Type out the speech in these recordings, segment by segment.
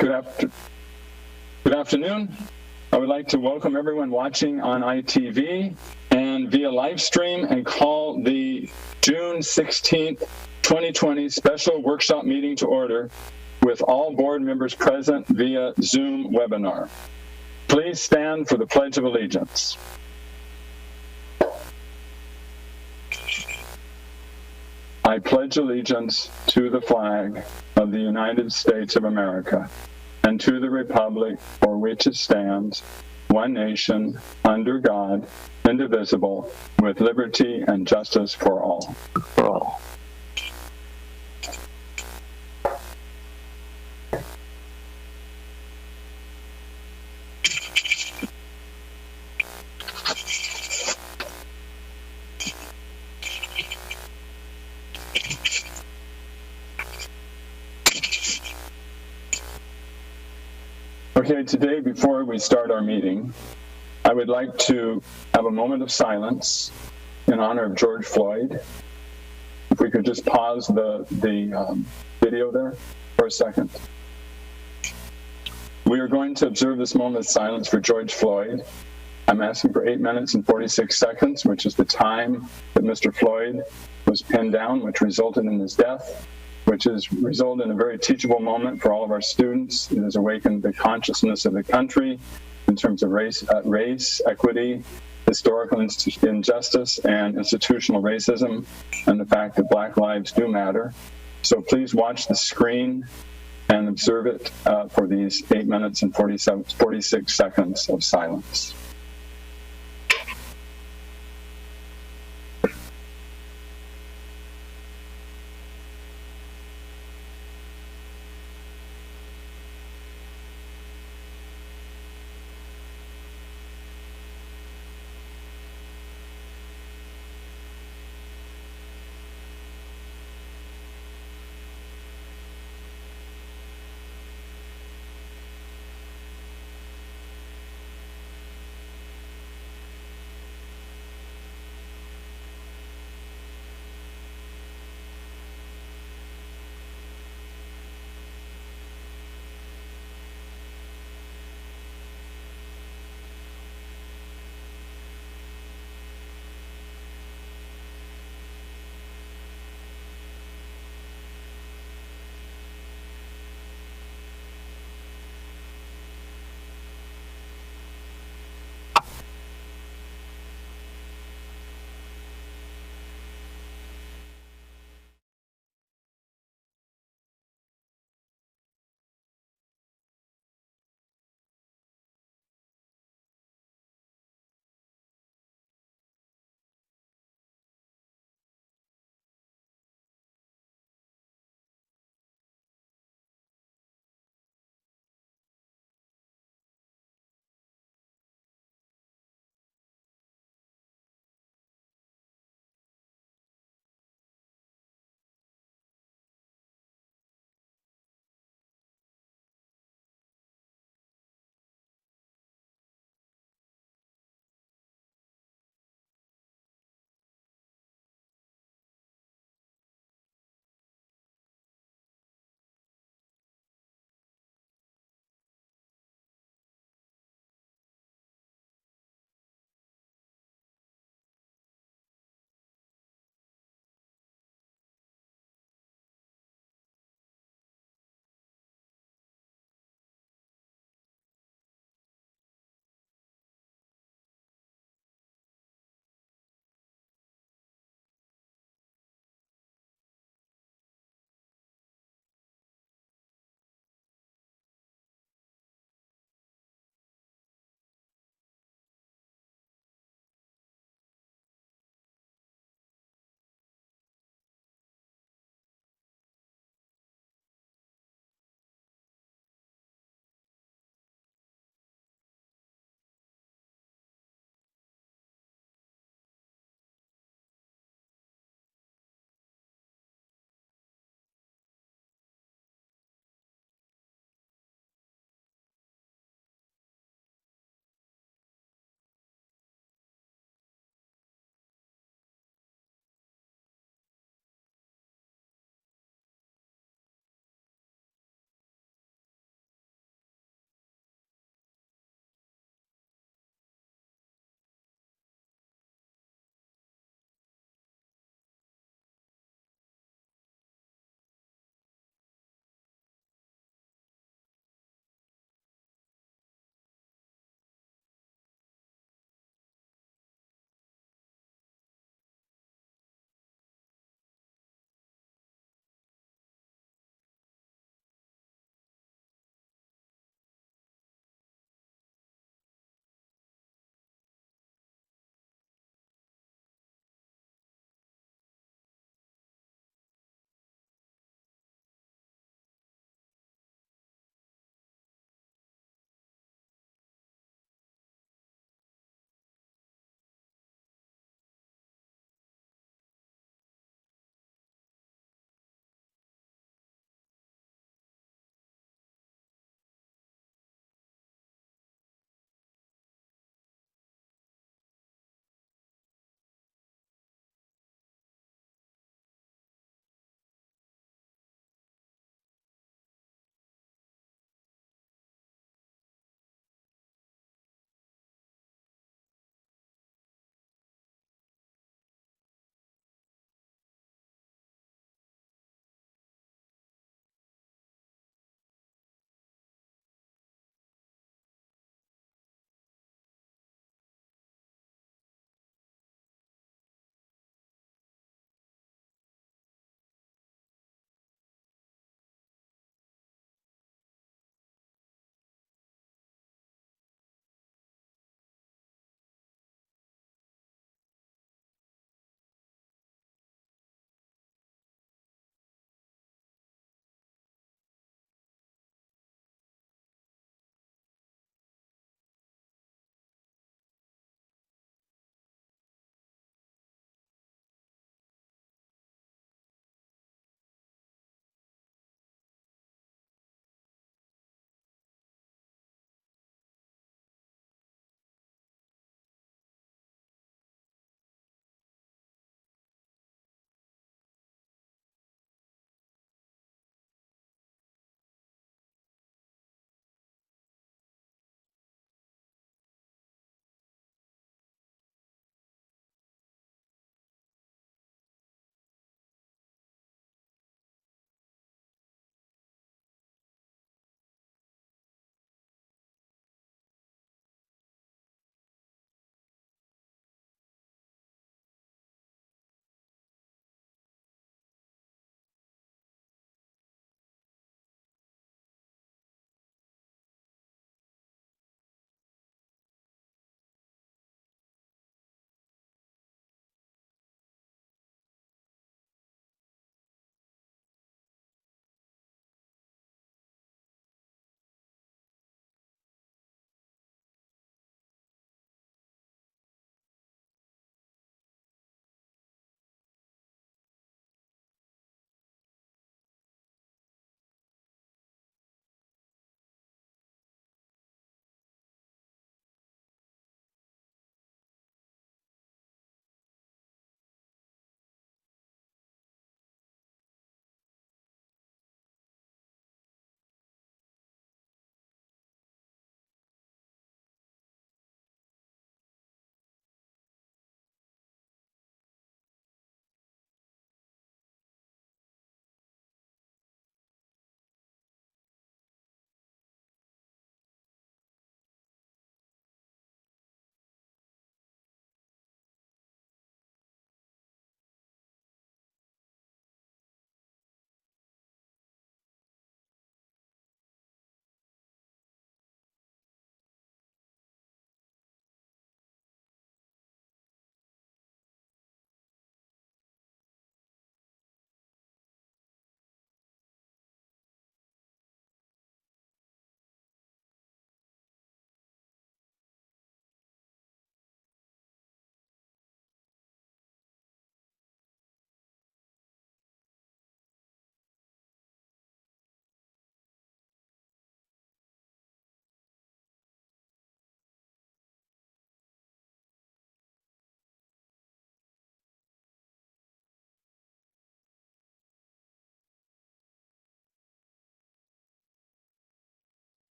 Good afternoon. I would like to welcome everyone watching on ITV and via live stream and call the June 16th, 2020 special workshop meeting to order with all board members present via Zoom webinar. Please stand for the Pledge of Allegiance. I pledge allegiance to the flag of the United States of America and to the republic for which it stands, one nation, under God, indivisible, with liberty and justice for all. Okay, today, before we start our meeting, I would like to have a moment of silence in honor of George Floyd. If we could just pause the video there for a second. We are going to observe this moment of silence for George Floyd. I'm asking for 8 minutes and 46 seconds, which is the time that Mr. Floyd was pinned down, which resulted in his death, which has resulted in a very teachable moment for all of our students. It has awakened the consciousness of the country in terms of race, equity, historical injustice, and institutional racism, and the fact that Black lives do matter. So please watch the screen and observe it for these 8 minutes and 46 seconds of silence.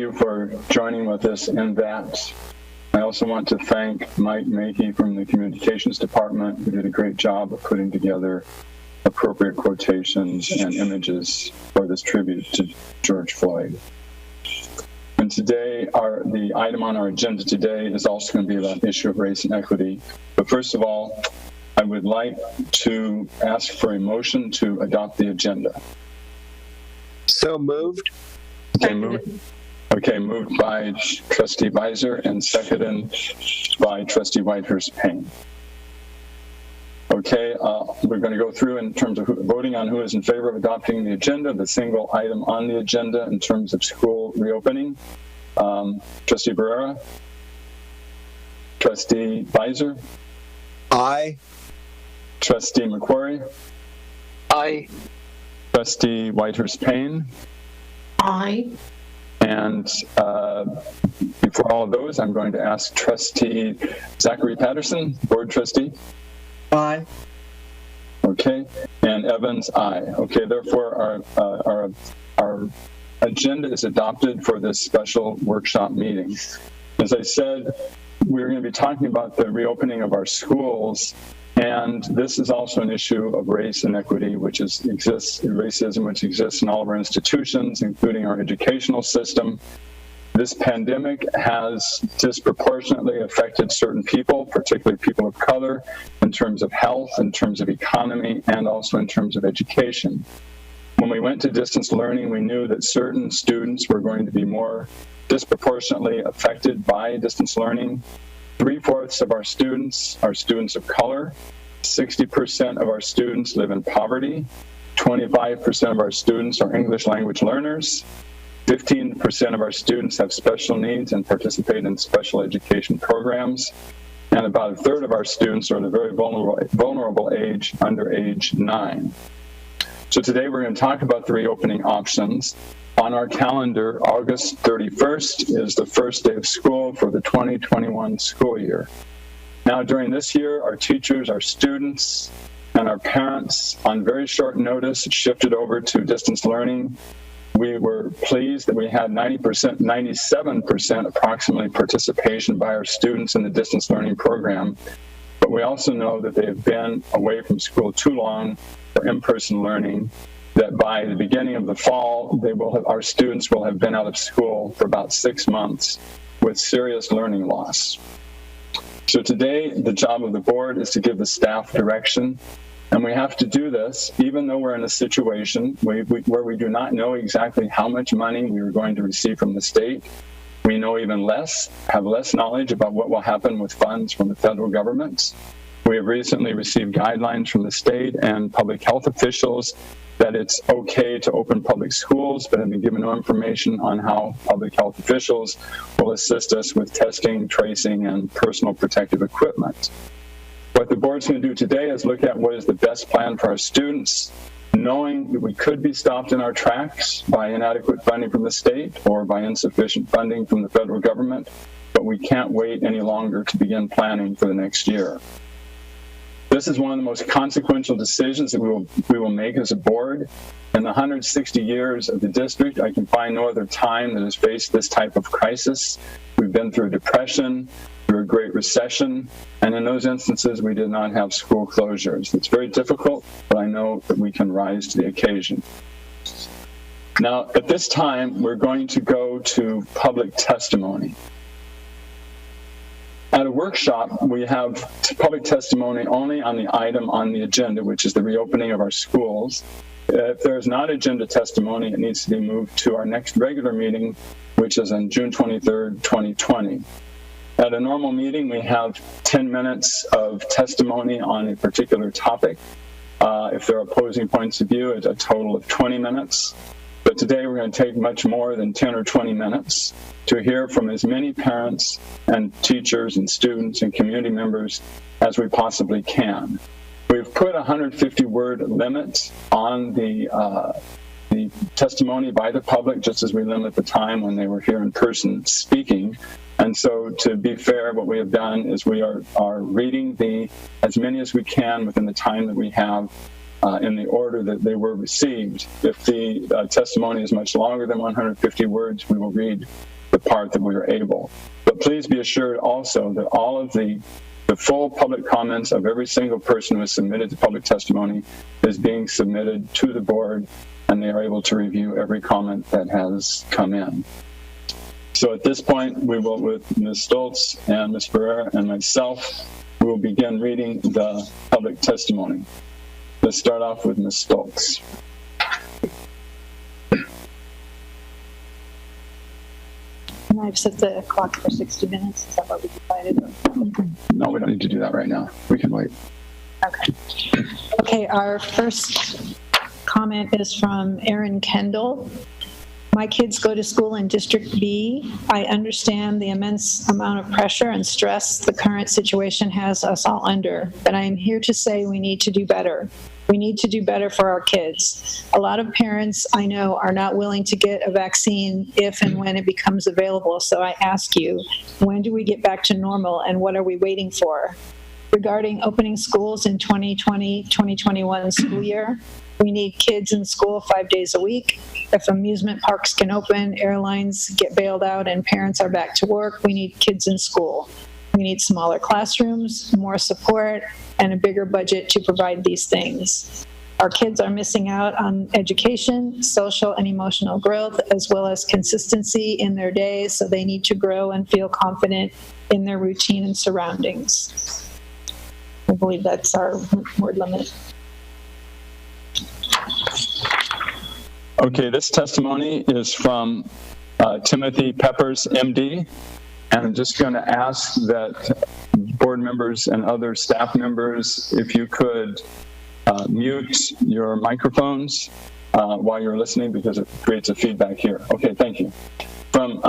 you for joining with us in that. I also want to thank Mike Mackey from the Communications Department, who did a great job of putting together appropriate quotations and images for this tribute to George Floyd. And today, the item on our agenda today is also going to be about the issue of race and equity. But first of all, I would like to ask for a motion to adopt the agenda. So moved. Okay, moved by Trustee Weiser and seconded by Trustee Whitehurst Payne. Okay, we're going to go through in terms of voting on who is in favor of adopting the agenda, the single item on the agenda in terms of school reopening. Trustee Barrera? Trustee Weiser? Aye. Trustee McQuarrie? Aye. Trustee Whitehurst Payne? Aye. And before all of those, I'm going to ask Trustee Zachary Patterson, Board Trustee. Aye. Okay, and Evans, aye. Okay, therefore our agenda is adopted for this special workshop meeting. As I said, we're going to be talking about the reopening of our schools, and this is also an issue of race and equity, racism which exists in all of our institutions, including our educational system. This pandemic has disproportionately affected certain people, particularly people of color, in terms of health, in terms of economy, and also in terms of education. When we went to distance learning, we knew that certain students were going to be more disproportionately affected by distance learning. 3/4 of our students are students of color. 60% of our students live in poverty. 25% of our students are English language learners. 15% of our students have special needs and participate in special education programs. And about a third of our students are at a very vulnerable age, under age 9. So today we're going to talk about the reopening options. On our calendar, August 31st is the first day of school for the 2021 school year. Now, during this year, our teachers, our students, and our parents, on very short notice, shifted over to distance learning. We were pleased that we had 97% approximately participation by our students in the distance learning program. But we also know that they have been away from school too long for in-person learning, that by the beginning of the fall, our students will have been out of school for about 6 months with serious learning loss. So today, the job of the board is to give the staff direction. And we have to do this, even though we're in a situation where we do not know exactly how much money we are going to receive from the state. We know have less knowledge about what will happen with funds from the federal government. We have recently received guidelines from the state and public health officials that it's okay to open public schools, but have been given no information on how public health officials will assist us with testing, tracing, and personal protective equipment. What the board's going to do today is look at what is the best plan for our students, knowing that we could be stopped in our tracks by inadequate funding from the state or by insufficient funding from the federal government, but we can't wait any longer to begin planning for the next year. This is one of the most consequential decisions that we will make as a board. In the 160 years of the district, I can find no other time that has faced this type of crisis. We've been through a depression, through a Great Recession, and in those instances, we did not have school closures. It's very difficult, but I know that we can rise to the occasion. Now, at this time, we're going to go to public testimony. At a workshop, we have public testimony only on the item on the agenda, which is the reopening of our schools. If there's not agenda testimony, it needs to be moved to our next regular meeting, which is on June 23rd, 2020. At a normal meeting, we have 10 minutes of testimony on a particular topic. If there are opposing points of view, it's a total of 20 minutes. But today we're going to take much more than 10 or 20 minutes to hear from as many parents and teachers and students and community members as we possibly can. We've put a 150-word limit on the testimony by the public, just as we limit the time when they were here in person speaking. And so to be fair, what we have done is we are reading as many as we can within the time that we have in the order that they were received. If the testimony is much longer than 150 words, we will read part that we were able. But please be assured also that all of the full public comments of every single person who has submitted to public testimony is being submitted to the board, and they are able to review every comment that has come in. So at this point, we will, with Ms. Stoltz and Ms. Ferreira and myself, we will begin reading the public testimony. Let's start off with Ms. Stoltz. And I've set the clock for 60 minutes. Is that what we decided? No, we don't need to do that right now. We can wait. Okay. Okay, our first comment is from Erin Kendall. My kids go to school in District B. I understand the immense amount of pressure and stress the current situation has us all under, but I am here to say we need to do better. We need to do better for our kids. A lot of parents I know are not willing to get a vaccine if and when it becomes available, so I ask you, when do we get back to normal and what are we waiting for? Regarding opening schools in 2020-2021 school year, we need kids in school 5 days a week. If amusement parks can open, airlines get bailed out, and parents are back to work, we need kids in school. We need smaller classrooms, more support, and a bigger budget to provide these things. Our kids are missing out on education, social and emotional growth, as well as consistency in their days, so they need to grow and feel confident in their routine and surroundings. I believe that's our word limit. Okay, this testimony is from Timothy Peppers, MD, and I'm just going to ask that board members and other staff members, if you could mute your microphones while you're listening, because it creates a feedback here. Okay, thank you. From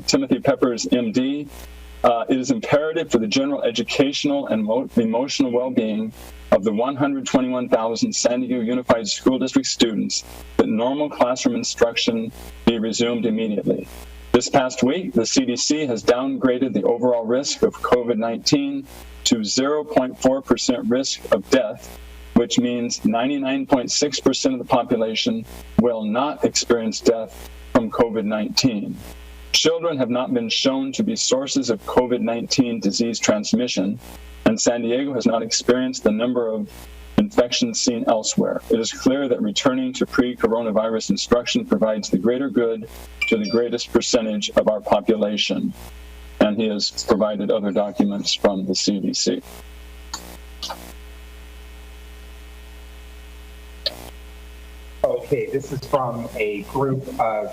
Timothy Peppers, MD, it is imperative for the general educational and emotional well-being of the 121,000 San Diego Unified School District students that normal classroom instruction be resumed immediately. This past week, the CDC has downgraded the overall risk of COVID-19 to 0.4% risk of death, which means 99.6% of the population will not experience death from COVID-19. Children have not been shown to be sources of COVID-19 disease transmission, and San Diego has not experienced the number of infections seen elsewhere. It is clear that returning to pre-coronavirus instruction provides the greater good to the greatest percentage of our population. And he has provided other documents from the CDC. Okay, this is from a group of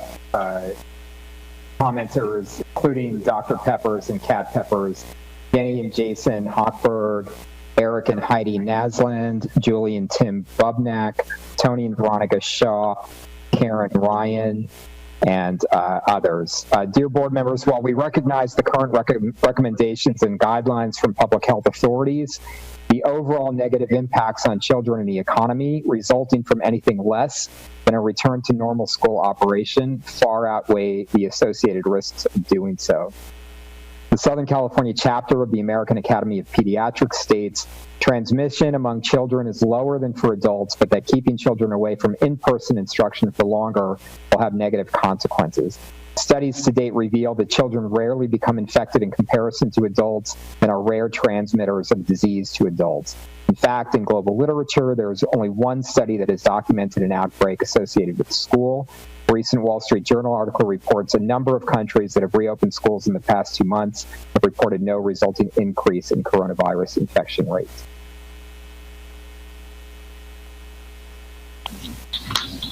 commenters, including Dr. Peppers and Kat Peppers, Jenny and Jason Hochberg, Eric and Heidi Nasland, Julie and Tim Bubnak, Tony and Veronica Shaw, Karen Ryan, and others. Dear board members, while we recognize the current recommendations and guidelines from public health authorities, the overall negative impacts on children and the economy resulting from anything less than a return to normal school operation far outweigh the associated risks of doing so. The Southern California chapter of the American Academy of Pediatrics states, transmission among children is lower than for adults, but that keeping children away from in-person instruction for longer will have negative consequences. Studies to date reveal that children rarely become infected in comparison to adults and are rare transmitters of disease to adults. In fact, in global literature, there is only one study that has documented an outbreak associated with school. A recent Wall Street Journal article reports a number of countries that have reopened schools in the past 2 months have reported no resulting increase in coronavirus infection rates.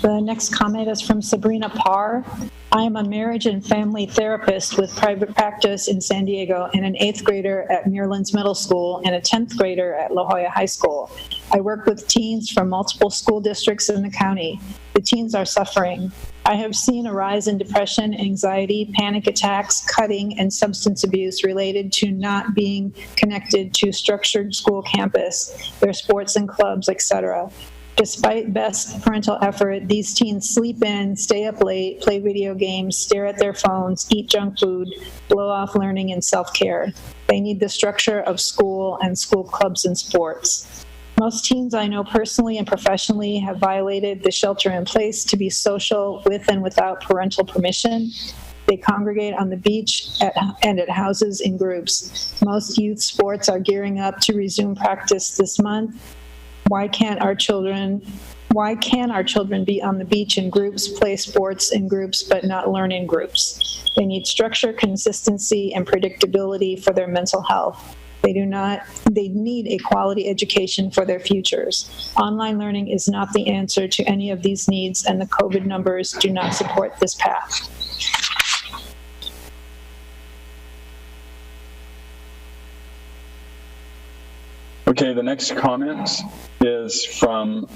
The next comment is from Sabrina Parr. I am a marriage and family therapist with private practice in San Diego and an 8th grader at Muirlands Middle School and a 10th grader at La Jolla High School. I work with teens from multiple school districts in the county. The teens are suffering. I have seen a rise in depression, anxiety, panic attacks, cutting, and substance abuse related to not being connected to structured school campus, their sports and clubs, etc. Despite best parental effort, these teens sleep in, stay up late, play video games, stare at their phones, eat junk food, blow off learning and self-care. They need the structure of school and school clubs and sports. Most teens I know personally and professionally have violated the shelter in place to be social with and without parental permission. They congregate on the beach and at houses in groups. Most youth sports are gearing up to resume practice this month. Why can our children be on the beach in groups, play sports in groups, but not learn in groups? They need structure, consistency, and predictability for their mental health. They need a quality education for their futures. Online learning is not the answer to any of these needs, and the COVID numbers do not support this path. Okay, the next comment is from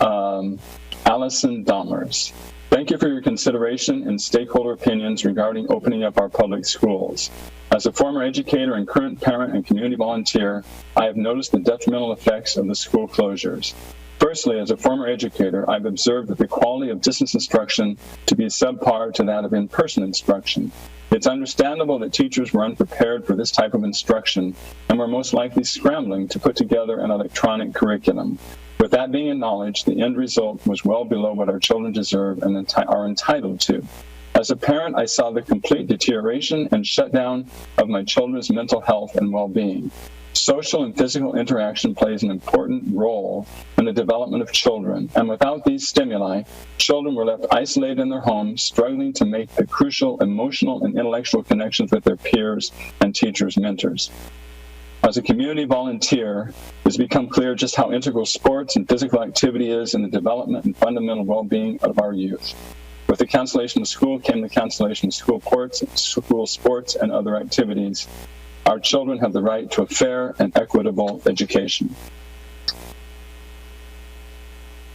Allison Domers. Thank you for your consideration and stakeholder opinions regarding opening up our public schools. As a former educator and current parent and community volunteer, I have noticed the detrimental effects of the school closures. Firstly, as a former educator, I've observed that the quality of distance instruction to be subpar to that of in-person instruction. It's understandable that teachers were unprepared for this type of instruction and were most likely scrambling to put together an electronic curriculum. With that being acknowledged, the end result was well below what our children deserve and are entitled to. As a parent, I saw the complete deterioration and shutdown of my children's mental health and well-being. Social and physical interaction plays an important role in the development of children, and without these stimuli, children were left isolated in their homes, struggling to make the crucial emotional and intellectual connections with their peers and teachers, mentors. As a community volunteer, it's become clear just how integral sports and physical activity is in the development and fundamental well-being of our youth. With the cancellation of school came the cancellation of school sports, and other activities. Our children have the right to a fair and equitable education.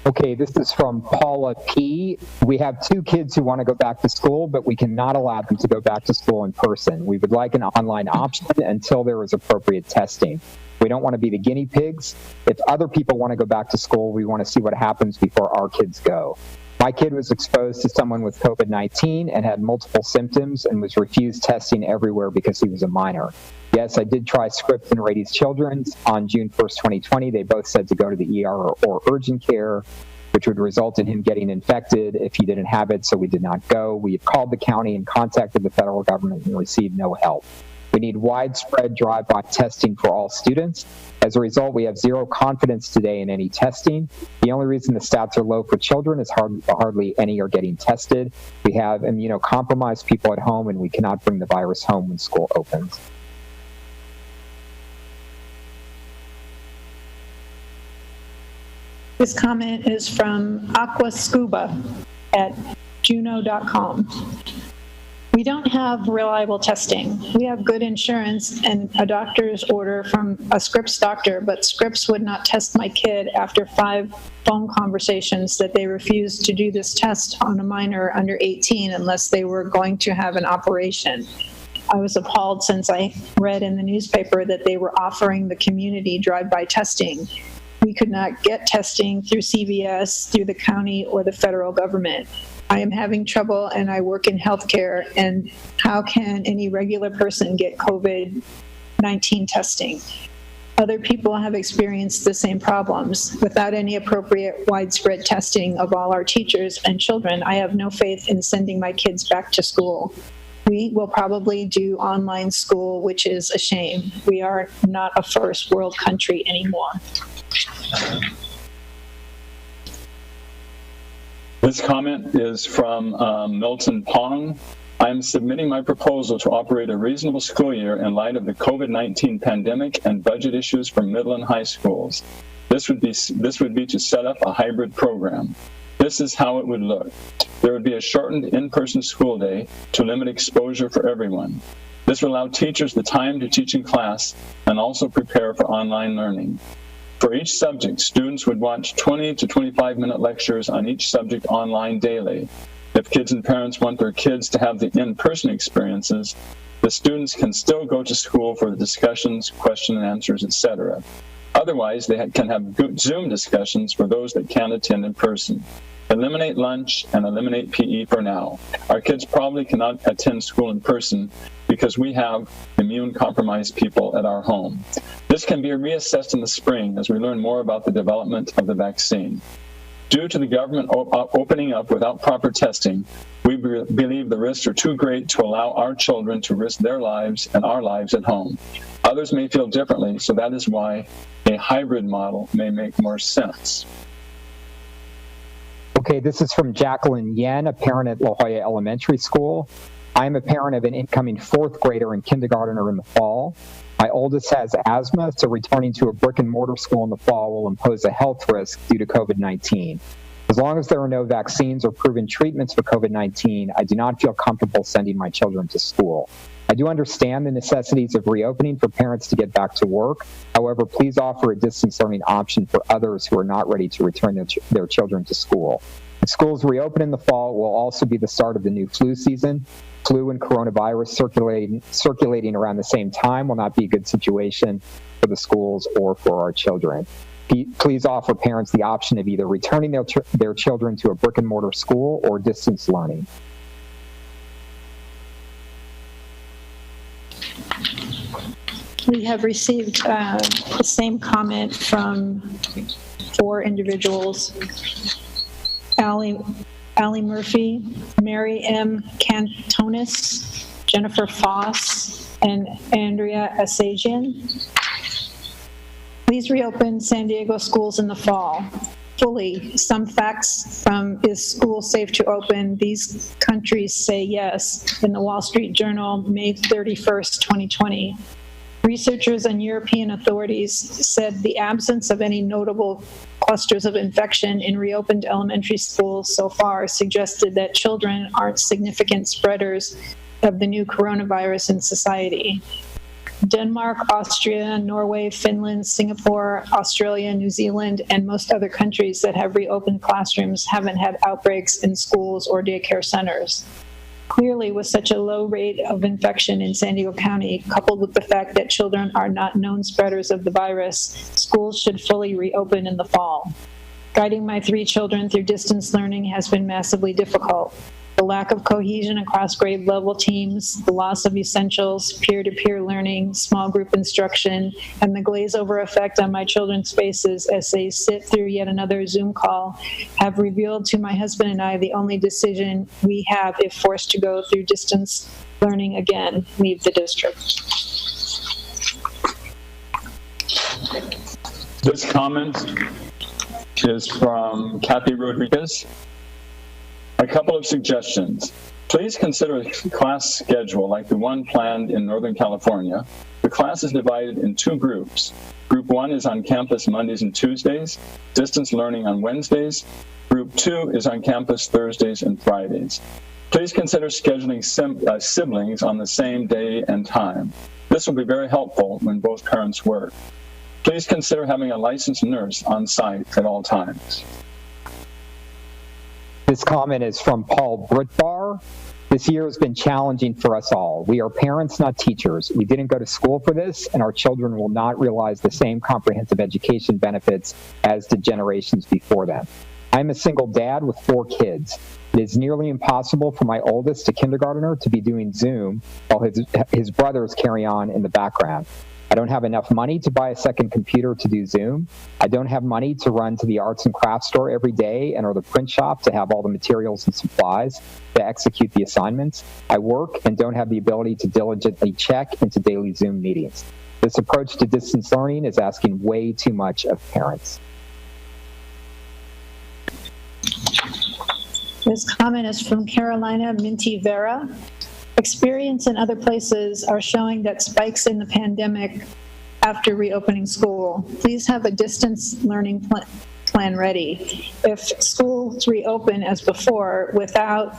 Okay, this is from Paula P. We have 2 kids who want to go back to school, but we cannot allow them to go back to school in person. We would like an online option until there is appropriate testing. We don't want to be the guinea pigs. If other people want to go back to school, we want to see what happens before our kids go. My kid was exposed to someone with COVID-19 and had multiple symptoms and was refused testing everywhere because he was a minor. Yes, I did try Scripps and Rady's Children's on June 1st, 2020. They both said to go to the ER or urgent care, which would result in him getting infected if he didn't have it, so we did not go. We have called the county and contacted the federal government and received no help. We need widespread drive-by testing for all students. As a result, we have zero confidence today in any testing. The only reason the stats are low for children is hardly any are getting tested. We have immunocompromised people at home, and we cannot bring the virus home when school opens. This comment is from Aquascuba at juno.com. We don't have reliable testing. We have good insurance and a doctor's order from a Scripps doctor, but Scripps would not test my kid after 5 phone conversations that they refused to do this test on a minor under 18 unless they were going to have an operation. I was appalled since I read in the newspaper that they were offering the community drive-by testing. We could not get testing through CVS, through the county, or the federal government. I am having trouble, and I work in healthcare, and how can any regular person get COVID-19 testing? Other people have experienced the same problems. Without any appropriate widespread testing of all our teachers and children, I have no faith in sending my kids back to school. We will probably do online school, which is a shame. We are not a first world country anymore. This comment is from Milton Pong. I am submitting my proposal to operate a reasonable school year in light of the COVID-19 pandemic and budget issues for middle and high schools. This would be to set up a hybrid program. This is how it would look. There would be a shortened in-person school day to limit exposure for everyone. This would allow teachers the time to teach in class and also prepare for online learning. For each subject, students would watch 20 to 25-minute lectures on each subject online daily. If kids and parents want their kids to have the in-person experiences, the students can still go to school for the discussions, question and answers, etc. Otherwise, they can have Zoom discussions for those that can't attend in person. Eliminate lunch and eliminate PE for now. Our kids probably cannot attend school in person because we have immune-compromised people at our home. This can be reassessed in the spring as we learn more about the development of the vaccine. Due to the government opening up without proper testing, we believe the risks are too great to allow our children to risk their lives and our lives at home. Others may feel differently, so that is why a hybrid model may make more sense. Okay, this is from Jacqueline Yen, a parent at La Jolla Elementary School. I am a parent of an incoming fourth grader and kindergartner in the fall. My oldest has asthma, so returning to a brick and mortar school in the fall will impose a health risk due to COVID-19. As long as there are no vaccines or proven treatments for COVID-19, I do not feel comfortable sending my children to school. I do understand the necessities of reopening for parents to get back to work. However, please offer a distance learning option for others who are not ready to return their children to school. If schools reopen in the fall, it will also be the start of the new flu season. Flu and coronavirus circulating around the same time will not be a good situation for the schools or for our children. Please offer parents the option of either returning their children to a brick and mortar school or distance learning. We have received the same comment from 4 individuals. Allie Murphy, Mary M. Cantonis, Jennifer Foss, and Andrea Asajian. Please reopen San Diego schools in the fall. Fully. Some facts from Is School Safe to Open? These countries say yes in the Wall Street Journal, May 31st, 2020. Researchers and European authorities said the absence of any notable clusters of infection in reopened elementary schools so far suggested that children aren't significant spreaders of the new coronavirus in society. Denmark, Austria, Norway, Finland, Singapore, Australia, New Zealand, and most other countries that have reopened classrooms haven't had outbreaks in schools or daycare centers. Clearly, with such a low rate of infection in San Diego County, coupled with the fact that children are not known spreaders of the virus, schools should fully reopen in the fall. Guiding my 3 children through distance learning has been massively difficult. The lack of cohesion across grade level teams, the loss of essentials, peer-to-peer learning, small group instruction, and the glaze-over effect on my children's faces as they sit through yet another Zoom call have revealed to my husband and I the only decision we have if forced to go through distance learning again: leave the district. This comment is from Kathy Rodriguez. A couple of suggestions. Please consider a class schedule like the one planned in Northern California. The class is divided in 2 groups. Group 1 is on campus Mondays and Tuesdays, distance learning on Wednesdays. Group 2 is on campus Thursdays and Fridays. Please consider scheduling siblings on the same day and time. This will be very helpful when both parents work. Please consider having a licensed nurse on site at all times. This comment is from Paul Britbar. This year has been challenging for us all. We are parents, not teachers. We didn't go to school for this, and our children will not realize the same comprehensive education benefits as did generations before them. I'm a single dad with 4 kids. It is nearly impossible for my oldest, a kindergartner, to be doing Zoom while his brothers carry on in the background. I don't have enough money to buy a second computer to do Zoom. I don't have money to run to the arts and crafts store every day and or the print shop to have all the materials and supplies to execute the assignments. I work and don't have the ability to diligently check into daily Zoom meetings. This approach to distance learning is asking way too much of parents. This comment is from Carolina Minty Vera. Experience in other places are showing that spikes in the pandemic after reopening school. Please have a distance learning plan ready. If schools reopen as before without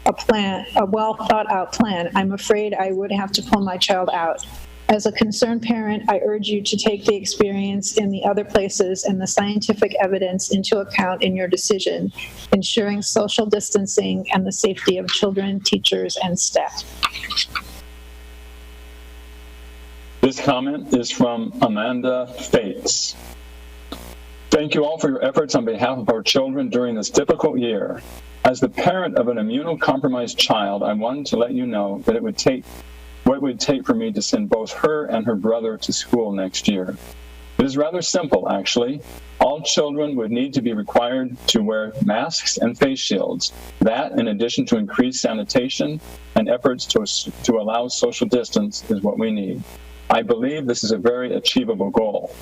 a well thought out plan, I'm afraid I would have to pull my child out. As a concerned parent, I urge you to take the experience in the other places and the scientific evidence into account in your decision, ensuring social distancing and the safety of children, teachers, and staff. This comment is from Amanda Fates. Thank you all for your efforts on behalf of our children during this difficult year. As the parent of an immunocompromised child, I wanted to let you know that what it would take for me to send both her and her brother to school next year. It is rather simple, actually. All All children would need to be required to wear masks and face shields. That, in addition to increased sanitation and efforts to allow social distance, is what we need. I believe this is a very achievable goal.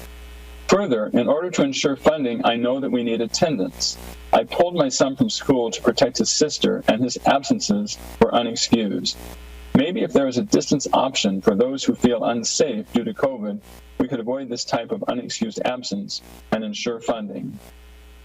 Further, in order to ensure funding, I know that we need attendance. I pulled my son from school to protect his sister, and his absences were unexcused. Maybe if there is a distance option for those who feel unsafe due to COVID, we could avoid this type of unexcused absence and ensure funding.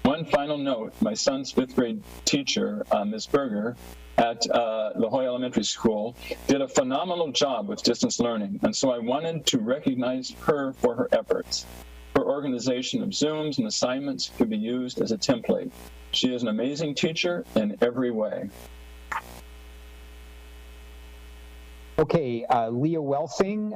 One final note, my son's fifth grade teacher, Ms. Berger, at La Jolla Elementary School, did a phenomenal job with distance learning, and so I wanted to recognize her for her efforts. Her organization of Zooms and assignments could be used as a template. She is an amazing teacher in every way. Okay, Leah Welsing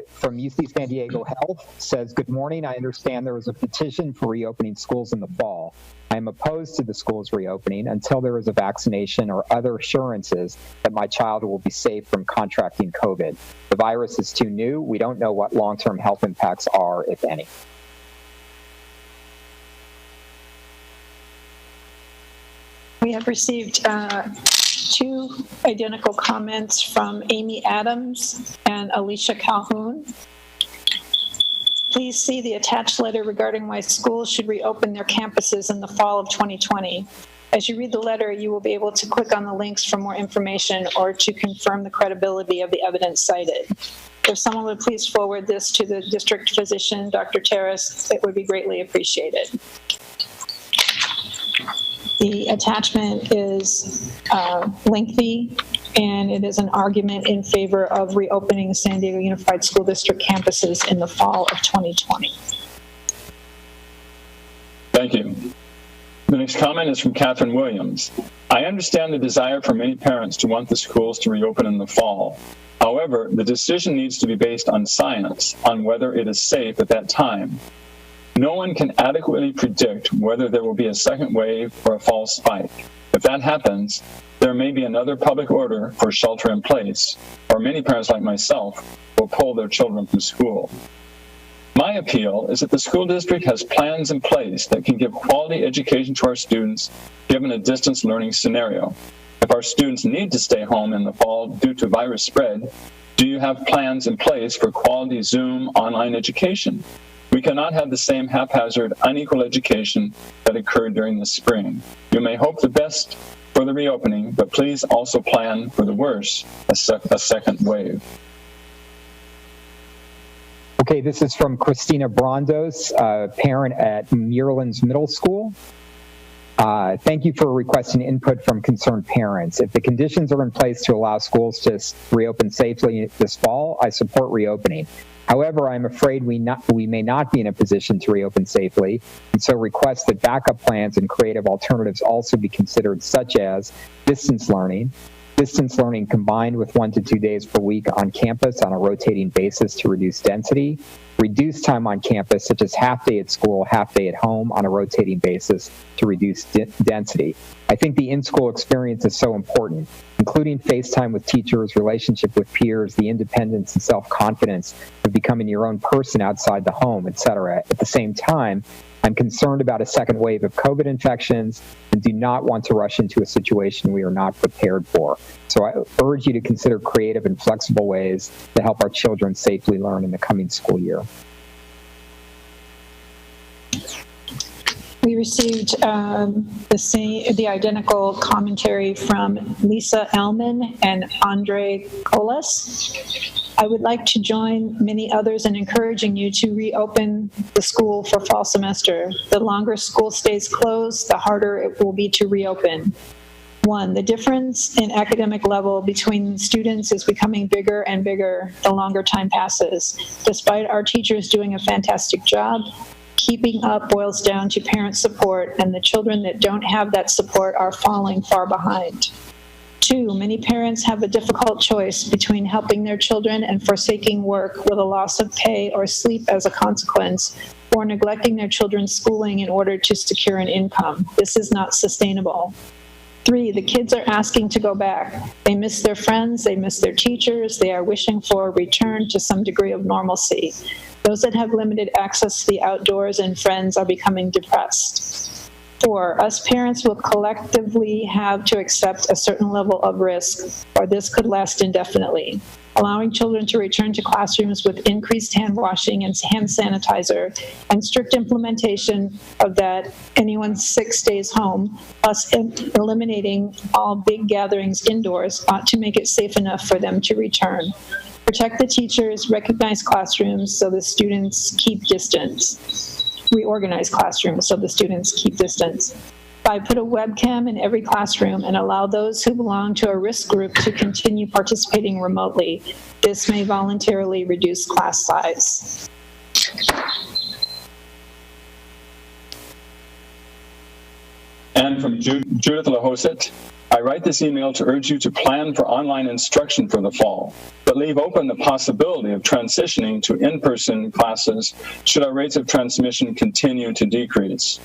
from UC San Diego Health says, good morning. I understand there is a petition for reopening schools in the fall. I am opposed to the schools reopening until there is a vaccination or other assurances that my child will be safe from contracting COVID. The virus is too new. We don't know what long-term health impacts are, if any. We have received two identical comments from Amy Adams and Alicia Calhoun. Please see the attached letter regarding why schools should reopen their campuses in the fall of 2020. As you read the letter, you will be able to click on the links for more information or to confirm the credibility of the evidence cited. If someone would please forward this to the district physician, Dr. Terrace, it would be greatly appreciated. The attachment is lengthy, and it is an argument in favor of reopening San Diego Unified School District campuses in the fall of 2020. Thank you. The next comment is from Catherine Williams. I understand the desire for many parents to want the schools to reopen in the fall. However, the decision needs to be based on science, on whether it is safe at that time. No one can adequately predict whether there will be a second wave or a fall spike. If that happens, there may be another public order for shelter in place, or many parents like myself will pull their children from school. My appeal is that the school district has plans in place that can give quality education to our students given a distance learning scenario. If our students need to stay home in the fall due to virus spread, do you have plans in place for quality Zoom online education? We cannot have the same haphazard, unequal education that occurred during the spring. You may hope the best for the reopening, but please also plan for the worst, a second wave. Okay, this is from Christina Brondos, parent at Muirlands Middle School. Thank you for requesting input from concerned parents. If the conditions are in place to allow schools to reopen safely this fall, I support reopening. However, I'm afraid we may not be in a position to reopen safely, and so request that backup plans and creative alternatives also be considered, such as distance learning combined with 1 to 2 days per week on campus on a rotating basis to reduce density, reduced time on campus, such as half day at school, half day at home on a rotating basis to reduce density. I think the in-school experience is so important, including FaceTime with teachers, relationship with peers, the independence and self-confidence of becoming your own person outside the home, etc. At the same time, I'm concerned about a second wave of COVID infections and do not want to rush into a situation we are not prepared for. So I urge you to consider creative and flexible ways to help our children safely learn in the coming school year. We received the identical commentary from Lisa Ellman and Andre Colas. I would like to join many others in encouraging you to reopen the school for fall semester. The longer school stays closed, the harder it will be to reopen. 1, the difference in academic level between students is becoming bigger and bigger the longer time passes. Despite our teachers doing a fantastic job, keeping up boils down to parent support, and the children that don't have that support are falling far behind. 2, many parents have a difficult choice between helping their children and forsaking work with a loss of pay or sleep as a consequence, or neglecting their children's schooling in order to secure an income. This is not sustainable. 3, the kids are asking to go back. They miss their friends, they miss their teachers, they are wishing for a return to some degree of normalcy. Those that have limited access to the outdoors and friends are becoming depressed. 4, us parents will collectively have to accept a certain level of risk, or this could last indefinitely. Allowing children to return to classrooms with increased hand washing and hand sanitizer and strict implementation of that anyone sick stays home, plus eliminating all big gatherings indoors ought to make it safe enough for them to return. Protect the teachers, recognize classrooms so the students keep distance. Reorganize classrooms so the students keep distance. 5, put a webcam in every classroom and allow those who belong to a risk group to continue participating remotely. This may voluntarily reduce class size. And from Judith Lahoset, I write this email to urge you to plan for online instruction for the fall, but leave open the possibility of transitioning to in-person classes should our rates of transmission continue to decrease.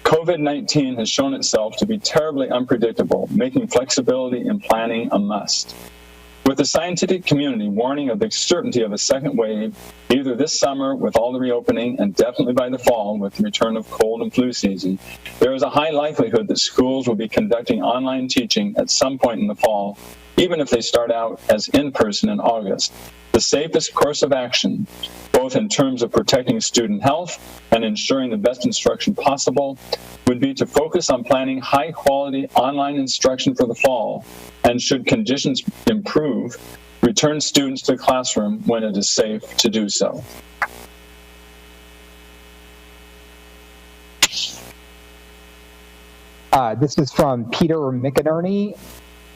COVID-19 has shown itself to be terribly unpredictable, making flexibility in planning a must. With the scientific community warning of the certainty of a second wave, either this summer with all the reopening and definitely by the fall with the return of cold and flu season, there is a high likelihood that schools will be conducting online teaching at some point in the fall, even if they start out as in-person in August. The safest course of action, both in terms of protecting student health and ensuring the best instruction possible, would be to focus on planning high-quality online instruction for the fall, and should conditions improve, return students to the classroom when it is safe to do so. This is from Peter McInerney.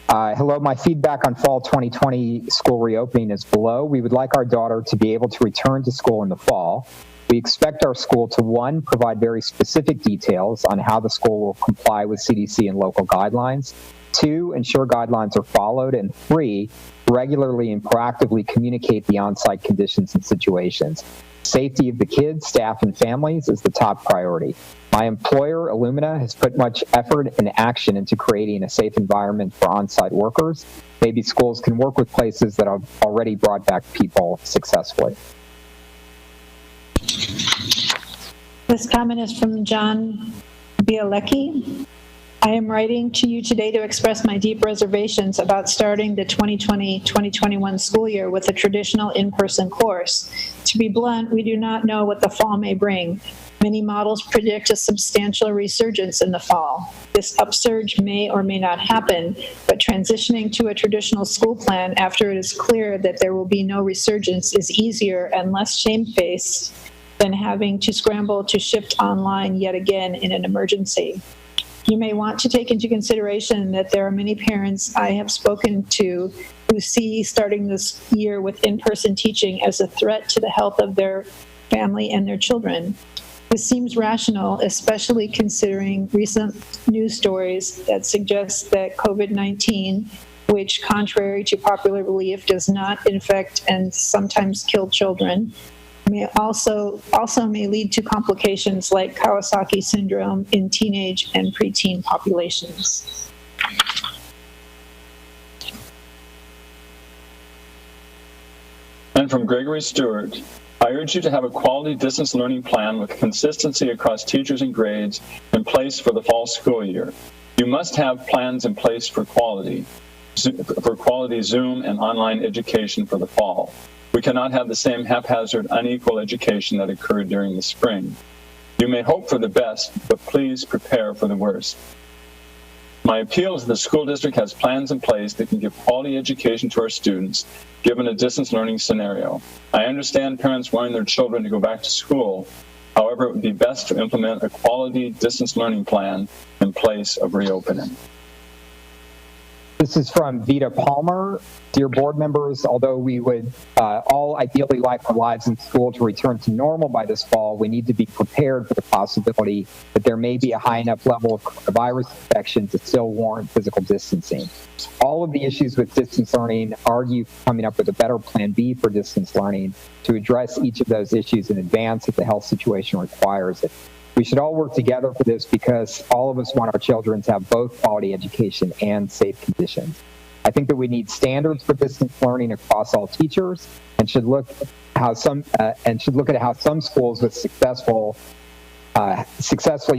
Hello, my feedback on fall 2020 school reopening is below. We would like our daughter to be able to return to school in the fall. We expect our school to, 1, provide very specific details on how the school will comply with CDC and local guidelines, 2, ensure guidelines are followed, and 3, regularly and proactively communicate the on-site conditions and situations. Safety of the kids, staff, and families is the top priority. My employer, Illumina, has put much effort and action into creating a safe environment for on-site workers. Maybe schools can work with places that have already brought back people successfully. This comment is from John Bielecki. I am writing to you today to express my deep reservations about starting the 2020-2021 school year with a traditional in-person course. To be blunt, we do not know what the fall may bring. Many models predict a substantial resurgence in the fall. This upsurge may or may not happen, but transitioning to a traditional school plan after it is clear that there will be no resurgence is easier and less shamefaced than having to scramble to shift online yet again in an emergency. You may want to take into consideration that there are many parents I have spoken to who see starting this year with in-person teaching as a threat to the health of their family and their children. This seems rational, especially considering recent news stories that suggest that COVID-19, which, contrary to popular belief, does not infect and sometimes kill children, may also may lead to complications like Kawasaki syndrome in teenage and preteen populations. And from Gregory Stewart, I urge you to have a quality distance learning plan with consistency across teachers and grades in place for the fall school year. You must have plans in place for quality Zoom and online education for the fall. We cannot have the same haphazard, unequal education that occurred during the spring. You may hope for the best, but please prepare for the worst. My appeal is the school district has plans in place that can give quality education to our students, given a distance learning scenario. I understand parents wanting their children to go back to school. However, it would be best to implement a quality distance learning plan in place of reopening. This is from Vita Palmer. Dear board members, although we would all ideally like our lives in school to return to normal by this fall, we need to be prepared for the possibility that there may be a high enough level of virus infection to still warrant physical distancing. All of the issues with distance learning argue coming up with a better plan B for distance learning to address each of those issues in advance if the health situation requires it. We should all work together for this because all of us want our children to have both quality education and safe conditions. I think that we need standards for distance learning across all teachers, and should look at how some schools with successfully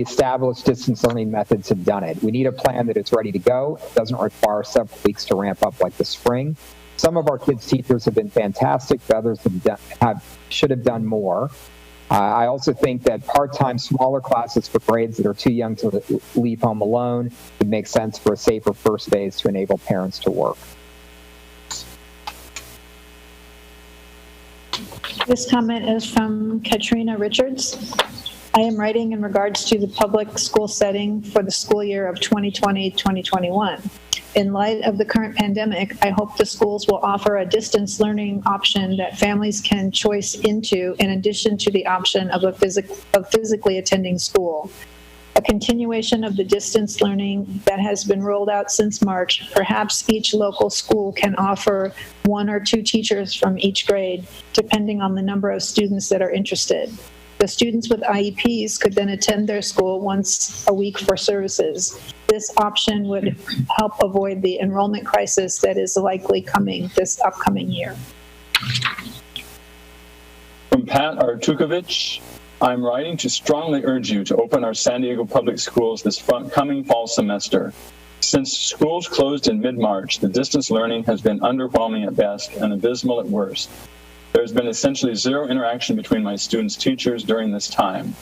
established distance learning methods have done it. We need a plan that is ready to go. It doesn't require several weeks to ramp up like the spring. Some of our kids' teachers have been fantastic, but others should have done more. I also think that part-time, smaller classes for grades that are too young to leave home alone would make sense for a safer first phase to enable parents to work. This comment is from Katrina Richards. I am writing in regards to the public school setting for the school year of 2020-2021. In light of the current pandemic, I hope the schools will offer a distance learning option that families can choice into in addition to the option of physically attending school. A continuation of the distance learning that has been rolled out since March, perhaps each local school can offer 1 or 2 teachers from each grade, depending on the number of students that are interested. The students with IEPs could then attend their school once a week for services. This option would help avoid the enrollment crisis that is likely coming this upcoming year. From Pat Artukovic, I'm writing to strongly urge you to open our San Diego public schools this coming fall semester. Since schools closed in mid-March, the distance learning has been underwhelming at best and abysmal at worst. There's been essentially zero interaction between my students' teachers during this time.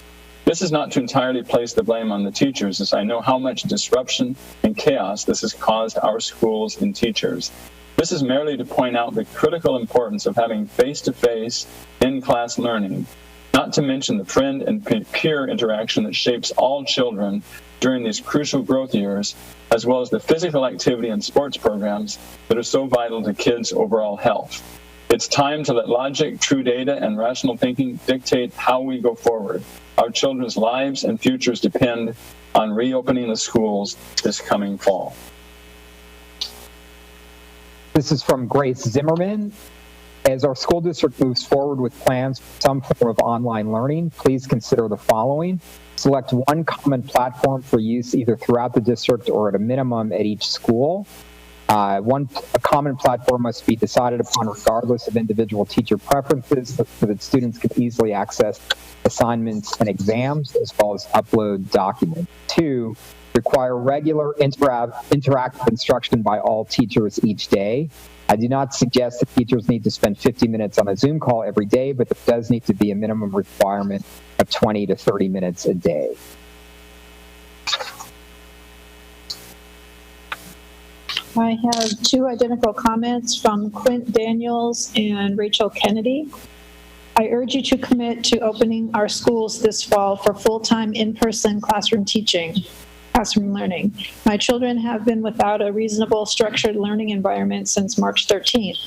This is not to entirely place the blame on the teachers, as I know how much disruption and chaos this has caused our schools and teachers. This is merely to point out the critical importance of having face-to-face, in-class learning, not to mention the friend and peer interaction that shapes all children during these crucial growth years, as well as the physical activity and sports programs that are so vital to kids' overall health. It's time to let logic, true data, and rational thinking dictate how we go forward. Our children's lives and futures depend on reopening the schools this coming fall. This is from Grace Zimmerman. As our school district moves forward with plans for some form of online learning, please consider the following. Select one common platform for use either throughout the district or at a minimum at each school. A common platform must be decided upon regardless of individual teacher preferences so that students can easily access assignments and exams as well as upload documents. 2, require regular interactive instruction by all teachers each day. I do not suggest that teachers need to spend 50 minutes on a Zoom call every day, but there does need to be a minimum requirement of 20 to 30 minutes a day. I have 2 identical comments from Quint Daniels and Rachel Kennedy. I urge you to commit to opening our schools this fall for full-time in-person classroom learning. My children have been without a reasonable structured learning environment since March 13th.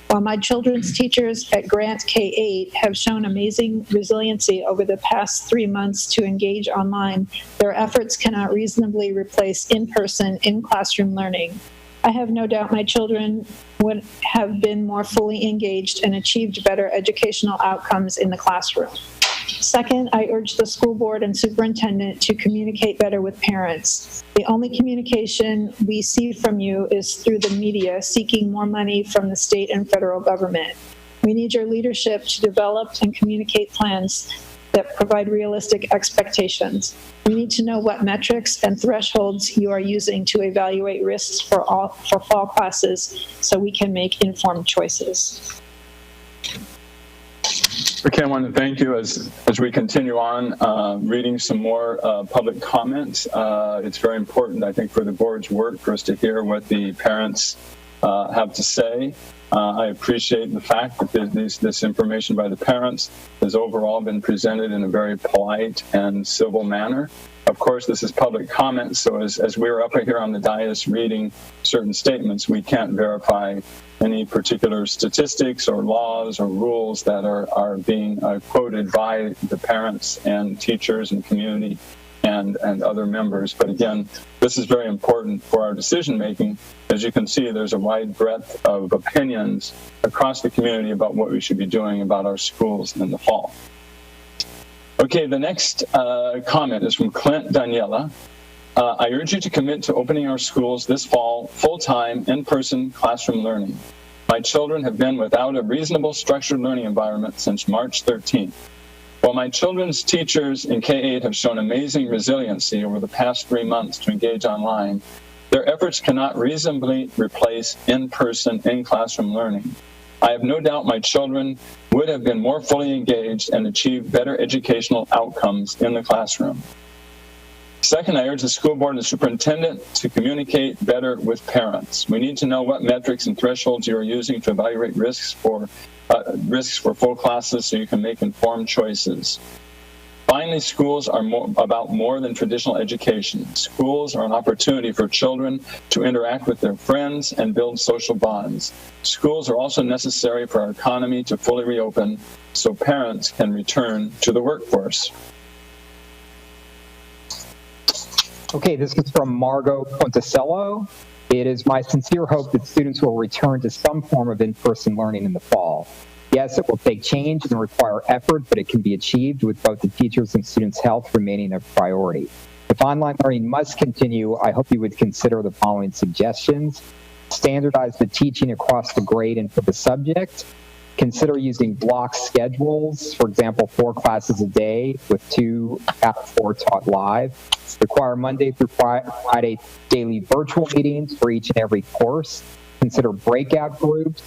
While my children's teachers at Grant K-8 have shown amazing resiliency over the past 3 months to engage online, their efforts cannot reasonably replace in-person, in-classroom learning. I have no doubt my children would have been more fully engaged and achieved better educational outcomes in the classroom. Second, I urge the school board and superintendent to communicate better with parents. The only communication we see from you is through the media seeking more money from the state and federal government. We need your leadership to develop and communicate plans that provide realistic expectations. We need to know what metrics and thresholds you are using to evaluate risks for fall classes so we can make informed choices. Okay, I want to thank you as we continue on reading some more public comments. It's very important, I think, for the board's work for us to hear what the parents have to say. I appreciate the fact that this information by the parents has overall been presented in a very polite and civil manner. Of course, this is public comment, so as we're up here on the dais reading certain statements, we can't verify any particular statistics or laws or rules that are being quoted by the parents and teachers and community and other members. But again, this is very important for our decision making. As you can see, there's a wide breadth of opinions across the community about what we should be doing about our schools in the fall. Okay, the next comment is from Clint Daniela. I urge you to commit to opening our schools this fall, full-time, in-person classroom learning. My children have been without a reasonable structured learning environment since March 13th. While my children's teachers in K-8 have shown amazing resiliency over the past 3 months to engage online, their efforts cannot reasonably replace in-person, in-classroom learning. I have no doubt my children would have been more fully engaged and achieved better educational outcomes in the classroom. Second, I urge the school board and the superintendent to communicate better with parents. We need to know what metrics and thresholds you are using to evaluate risks for full classes so you can make informed choices. Finally, schools are about more than traditional education. Schools are an opportunity for children to interact with their friends and build social bonds. Schools are also necessary for our economy to fully reopen so parents can return to the workforce. Okay, this is from Margot Ponticello. It is my sincere hope that students will return to some form of in-person learning in the fall. Yes, it will take change and require effort, but it can be achieved with both the teachers' and students' health remaining a priority. If online learning must continue, I hope you would consider the following suggestions. Standardize the teaching across the grade and for the subject. Consider using block schedules, for example, 4 classes a day with 2 out of 4 taught live. Require Monday through Friday daily virtual meetings for each and every course. Consider breakout groups.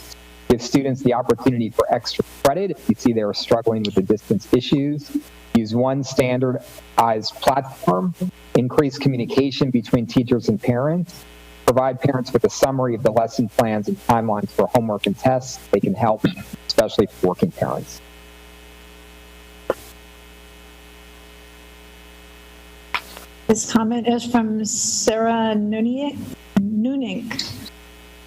Give students the opportunity for extra credit if you see they are struggling with the distance issues. Use one standardized platform. Increase communication between teachers and parents. Provide parents with a summary of the lesson plans and timelines for homework and tests. They can help, especially for working parents. This comment is from Sarah Nunink.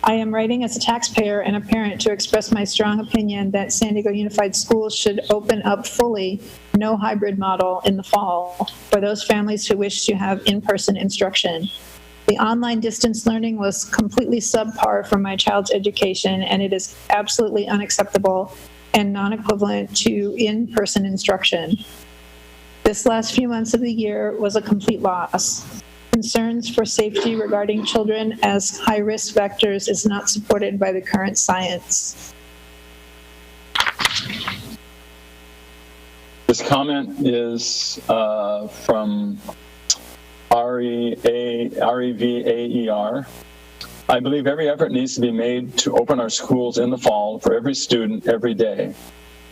I am writing as a taxpayer and a parent to express my strong opinion that San Diego Unified Schools should open up fully, no hybrid model in the fall for those families who wish to have in-person instruction. The online distance learning was completely subpar for my child's education, and it is absolutely unacceptable and non-equivalent to in-person instruction. This last few months of the year was a complete loss. Concerns for safety regarding children as high-risk vectors is not supported by the current science. This comment is from REVAER. I believe every effort needs to be made to open our schools in the fall for every student every day.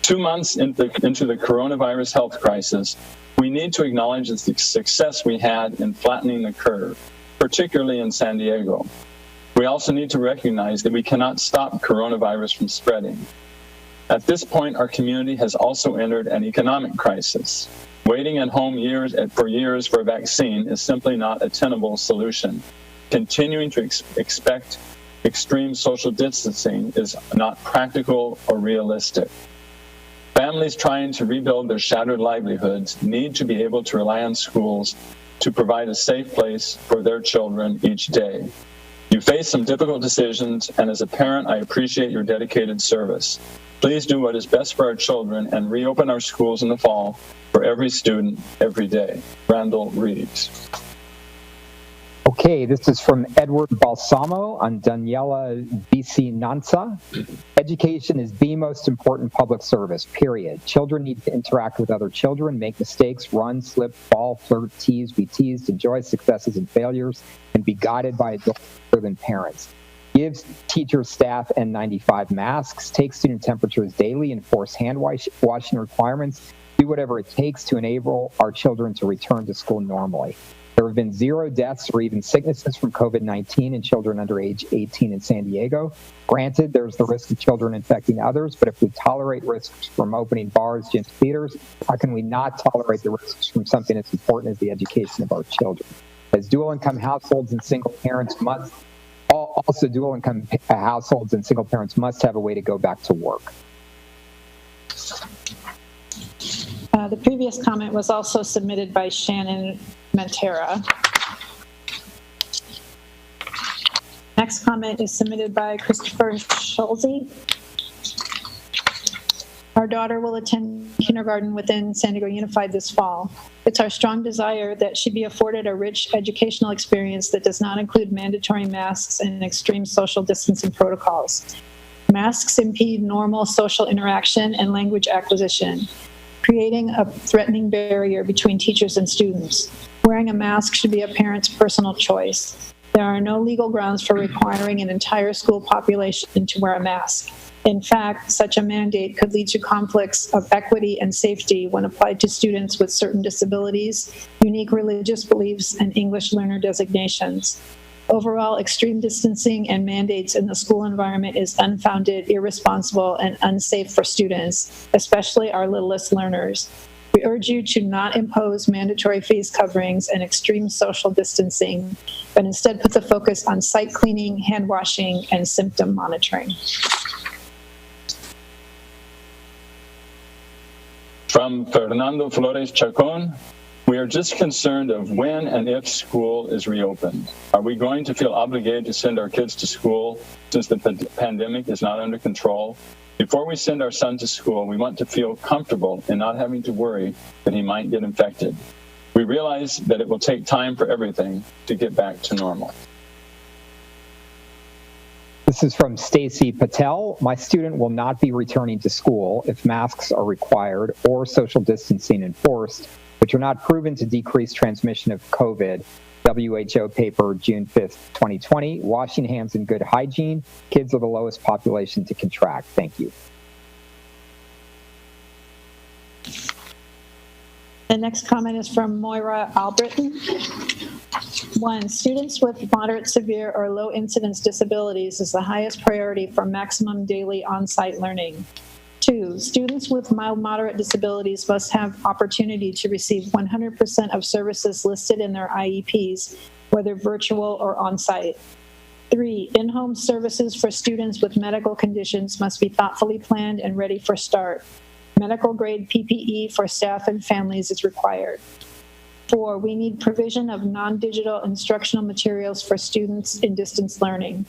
2 months into the coronavirus health crisis, we need to acknowledge the success we had in flattening the curve, particularly in San Diego. We also need to recognize that we cannot stop coronavirus from spreading. At this point, our community has also entered an economic crisis. Waiting at home for years for a vaccine is simply not a tenable solution. Continuing to expect extreme social distancing is not practical or realistic. Families trying to rebuild their shattered livelihoods need to be able to rely on schools to provide a safe place for their children each day. You face some difficult decisions, and as a parent, I appreciate your dedicated service. Please do what is best for our children and reopen our schools in the fall for every student, every day. Randall Reeves. Okay, this is from Edward Balsamo on Daniela Vicinanza. Education is the most important public service, period. Children need to interact with other children, make mistakes, run, slip, fall, flirt, tease, be teased, enjoy successes and failures, and be guided by adults other than parents. Give teachers, staff, N95 masks, take student temperatures daily, enforce hand washing requirements, do whatever it takes to enable our children to return to school normally. There have been 0 deaths or even sicknesses from COVID-19 in children under age 18 in San Diego. Granted, there's the risk of children infecting others, but if we tolerate risks from opening bars, gyms, theaters, how can we not tolerate the risks from something as important as the education of our children? As dual-income households and single parents must have a way to go back to work. The previous comment was also submitted by Shannon Mentera. Next comment is submitted by Christopher Schulze. Our daughter will attend kindergarten within San Diego Unified this fall. It's our strong desire that she be afforded a rich educational experience that does not include mandatory masks and extreme social distancing protocols. Masks impede normal social interaction and language acquisition, creating a threatening barrier between teachers and students. Wearing a mask should be a parent's personal choice. There are no legal grounds for requiring an entire school population to wear a mask. In fact, such a mandate could lead to conflicts of equity and safety when applied to students with certain disabilities, unique religious beliefs, and English learner designations. Overall, extreme distancing and mandates in the school environment is unfounded, irresponsible, and unsafe for students, especially our littlest learners. We urge you to not impose mandatory face coverings and extreme social distancing, but instead put the focus on site cleaning, hand washing, and symptom monitoring. From Fernando Flores Chacon, we are just concerned of when and if school is reopened. Are we going to feel obligated to send our kids to school since the pandemic is not under control? Before we send our son to school, we want to feel comfortable in not having to worry that he might get infected. We realize that it will take time for everything to get back to normal. This is from Stacy Patel. My student will not be returning to school if masks are required or social distancing enforced, which are not proven to decrease transmission of COVID. WHO paper, June 5th, 2020. Washing hands and good hygiene. Kids are the lowest population to contract. Thank you. The next comment is from Moira Albritton. 1, students with moderate, severe, or low incidence disabilities is the highest priority for maximum daily on-site learning. 2, students with mild, moderate disabilities must have opportunity to receive 100% of services listed in their IEPs, whether virtual or on-site. 3, in-home services for students with medical conditions must be thoughtfully planned and ready for start. Medical-grade PPE for staff and families is required. 4, we need provision of non-digital instructional materials for students in distance learning.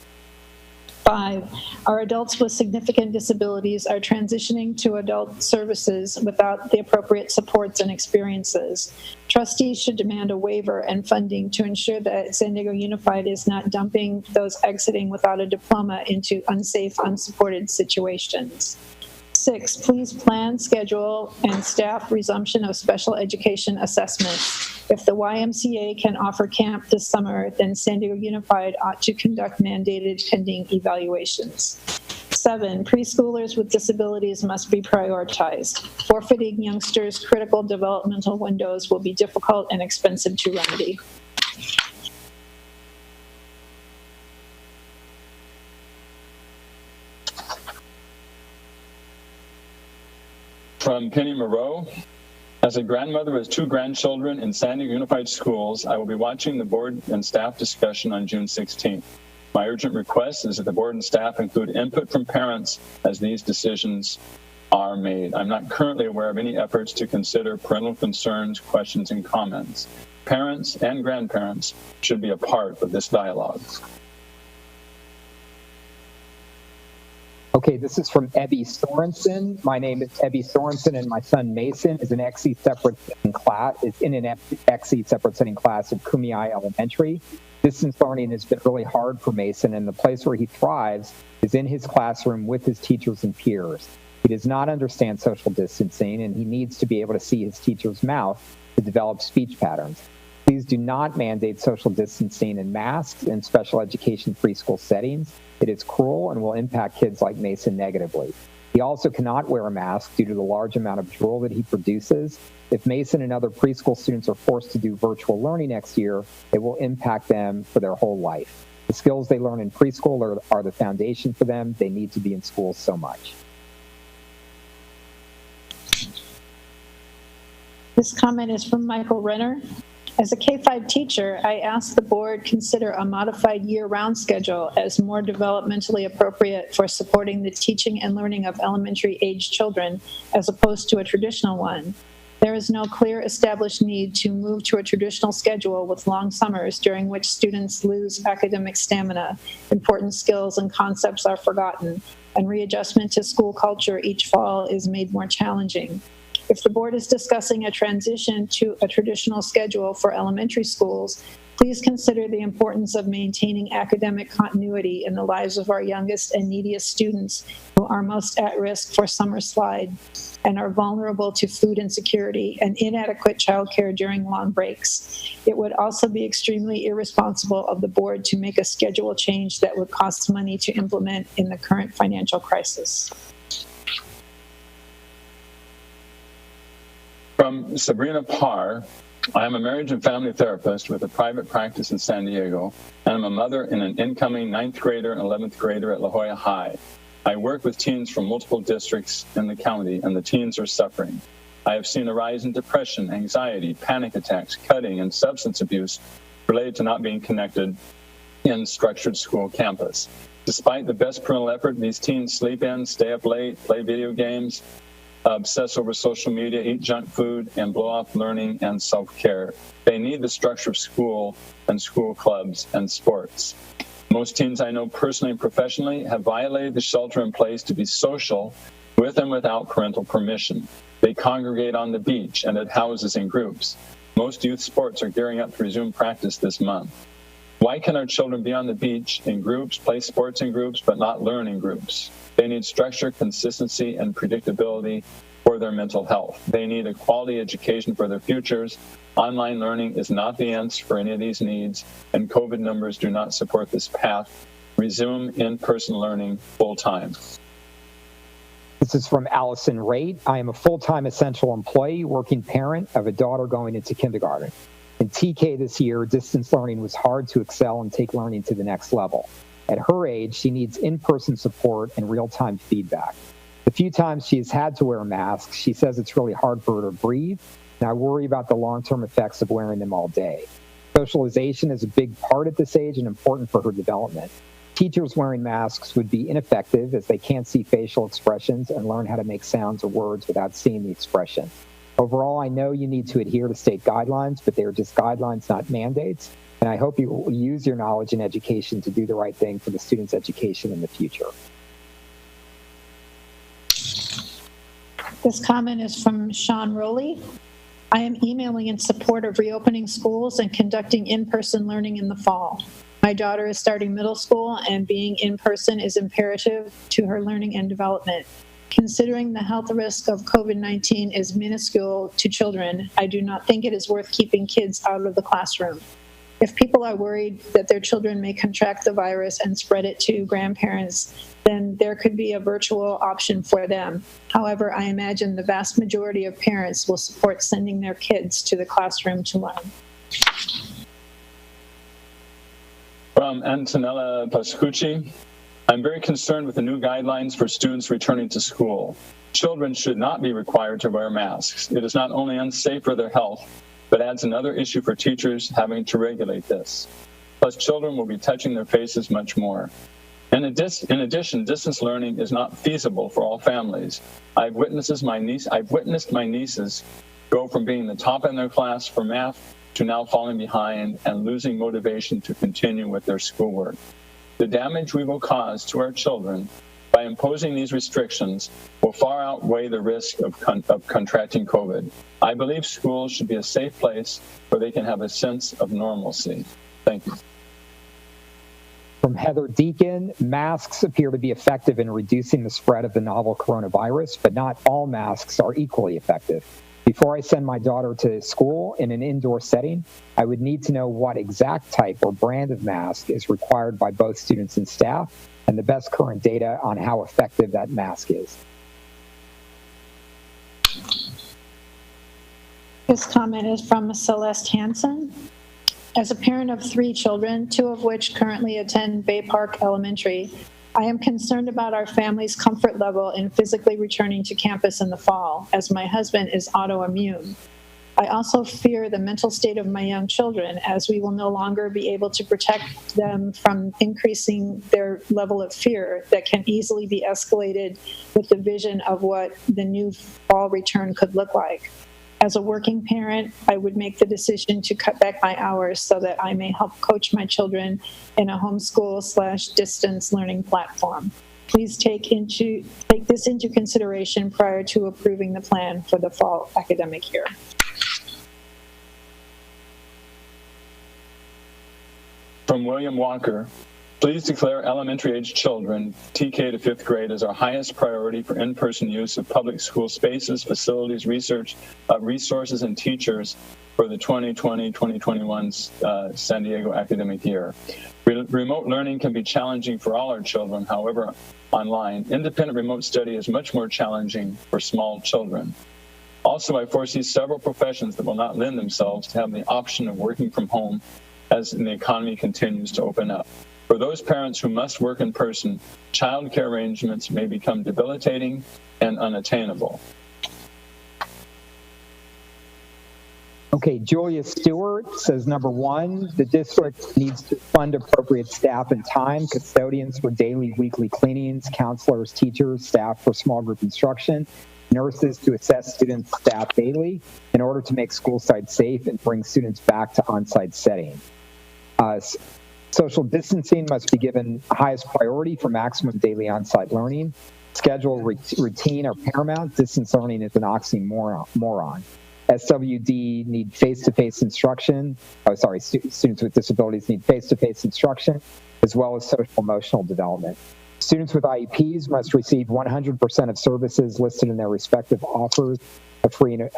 5, our adults with significant disabilities are transitioning to adult services without the appropriate supports and experiences. Trustees should demand a waiver and funding to ensure that San Diego Unified is not dumping those exiting without a diploma into unsafe, unsupported situations. 6, please plan, schedule, and staff resumption of special education assessments. If the YMCA can offer camp this summer, then San Diego Unified ought to conduct mandated pending evaluations. 7, preschoolers with disabilities must be prioritized. Forfeiting youngsters' critical developmental windows will be difficult and expensive to remedy. From Penny Moreau, as a grandmother with 2 grandchildren in San Diego Unified Schools, I will be watching the board and staff discussion on June 16th. My urgent request is that the board and staff include input from parents as these decisions are made. I'm not currently aware of any efforts to consider parental concerns, questions, and comments. Parents and grandparents should be a part of this dialogue. Okay, this is from Ebby Sorensen. My name is Ebby Sorensen, and my son Mason is in an XE separate setting class at Kumeyaay Elementary. Distance learning has been really hard for Mason, and the place where he thrives is in his classroom with his teachers and peers. He does not understand social distancing, and he needs to be able to see his teacher's mouth to develop speech patterns. Please do not mandate social distancing and masks in special education preschool settings. It is cruel and will impact kids like Mason negatively. He also cannot wear a mask due to the large amount of drool that he produces. If Mason and other preschool students are forced to do virtual learning next year, it will impact them for their whole life. The skills they learn in preschool are the foundation for them. They need to be in school so much. This comment is from Michael Renner. As a K-5 teacher, I ask the board consider a modified year-round schedule as more developmentally appropriate for supporting the teaching and learning of elementary-age children as opposed to a traditional one. There is no clear established need to move to a traditional schedule with long summers during which students lose academic stamina, important skills and concepts are forgotten, and readjustment to school culture each fall is made more challenging. If the board is discussing a transition to a traditional schedule for elementary schools, please consider the importance of maintaining academic continuity in the lives of our youngest and neediest students who are most at risk for summer slide and are vulnerable to food insecurity and inadequate childcare during long breaks. It would also be extremely irresponsible of the board to make a schedule change that would cost money to implement in the current financial crisis. From Sabrina Parr, I am a marriage and family therapist with a private practice in San Diego, and I'm a mother and an incoming 9th grader and 11th grader at La Jolla High. I work with teens from multiple districts in the county, and the teens are suffering. I have seen a rise in depression, anxiety, panic attacks, cutting, and substance abuse related to not being connected in structured school campus. Despite the best parental effort, these teens sleep in, stay up late, play video games, obsess over social media, eat junk food, and blow off learning and self-care. They need the structure of school and school clubs and sports. Most teens I know personally and professionally have violated the shelter in place to be social with and without parental permission. They congregate on the beach and at houses in groups. Most youth sports are gearing up to resume practice this month. Why can our children be on the beach in groups, play sports in groups, but not learn in groups? They need structure, consistency, and predictability for their mental health. They need a quality education for their futures. Online learning is not the answer for any of these needs, and COVID numbers do not support this path. Resume in-person learning full-time. This is from Allison Raitt. I am a full-time essential employee, working parent of a daughter going into kindergarten. In TK this year, distance learning was hard to excel and take learning to the next level. At her age, she needs in-person support and real-time feedback. The few times she has had to wear a mask, she says it's really hard for her to breathe, and I worry about the long-term effects of wearing them all day. Socialization is a big part at this age and important for her development. Teachers wearing masks would be ineffective as they can't see facial expressions and learn how to make sounds or words without seeing the expression. Overall, I know you need to adhere to state guidelines, but they are just guidelines, not mandates. And I hope you will use your knowledge and education to do the right thing for the students' education in the future. This comment is from Sean Rowley. I am emailing in support of reopening schools and conducting in-person learning in the fall. My daughter is starting middle school, and being in person is imperative to her learning and development. Considering the health risk of COVID-19 is minuscule to children, I do not think it is worth keeping kids out of the classroom. If people are worried that their children may contract the virus and spread it to grandparents, then there could be a virtual option for them. However, I imagine the vast majority of parents will support sending their kids to the classroom to learn. From Antonella Pascucci, I'm very concerned with the new guidelines for students returning to school. Children should not be required to wear masks. It is not only unsafe for their health, but adds another issue for teachers having to regulate this. Plus, children will be touching their faces much more. In addition, distance learning is not feasible for all families. I've witnessed my nieces go from being the top in their class for math to now falling behind and losing motivation to continue with their schoolwork. The damage we will cause to our children by imposing these restrictions will far outweigh the risk of contracting COVID. I believe schools should be a safe place where they can have a sense of normalcy. Thank you. From Heather Deacon, masks appear to be effective in reducing the spread of the novel coronavirus, but not all masks are equally effective. Before I send my daughter to school in an indoor setting, I would need to know what exact type or brand of mask is required by both students and staff, and the best current data on how effective that mask is. This comment is from Celeste Hansen. As a parent of 3 children, 2 of which currently attend Bay Park Elementary, I am concerned about our family's comfort level in physically returning to campus in the fall, as my husband is autoimmune. I also fear the mental state of my young children, as we will no longer be able to protect them from increasing their level of fear that can easily be escalated with the vision of what the new fall return could look like. As a working parent, I would make the decision to cut back my hours so that I may help coach my children in a homeschool/distance learning platform. Please take this into consideration prior to approving the plan for the fall academic year. From William Walker, please declare elementary-age children, TK to 5th grade, as our highest priority for in-person use of public school spaces, facilities, resources, and teachers for the 2020-2021 San Diego academic year. Remote learning can be challenging for all our children. However, online, independent remote study is much more challenging for small children. Also, I foresee several professions that will not lend themselves to having the option of working from home as the economy continues to open up. For those parents who must work in person, childcare arrangements may become debilitating and unattainable. Okay, Julia Stewart says, number one, the district needs to fund appropriate staff and time, custodians for daily, weekly cleanings, counselors, teachers, staff for small group instruction, nurses to assess students' staff daily in order to make school sites safe and bring students back to on-site setting. Social distancing must be given highest priority for maximum daily on-site learning. Schedule routine are paramount. Distance learning is an oxymoron. SWD need face-to-face instruction. Students with disabilities need face-to-face instruction, as well as social emotional development. Students with IEPs must receive 100% of services listed in their respective offers of free and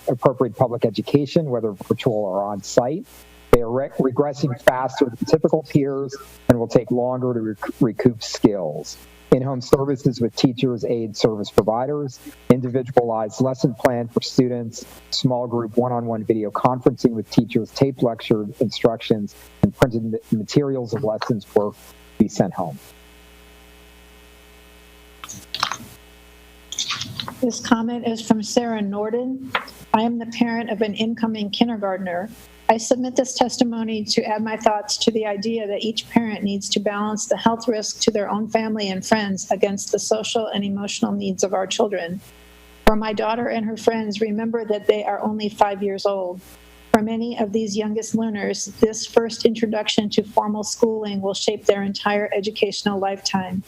appropriate public education, whether virtual or on-site. They are regressing faster than typical peers and will take longer to recoup skills. In-home services with teachers, aides, service providers, individualized lesson plan for students, small group one-on-one video conferencing with teachers, tape lecture instructions, and printed materials of lessons work be sent home. This comment is from Sarah Norden. I am the parent of an incoming kindergartner. I submit this testimony to add my thoughts to the idea that each parent needs to balance the health risk to their own family and friends against the social and emotional needs of our children. For my daughter and her friends, remember that they are only 5 years old. For many of these youngest learners, this first introduction to formal schooling will shape their entire educational lifetime.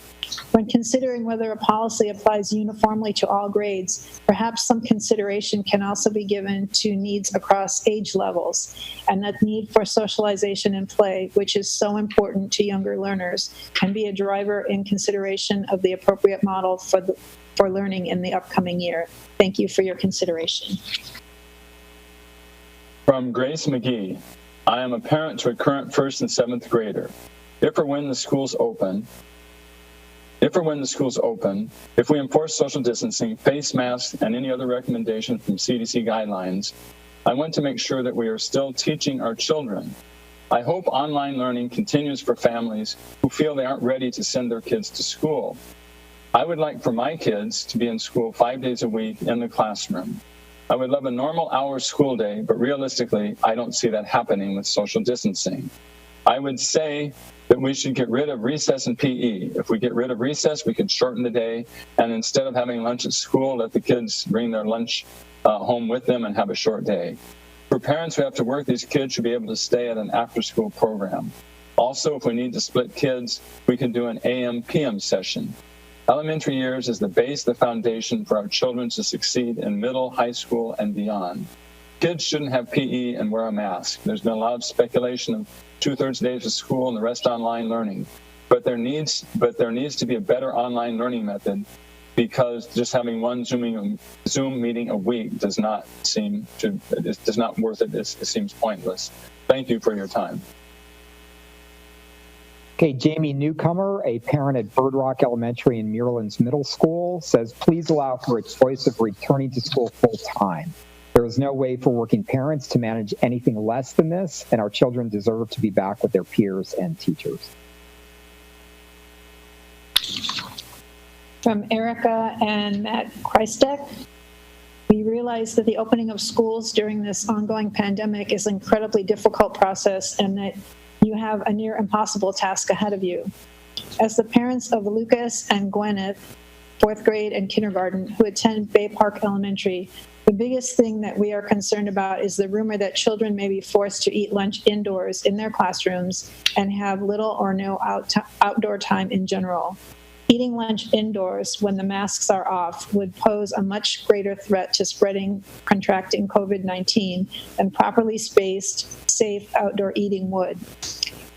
When considering whether a policy applies uniformly to all grades, perhaps some consideration can also be given to needs across age levels, and that need for socialization and play, which is so important to younger learners, can be a driver in consideration of the appropriate model for learning in the upcoming year. Thank you for your consideration. From Grace McGee, I am a parent to a current 1st and 7th grader. If or when the schools open, if we enforce social distancing, face masks, and any other recommendation from CDC guidelines, I want to make sure that we are still teaching our children. I hope online learning continues for families who feel they aren't ready to send their kids to school. I would like for my kids to be in school 5 days a week in the classroom. I would love a normal hour school day, but realistically, I don't see that happening with social distancing. I would say that we should get rid of recess and PE. If we get rid of recess, we could shorten the day, and instead of having lunch at school, let the kids bring their lunch home with them and have a short day. For parents who have to work, these kids should be able to stay at an after-school program. Also, if we need to split kids, we can do an AM-PM session. Elementary years is the base, the foundation for our children to succeed in middle, high school, and beyond. Kids shouldn't have PE and wear a mask. There's been a lot of speculation of 2/3 days of school and the rest online learning. But there needs to be a better online learning method, because just having one Zoom meeting a week does not worth it. It seems pointless. Thank you for your time. Okay, Jamie Newcomer, a parent at Bird Rock Elementary and Muirlands Middle School, says, please allow for a choice of returning to school full-time. There is no way for working parents to manage anything less than this, and our children deserve to be back with their peers and teachers. From Erica and Matt Kreistek, we realize that the opening of schools during this ongoing pandemic is an incredibly difficult process, and that you have a near impossible task ahead of you. As the parents of Lucas and Gwyneth, 4th grade and kindergarten, who attend Bay Park Elementary, the biggest thing that we are concerned about is the rumor that children may be forced to eat lunch indoors in their classrooms and have little or no outdoor time in general. eating lunch indoors when the masks are off would pose a much greater threat to contracting COVID-19 than properly spaced, safe outdoor eating would.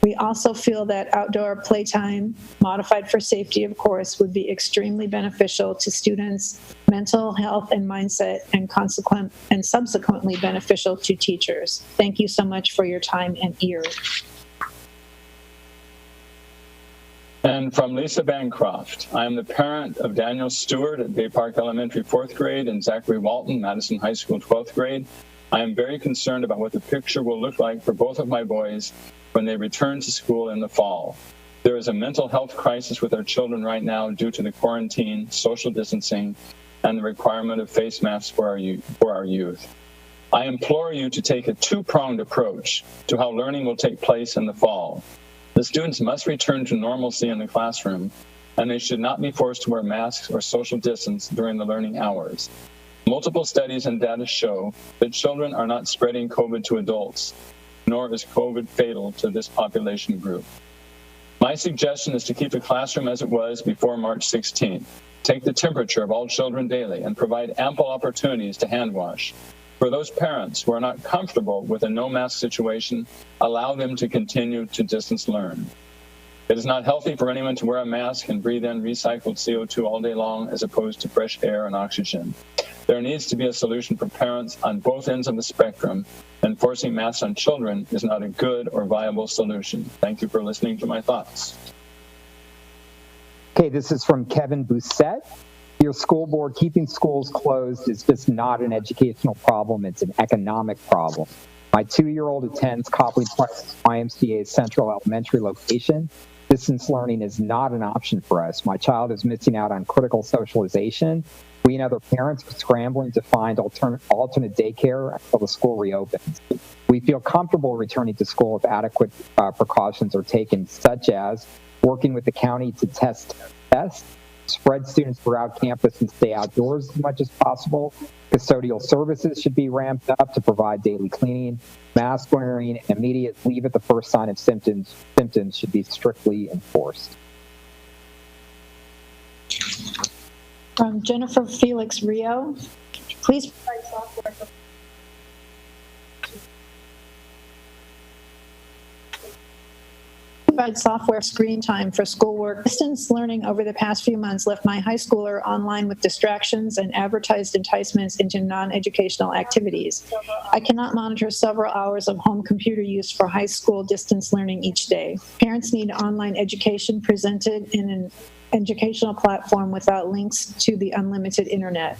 We also feel that outdoor playtime, modified for safety, of course, would be extremely beneficial to students' mental health and mindset, and subsequently beneficial to teachers. Thank you so much for your time and ears. And from Lisa Bancroft, I am the parent of Daniel Stewart at Bay Park Elementary 4th grade and Zachary Walton, Madison High School 12th grade. I am very concerned about what the picture will look like for both of my boys when they return to school in the fall. There is a mental health crisis with our children right now due to the quarantine, social distancing, and the requirement of face masks for our youth. I implore you to take a two-pronged approach to how learning will take place in the fall. The students must return to normalcy in the classroom, and they should not be forced to wear masks or social distance during the learning hours. Multiple studies and data show that children are not spreading COVID to adults, nor is COVID fatal to this population group. My suggestion is to keep the classroom as it was before March 16th. Take the temperature of all children daily and provide ample opportunities to hand wash. For those parents who are not comfortable with a no-mask situation, allow them to continue to distance learn. It is not healthy for anyone to wear a mask and breathe in recycled CO2 all day long as opposed to fresh air and oxygen. There needs to be a solution for parents on both ends of the spectrum, and forcing masks on children is not a good or viable solution. Thank you for listening to my thoughts. Okay, this is from Kevin Bousset. Dear school board, keeping schools closed is just not an educational problem, it's an economic problem. My 2-year-old attends Copley Price YMCA's Central Elementary location. Distance learning is not an option for us. My child is missing out on critical socialization. We and other parents are scrambling to find alternate daycare until the school reopens. We feel comfortable returning to school if adequate precautions are taken, such as working with the county to test, spread students throughout campus and stay outdoors as much as possible. Custodial services should be ramped up to provide daily cleaning. Mask wearing and immediate leave at the first sign of symptoms should be strictly enforced. From Jennifer Felix Rio, please provide software for screen time for schoolwork. Distance learning over the past few months left my high schooler online with distractions and advertised enticements into non-educational activities. I cannot monitor several hours of home computer use for high school distance learning each day. Parents need online education presented in an educational platform without links to the unlimited internet.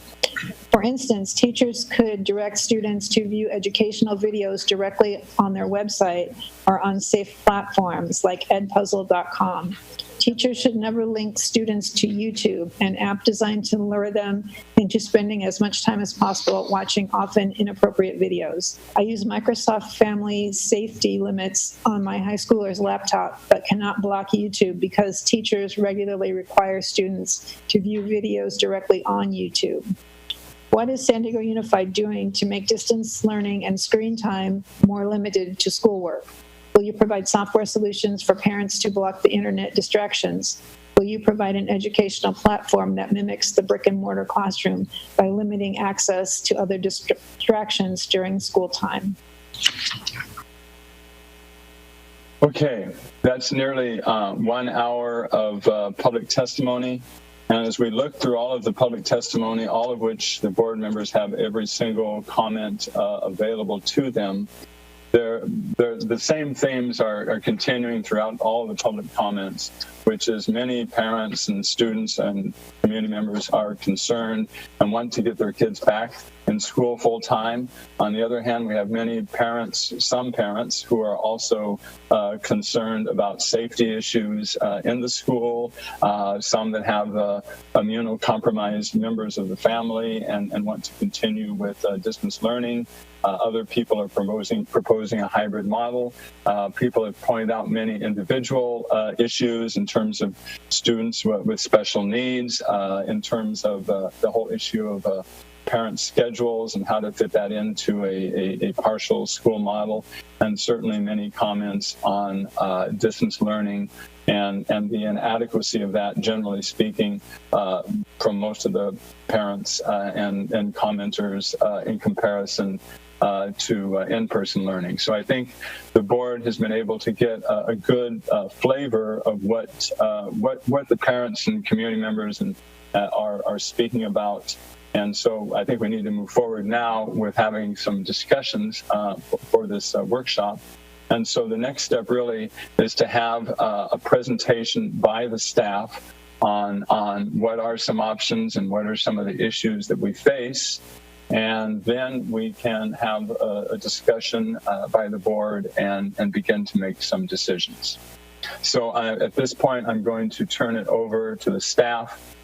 For instance, teachers could direct students to view educational videos directly on their website or on safe platforms like edpuzzle.com. Teachers should never link students to YouTube, an app designed to lure them into spending as much time as possible watching often inappropriate videos. I use Microsoft Family Safety Limits on my high schooler's laptop, but cannot block YouTube because teachers regularly require students to view videos directly on YouTube. What is San Diego Unified doing to make distance learning and screen time more limited to schoolwork? Will you provide software solutions for parents to block the internet distractions? Will you provide an educational platform that mimics the brick and mortar classroom by limiting access to other distractions during school time? Okay, that's nearly 1 hour of public testimony. And as we look through all of the public testimony, all of which the board members have every single comment available to them, the same themes are continuing throughout all the public comments, which is many parents and students and community members are concerned and want to get their kids back in school full time. On the other hand, we have many parents, some parents, who are also concerned about safety issues in the school, some that have immunocompromised members of the family and want to continue with distance learning. Other people are proposing a hybrid model. People have pointed out many individual issues in terms of students with special needs, in terms of the whole issue of parent schedules and how to fit that into a partial school model, and certainly many comments on distance learning and the inadequacy of that, generally speaking, from most of the parents and commenters in comparison to in-person learning. So I think the board has been able to get a good flavor of what the parents and community members are speaking about. And so I think we need to move forward now with having some discussions for this workshop. And so the next step really is to have a presentation by the staff on what are some options and what are some of the issues that we face. And then we can have a discussion by the board and begin to make some decisions. So at this point, I'm going to turn it over to the staff,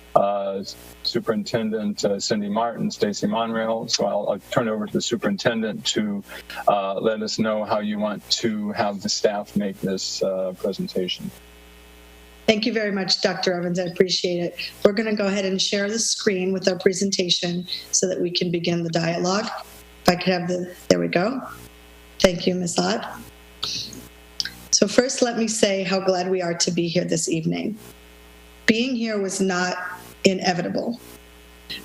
Superintendent Cindy Martin, Stacy Monreal. So I'll turn it over to the superintendent to let us know how you want to have the staff make this presentation. Thank you very much, Dr. Evans. I appreciate it. We're going to go ahead and share the screen with our presentation so that we can begin the dialogue. If I could have there we go. Thank you, Ms. Ott. So first, let me say how glad we are to be here this evening. Being here was not inevitable.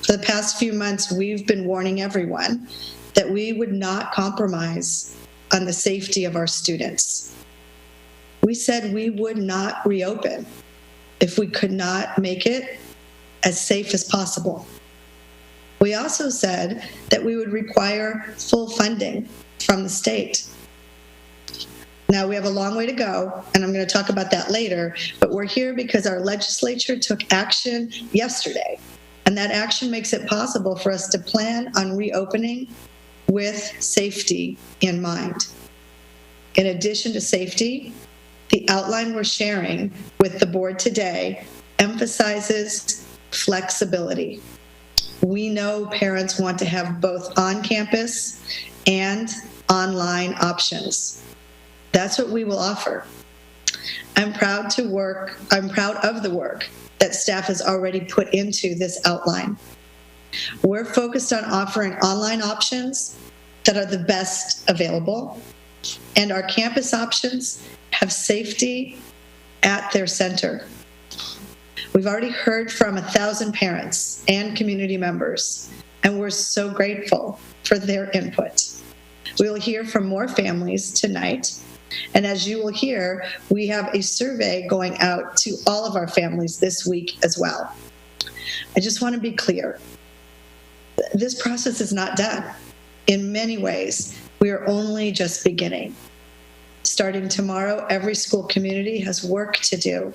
For the past few months, we've been warning everyone that we would not compromise on the safety of our students. We said we would not reopen if we could not make it as safe as possible. We also said that we would require full funding from the state. Now, we have a long way to go, and I'm going to talk about that later, but we're here because our legislature took action yesterday, and that action makes it possible for us to plan on reopening with safety in mind. In addition to safety, the outline we're sharing with the board today emphasizes flexibility. We know parents want to have both on-campus and online options. That's what we will offer. I'm proud of the work that staff has already put into this outline. We're focused on offering online options that are the best available, and our campus options have safety at their center. We've already heard from 1,000 parents and community members, and we're so grateful for their input. We will hear from more families tonight, and as you will hear, we have a survey going out to all of our families this week as well. I just want to be clear. This process is not done. In many ways, we are only just beginning. Starting tomorrow, every school community has work to do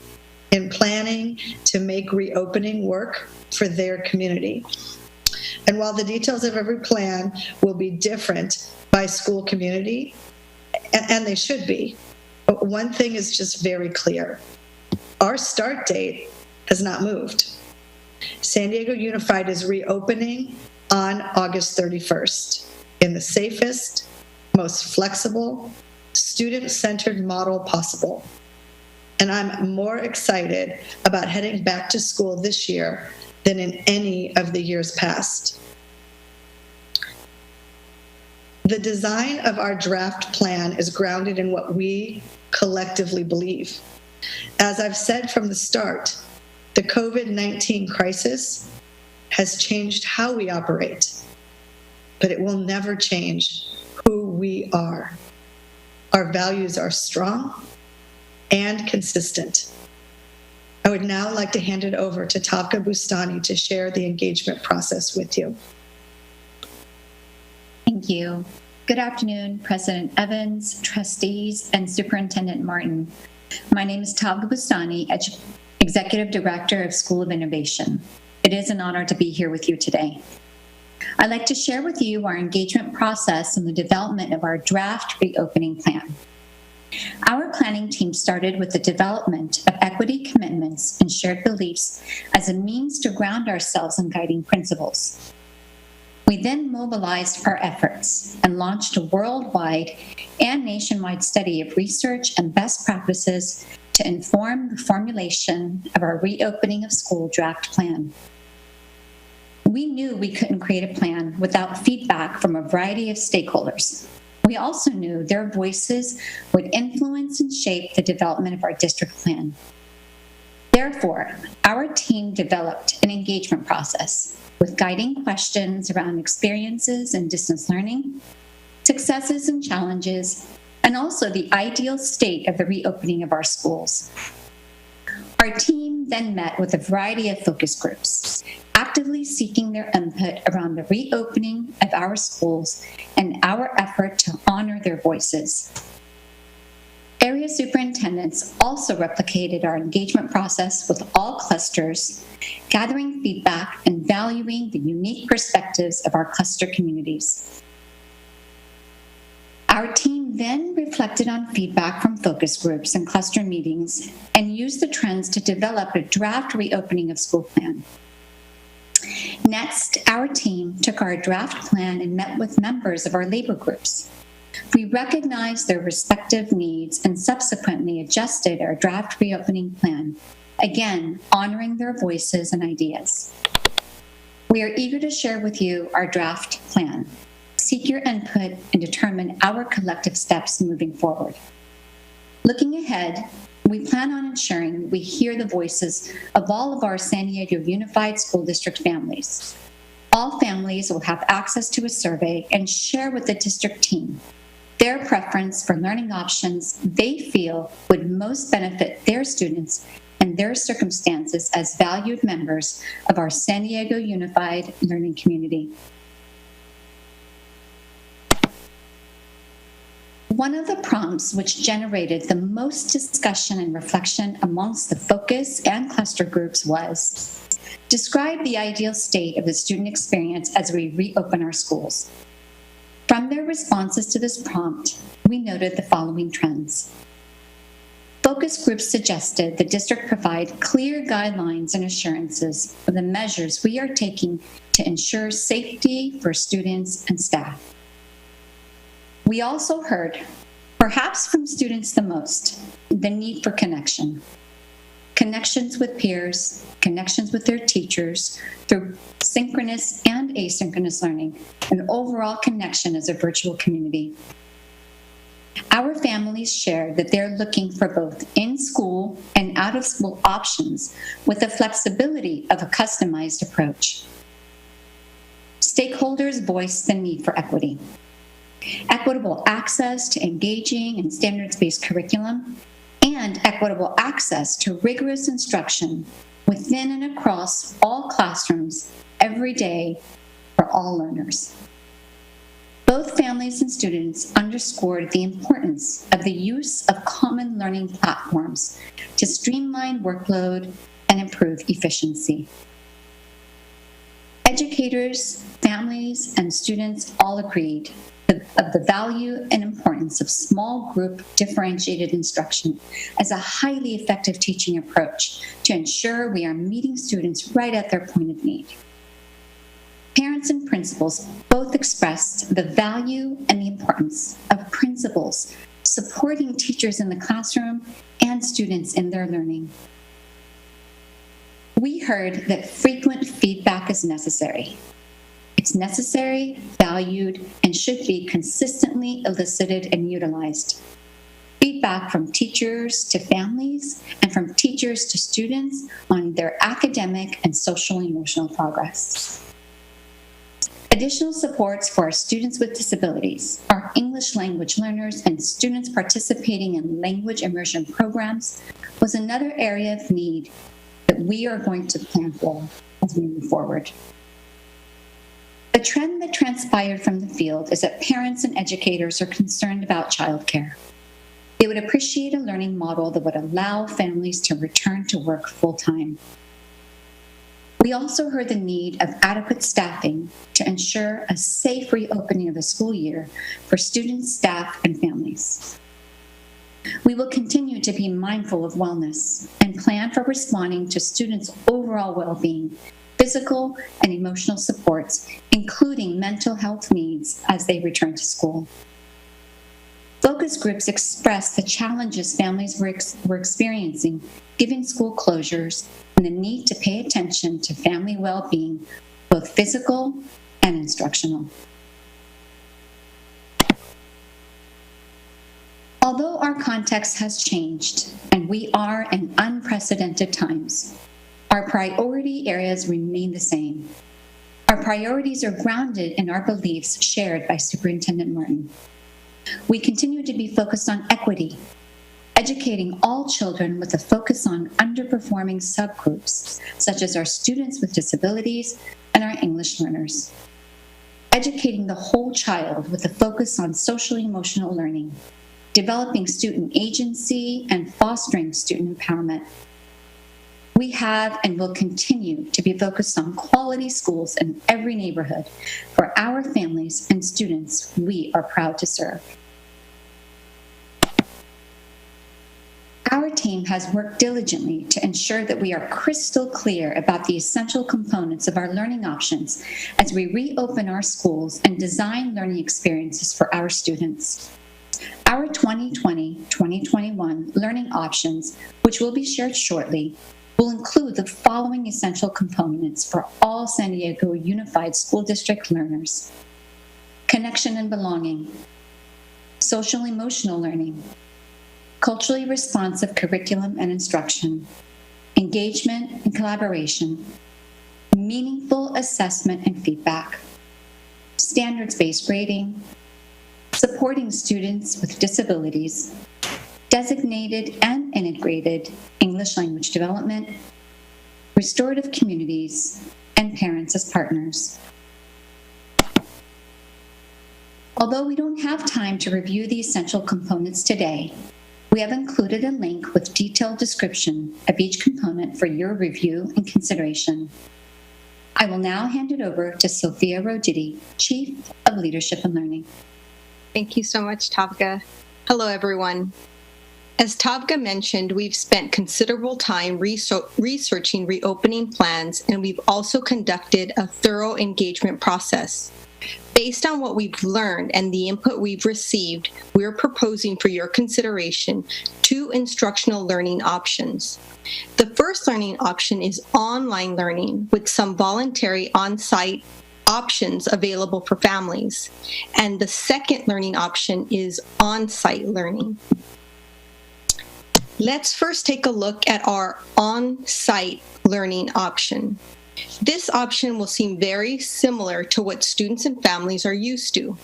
in planning to make reopening work for their community. And while the details of every plan will be different by school community, and they should be, but one thing is just very clear. Our start date has not moved. San Diego Unified is reopening on August 31st in the safest, most flexible, student-centered model possible. And I'm more excited about heading back to school this year than in any of the years past. The design of our draft plan is grounded in what we collectively believe. As I've said from the start, the COVID-19 crisis has changed how we operate, but it will never change who we are. Our values are strong and consistent. I would now like to hand it over to Tavka Bustani to share the engagement process with you. Thank you. Good afternoon, President Evans, trustees, and Superintendent Martin. My name is Tavka Bustani, Executive Director of School of Innovation. It is an honor to be here with you today. I'd like to share with you our engagement process and the development of our draft reopening plan. Our planning team started with the development of equity commitments and shared beliefs as a means to ground ourselves in guiding principles. We then mobilized our efforts and launched a worldwide and nationwide study of research and best practices to inform the formulation of our reopening of school draft plan. We knew we couldn't create a plan without feedback from a variety of stakeholders. We also knew their voices would influence and shape the development of our district plan. Therefore, our team developed an engagement process with guiding questions around experiences in distance learning, successes and challenges, and also the ideal state of the reopening of our schools. Our team then met with a variety of focus groups, actively seeking their input around the reopening of our schools and our effort to honor their voices. Area superintendents also replicated our engagement process with all clusters, gathering feedback and valuing the unique perspectives of our cluster communities. Our team then reflected on feedback from focus groups and cluster meetings and used the trends to develop a draft reopening of school plan. Next, our team took our draft plan and met with members of our labor groups. We recognized their respective needs and subsequently adjusted our draft reopening plan, again, honoring their voices and ideas. We are eager to share with you our draft plan, seek your input, and determine our collective steps moving forward. Looking ahead, we plan on ensuring we hear the voices of all of our San Diego Unified School District families. All families will have access to a survey and share with the district team their preference for learning options they feel would most benefit their students and their circumstances as valued members of our San Diego Unified Learning Community. One of the prompts which generated the most discussion and reflection amongst the focus and cluster groups was, describe the ideal state of the student experience as we reopen our schools. From their responses to this prompt, we noted the following trends. Focus groups suggested the district provide clear guidelines and assurances of the measures we are taking to ensure safety for students and staff. We also heard, perhaps from students the most, the need for connection. Connections with peers, connections with their teachers through synchronous and asynchronous learning, and overall connection as a virtual community. Our families shared that they're looking for both in-school and out-of-school options with the flexibility of a customized approach. Stakeholders voiced the need for equity. Equitable access to engaging and standards-based curriculum, and equitable access to rigorous instruction within and across all classrooms every day for all learners. Both families and students underscored the importance of the use of common learning platforms to streamline workload and improve efficiency. Educators, families, and students all agreed of the value and importance of small group differentiated instruction as a highly effective teaching approach to ensure we are meeting students right at their point of need. Parents and principals both expressed the value and the importance of principals supporting teachers in the classroom and students in their learning. We heard that frequent feedback is necessary. It's necessary, valued, and should be consistently elicited and utilized. Feedback from teachers to families and from teachers to students on their academic and social and emotional progress. Additional supports for our students with disabilities, our English language learners, and students participating in language immersion programs was another area of need that we are going to plan for as we move forward. The trend that transpired from the field is that parents and educators are concerned about childcare. They would appreciate a learning model that would allow families to return to work full-time. We also heard the need of adequate staffing to ensure a safe reopening of the school year for students, staff, and families. We will continue to be mindful of wellness and plan for responding to students' overall well-being, physical and emotional supports, including mental health needs as they return to school. Focus groups expressed the challenges families were experiencing given school closures and the need to pay attention to family well-being both physical and instructional. Although our context has changed and we are in unprecedented times, our priority areas remain the same. Our priorities are grounded in our beliefs shared by Superintendent Martin. We continue to be focused on equity, educating all children with a focus on underperforming subgroups, such as our students with disabilities and our English learners. Educating the whole child with a focus on social-emotional learning, developing student agency, and fostering student empowerment. We have and will continue to be focused on quality schools in every neighborhood for our families and students we are proud to serve. Our team has worked diligently to ensure that we are crystal clear about the essential components of our learning options as we reopen our schools and design learning experiences for our students. Our 2020-2021 learning options, which will be shared shortly, will include the following essential components for all San Diego Unified School District learners: connection and belonging, social-emotional learning, culturally responsive curriculum and instruction, engagement and collaboration, meaningful assessment and feedback, standards-based grading, supporting students with disabilities, designated and integrated English language development, restorative communities, and parents as partners. Although we don't have time to review the essential components today, we have included a link with detailed description of each component for your review and consideration. I will now hand it over to Sophia Roditi, Chief of Leadership and Learning. Thank you so much, Tavga. Hello, everyone. As Tavga mentioned, we've spent considerable time researching reopening plans, and we've also conducted a thorough engagement process. Based on what we've learned and the input we've received, we're proposing for your consideration 2 instructional learning options. The first learning option is online learning with some voluntary on-site options available for families. And the second learning option is on-site learning. Let's first take a look at our on-site learning option. This option will seem very similar to what students and families are used to.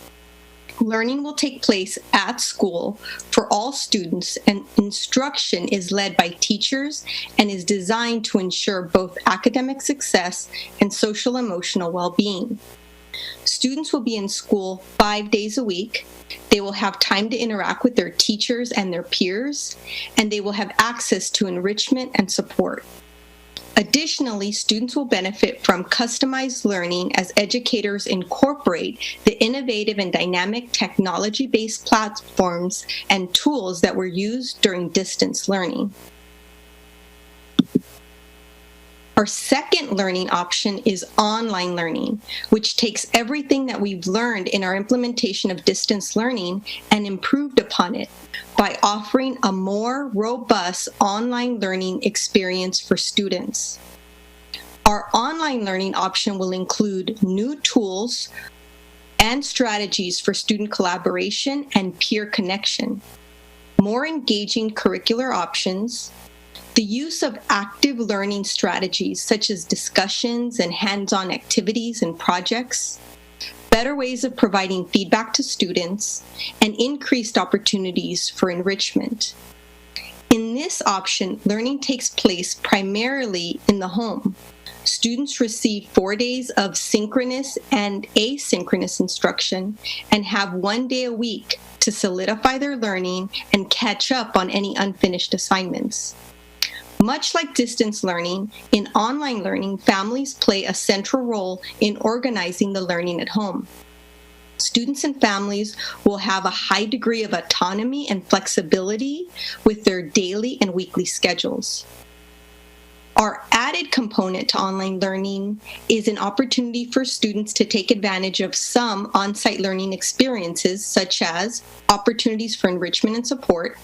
Learning will take place at school for all students, and instruction is led by teachers and is designed to ensure both academic success and social emotional well-being. Students will be in school 5 days a week. They will have time to interact with their teachers and their peers, and they will have access to enrichment and support. Additionally, students will benefit from customized learning as educators incorporate the innovative and dynamic technology-based platforms and tools that were used during distance learning. Our second learning option is online learning, which takes everything that we've learned in our implementation of distance learning and improved upon it by offering a more robust online learning experience for students. Our online learning option will include new tools and strategies for student collaboration and peer connection, more engaging curricular options, the use of active learning strategies such as discussions and hands-on activities and projects, better ways of providing feedback to students, and increased opportunities for enrichment. In this option, learning takes place primarily in the home. Students receive 4 days of synchronous and asynchronous instruction and have 1 day a week to solidify their learning and catch up on any unfinished assignments. Much like distance learning, in online learning, families play a central role in organizing the learning at home. Students and families will have a high degree of autonomy and flexibility with their daily and weekly schedules. Our added component to online learning is an opportunity for students to take advantage of some on-site learning experiences, such as opportunities for enrichment and support,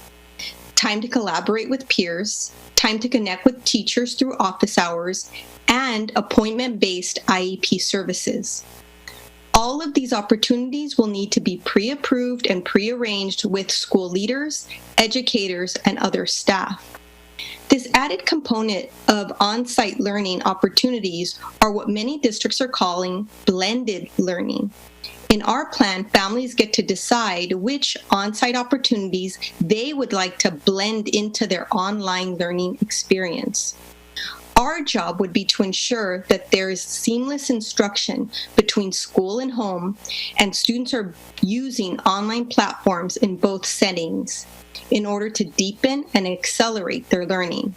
time to collaborate with peers, time to connect with teachers through office hours, and appointment-based IEP services. All of these opportunities will need to be pre-approved and pre-arranged with school leaders, educators, and other staff. This added component of on-site learning opportunities are what many districts are calling blended learning. In our plan, families get to decide which on-site opportunities they would like to blend into their online learning experience. Our job would be to ensure that there is seamless instruction between school and home, and students are using online platforms in both settings in order to deepen and accelerate their learning.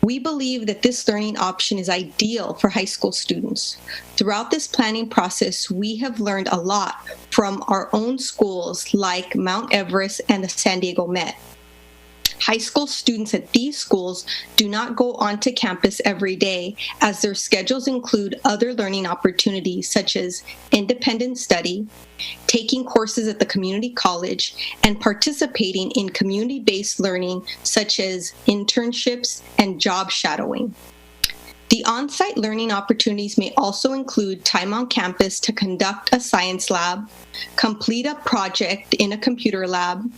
We believe that this learning option is ideal for high school students. Throughout this planning process, we have learned a lot from our own schools like Mount Everest and the San Diego Met. High school students at these schools do not go onto campus every day, as their schedules include other learning opportunities such as independent study, taking courses at the community college, and participating in community-based learning such as internships and job shadowing. The on-site learning opportunities may also include time on campus to conduct a science lab, complete a project in a computer lab,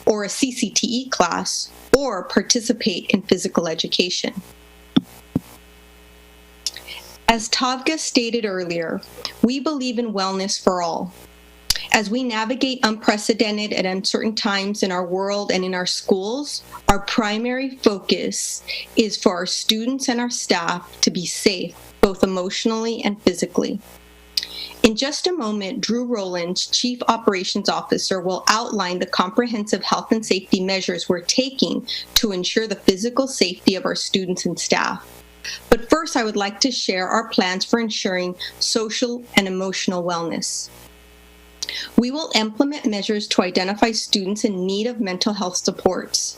or a CCTE class, or participate in physical education. As Tavga stated earlier, we believe in wellness for all. As we navigate unprecedented and uncertain times in our world and in our schools, our primary focus is for our students and our staff to be safe, both emotionally and physically. In just a moment, Drew Rowlands, Chief Operations Officer, will outline the comprehensive health and safety measures we're taking to ensure the physical safety of our students and staff. But first, I would like to share our plans for ensuring social and emotional wellness. We will implement measures to identify students in need of mental health supports.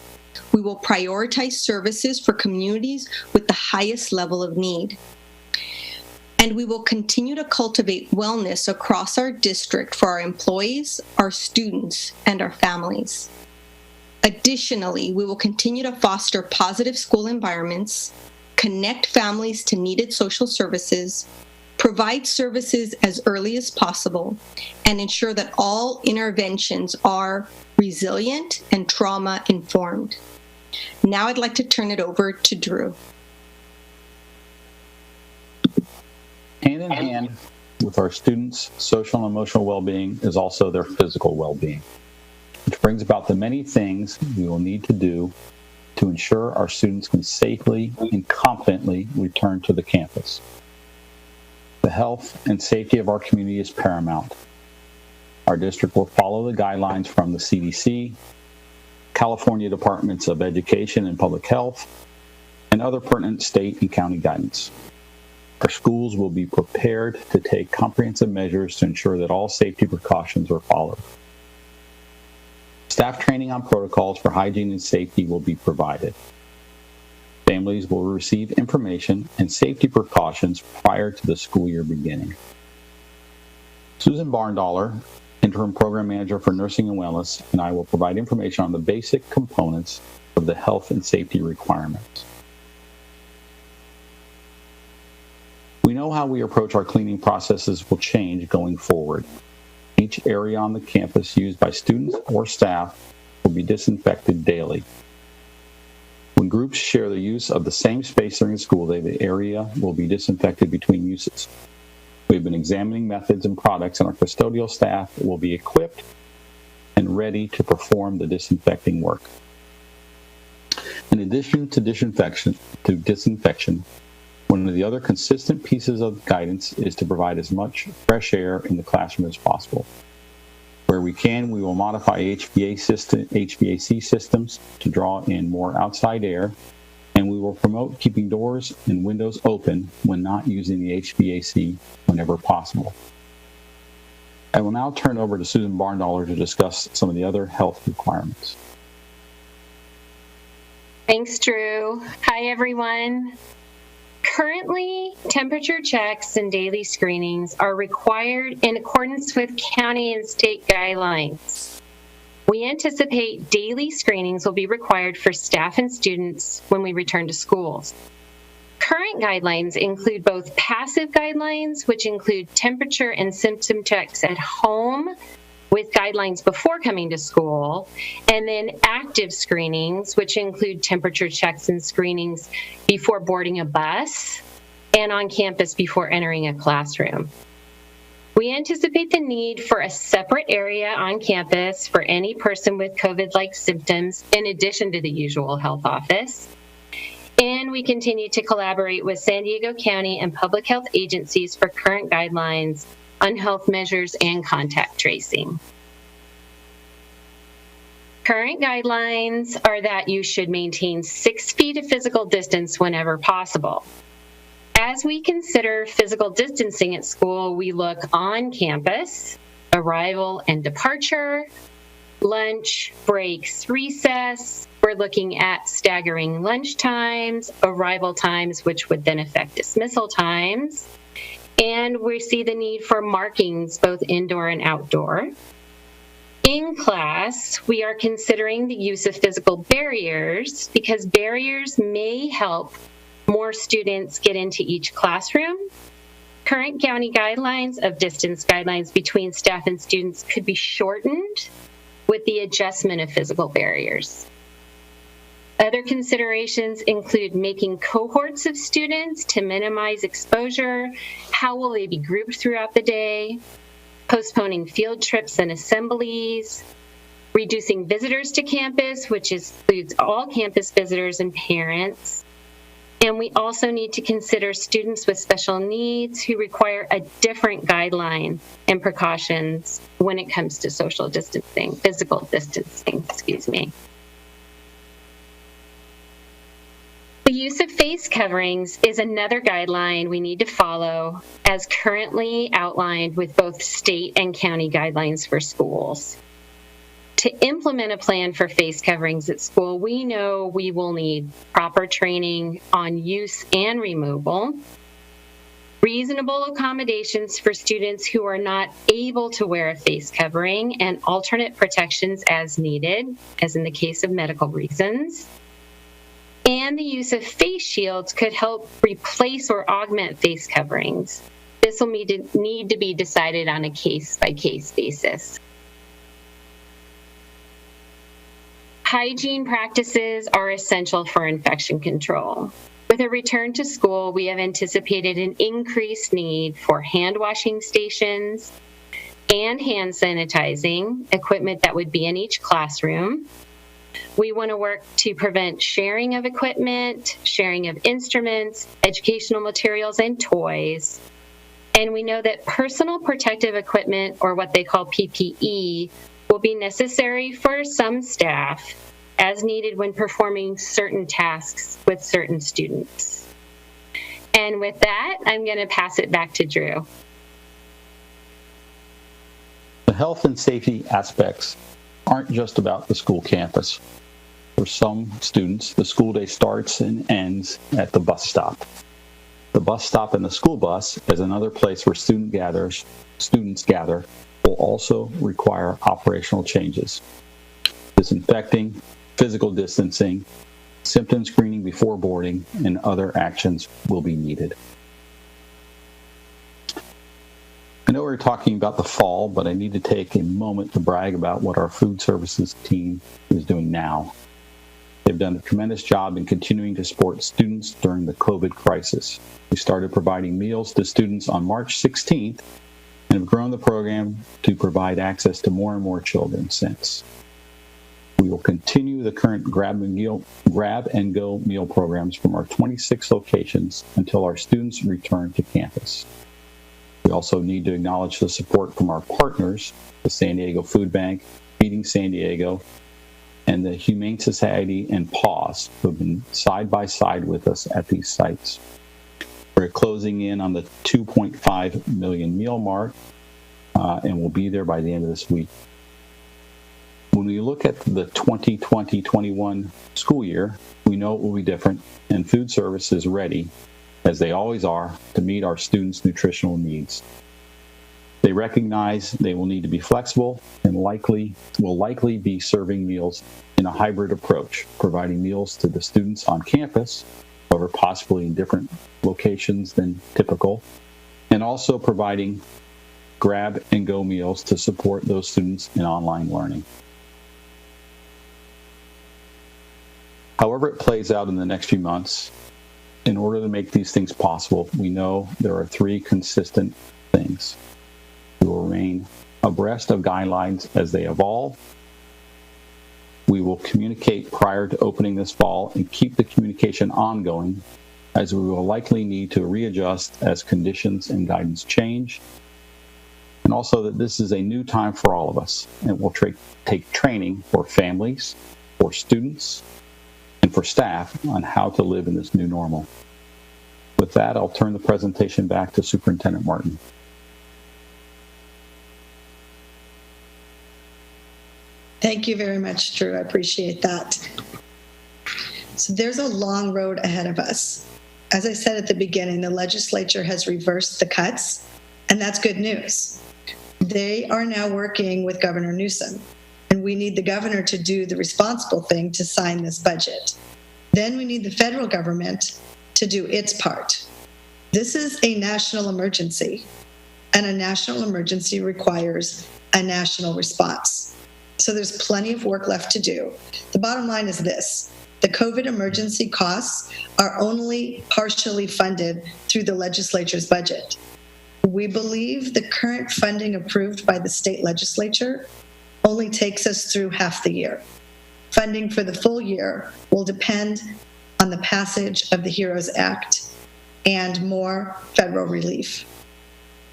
We will prioritize services for communities with the highest level of need. And we will continue to cultivate wellness across our district for our employees, our students, and our families. Additionally, we will continue to foster positive school environments, connect families to needed social services, provide services as early as possible, and ensure that all interventions are resilient and trauma-informed. Now I'd like to turn it over to Drew. Hand in hand with our students' social and emotional well-being is also their physical well-being, which brings about the many things we will need to do to ensure our students can safely and confidently return to the campus. The health and safety of our community is paramount. Our district will follow the guidelines from the CDC, California Departments of Education and Public Health, and other pertinent state and county guidance. Our schools will be prepared to take comprehensive measures to ensure that all safety precautions are followed. Staff training on protocols for hygiene and safety will be provided. Families will receive information and safety precautions prior to the school year beginning. Susan Barndaller, Interim Program Manager for Nursing and Wellness, and I will provide information on the basic components of the health and safety requirements. We know how we approach our cleaning processes will change going forward. Each area on the campus used by students or staff will be disinfected daily. When groups share the use of the same space during the school day, the area will be disinfected between uses. We've been examining methods and products, and our custodial staff will be equipped and ready to perform the disinfecting work. In addition to disinfection, one of the other consistent pieces of guidance is to provide as much fresh air in the classroom as possible. Where we can, we will modify HVAC systems to draw in more outside air, and we will promote keeping doors and windows open when not using the HVAC whenever possible. I will now turn over to Susan Barndaller to discuss some of the other health requirements. Thanks, Drew. Hi, everyone. Currently, temperature checks and daily screenings are required in accordance with county and state guidelines. We anticipate daily screenings will be required for staff and students when we return to schools. Current guidelines include both passive guidelines, which include temperature and symptom checks at home with guidelines before coming to school, and then active screenings, which include temperature checks and screenings before boarding a bus and on campus before entering a classroom. We anticipate the need for a separate area on campus for any person with COVID-like symptoms in addition to the usual health office. And we continue to collaborate with San Diego County and public health agencies for current guidelines on health measures and contact tracing. Current guidelines are that you should maintain 6 feet of physical distance whenever possible. As we consider physical distancing at school, we look on campus, arrival and departure, lunch, breaks, recess. We're looking at staggering lunch times, arrival times, which would then affect dismissal times. And we see the need for markings, both indoor and outdoor. In class, we are considering the use of physical barriers because barriers may help more students get into each classroom. Current county guidelines of distance guidelines between staff and students could be shortened with the adjustment of physical barriers. Other considerations include making cohorts of students to minimize exposure, how will they be grouped throughout the day, postponing field trips and assemblies, reducing visitors to campus, which includes all campus visitors and parents. And we also need to consider students with special needs who require a different guideline and precautions when it comes to social distancing, physical distancing, The use of face coverings is another guideline we need to follow as currently outlined with both state and county guidelines for schools. To implement a plan for face coverings at school, we know we will need proper training on use and removal, reasonable accommodations for students who are not able to wear a face covering, and alternate protections as needed, as in the case of medical reasons. And the use of face shields could help replace or augment face coverings. This will need to be decided on a case-by-case basis. Hygiene practices are essential for infection control. With a return to school, we have anticipated an increased need for hand washing stations and hand sanitizing equipment that would be in each classroom. We want to work to prevent sharing of equipment, sharing of instruments, educational materials, and toys. And we know that personal protective equipment, or what they call PPE, will be necessary for some staff as needed when performing certain tasks with certain students. And with that, I'm going to pass it back to Drew. The health and safety aspects aren't just about the school campus. For some students, the school day starts and ends at the bus stop. The bus stop and the school bus is another place where students gather will also require operational changes. Disinfecting, physical distancing, symptom screening before boarding, and other actions will be needed. I know we're talking about the fall, but I need to take a moment to brag about what our food services team is doing now. They've done a tremendous job in continuing to support students during the COVID crisis. We started providing meals to students on March 16th and have grown the program to provide access to more and more children since. We will continue the current grab and go meal programs from our 26 locations until our students return to campus. We also need to acknowledge the support from our partners, the San Diego Food Bank, Feeding San Diego, and the Humane Society and PAWS, who have been side by side with us at these sites. We're closing in on the 2.5 million meal mark, and we'll be there by the end of this week. When we look at the 2020-21 school year, we know it will be different, and food service is ready, as they always are, to meet our students' nutritional needs. They recognize they will need to be flexible and will likely be serving meals in a hybrid approach, providing meals to the students on campus, however, possibly in different locations than typical, and also providing grab and go meals to support those students in online learning. However it plays out in the next few months, in order to make these things possible, we know there are three consistent things. We will remain abreast of guidelines as they evolve. We will communicate prior to opening this fall and keep the communication ongoing, as we will likely need to readjust as conditions and guidance change. And also that this is a new time for all of us, and will take training for families, for students, and for staff on how to live in this new normal. With that, I'll turn the presentation back to Superintendent Martin. Thank you very much, Drew. I appreciate that. So there's a long road ahead of us. As I said at the beginning, the legislature has reversed the cuts, and that's good news. They are now working with Governor Newsom, and we need the governor to do the responsible thing to sign this budget. Then we need the federal government to do its part. This is a national emergency, and a national emergency requires a national response. So there's plenty of work left to do. The bottom line is this: the COVID emergency costs are only partially funded through the legislature's budget. We believe the current funding approved by the state legislature only takes us through half the year. Funding for the full year will depend on the passage of the HEROES Act and more federal relief.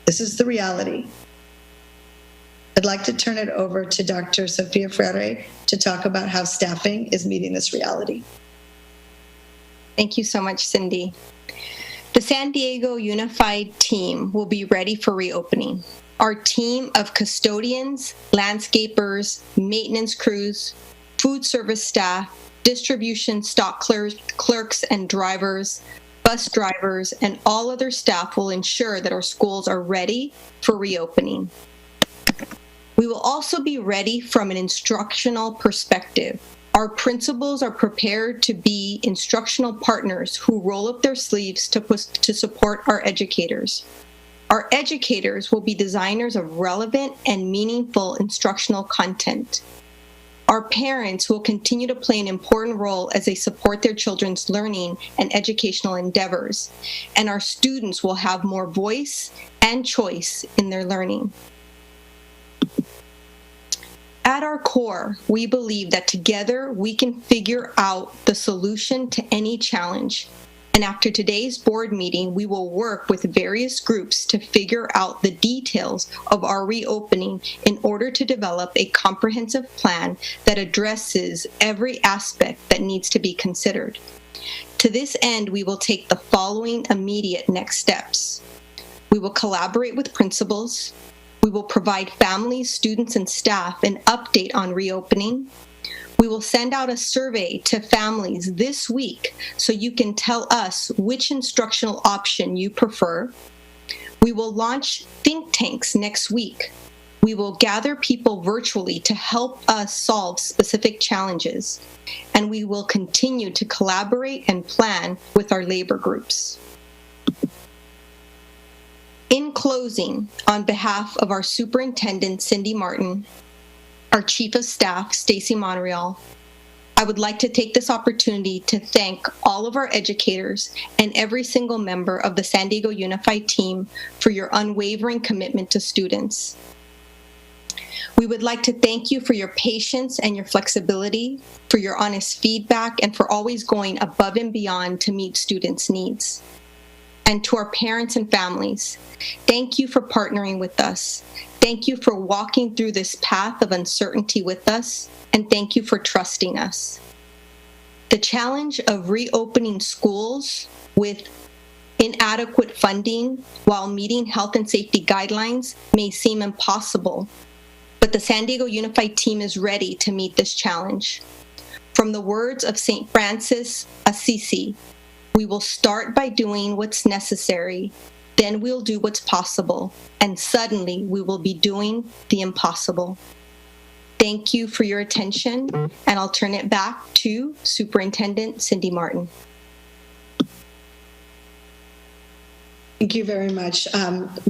This is the reality. I'd like to turn it over to Dr. Sophia Freire to talk about how staffing is meeting this reality. Thank you so much, Cindy. The San Diego Unified team will be ready for reopening. Our team of custodians, landscapers, maintenance crews, food service staff, distribution stock clerks and drivers, bus drivers, and all other staff will ensure that our schools are ready for reopening. We will also be ready from an instructional perspective. Our principals are prepared to be instructional partners who roll up their sleeves to support our educators. Our educators will be designers of relevant and meaningful instructional content. Our parents will continue to play an important role as they support their children's learning and educational endeavors, and our students will have more voice and choice in their learning. At our core, we believe that together we can figure out the solution to any challenge. And after today's board meeting, we will work with various groups to figure out the details of our reopening in order to develop a comprehensive plan that addresses every aspect that needs to be considered. To this end, we will take the following immediate next steps. We will collaborate with principals. We will provide families, students, and staff an update on reopening. We will send out a survey to families this week so you can tell us which instructional option you prefer. We will launch think tanks next week. We will gather people virtually to help us solve specific challenges. And we will continue to collaborate and plan with our labor groups. In closing, on behalf of our Superintendent, Cindy Martin, our Chief of Staff, Stacy Monreal, I would like to take this opportunity to thank all of our educators and every single member of the San Diego Unified team for your unwavering commitment to students. We would like to thank you for your patience and your flexibility, for your honest feedback, and for always going above and beyond to meet students' needs. And to our parents and families, thank you for partnering with us. Thank you for walking through this path of uncertainty with us, and thank you for trusting us. The challenge of reopening schools with inadequate funding while meeting health and safety guidelines may seem impossible, but the San Diego Unified team is ready to meet this challenge. From the words of St. Francis Assisi, we will start by doing what's necessary Then we'll do what's possible, and suddenly we will be doing the impossible. Thank you for your attention, and I'll turn it back to Superintendent Cindy Martin. Thank you very much.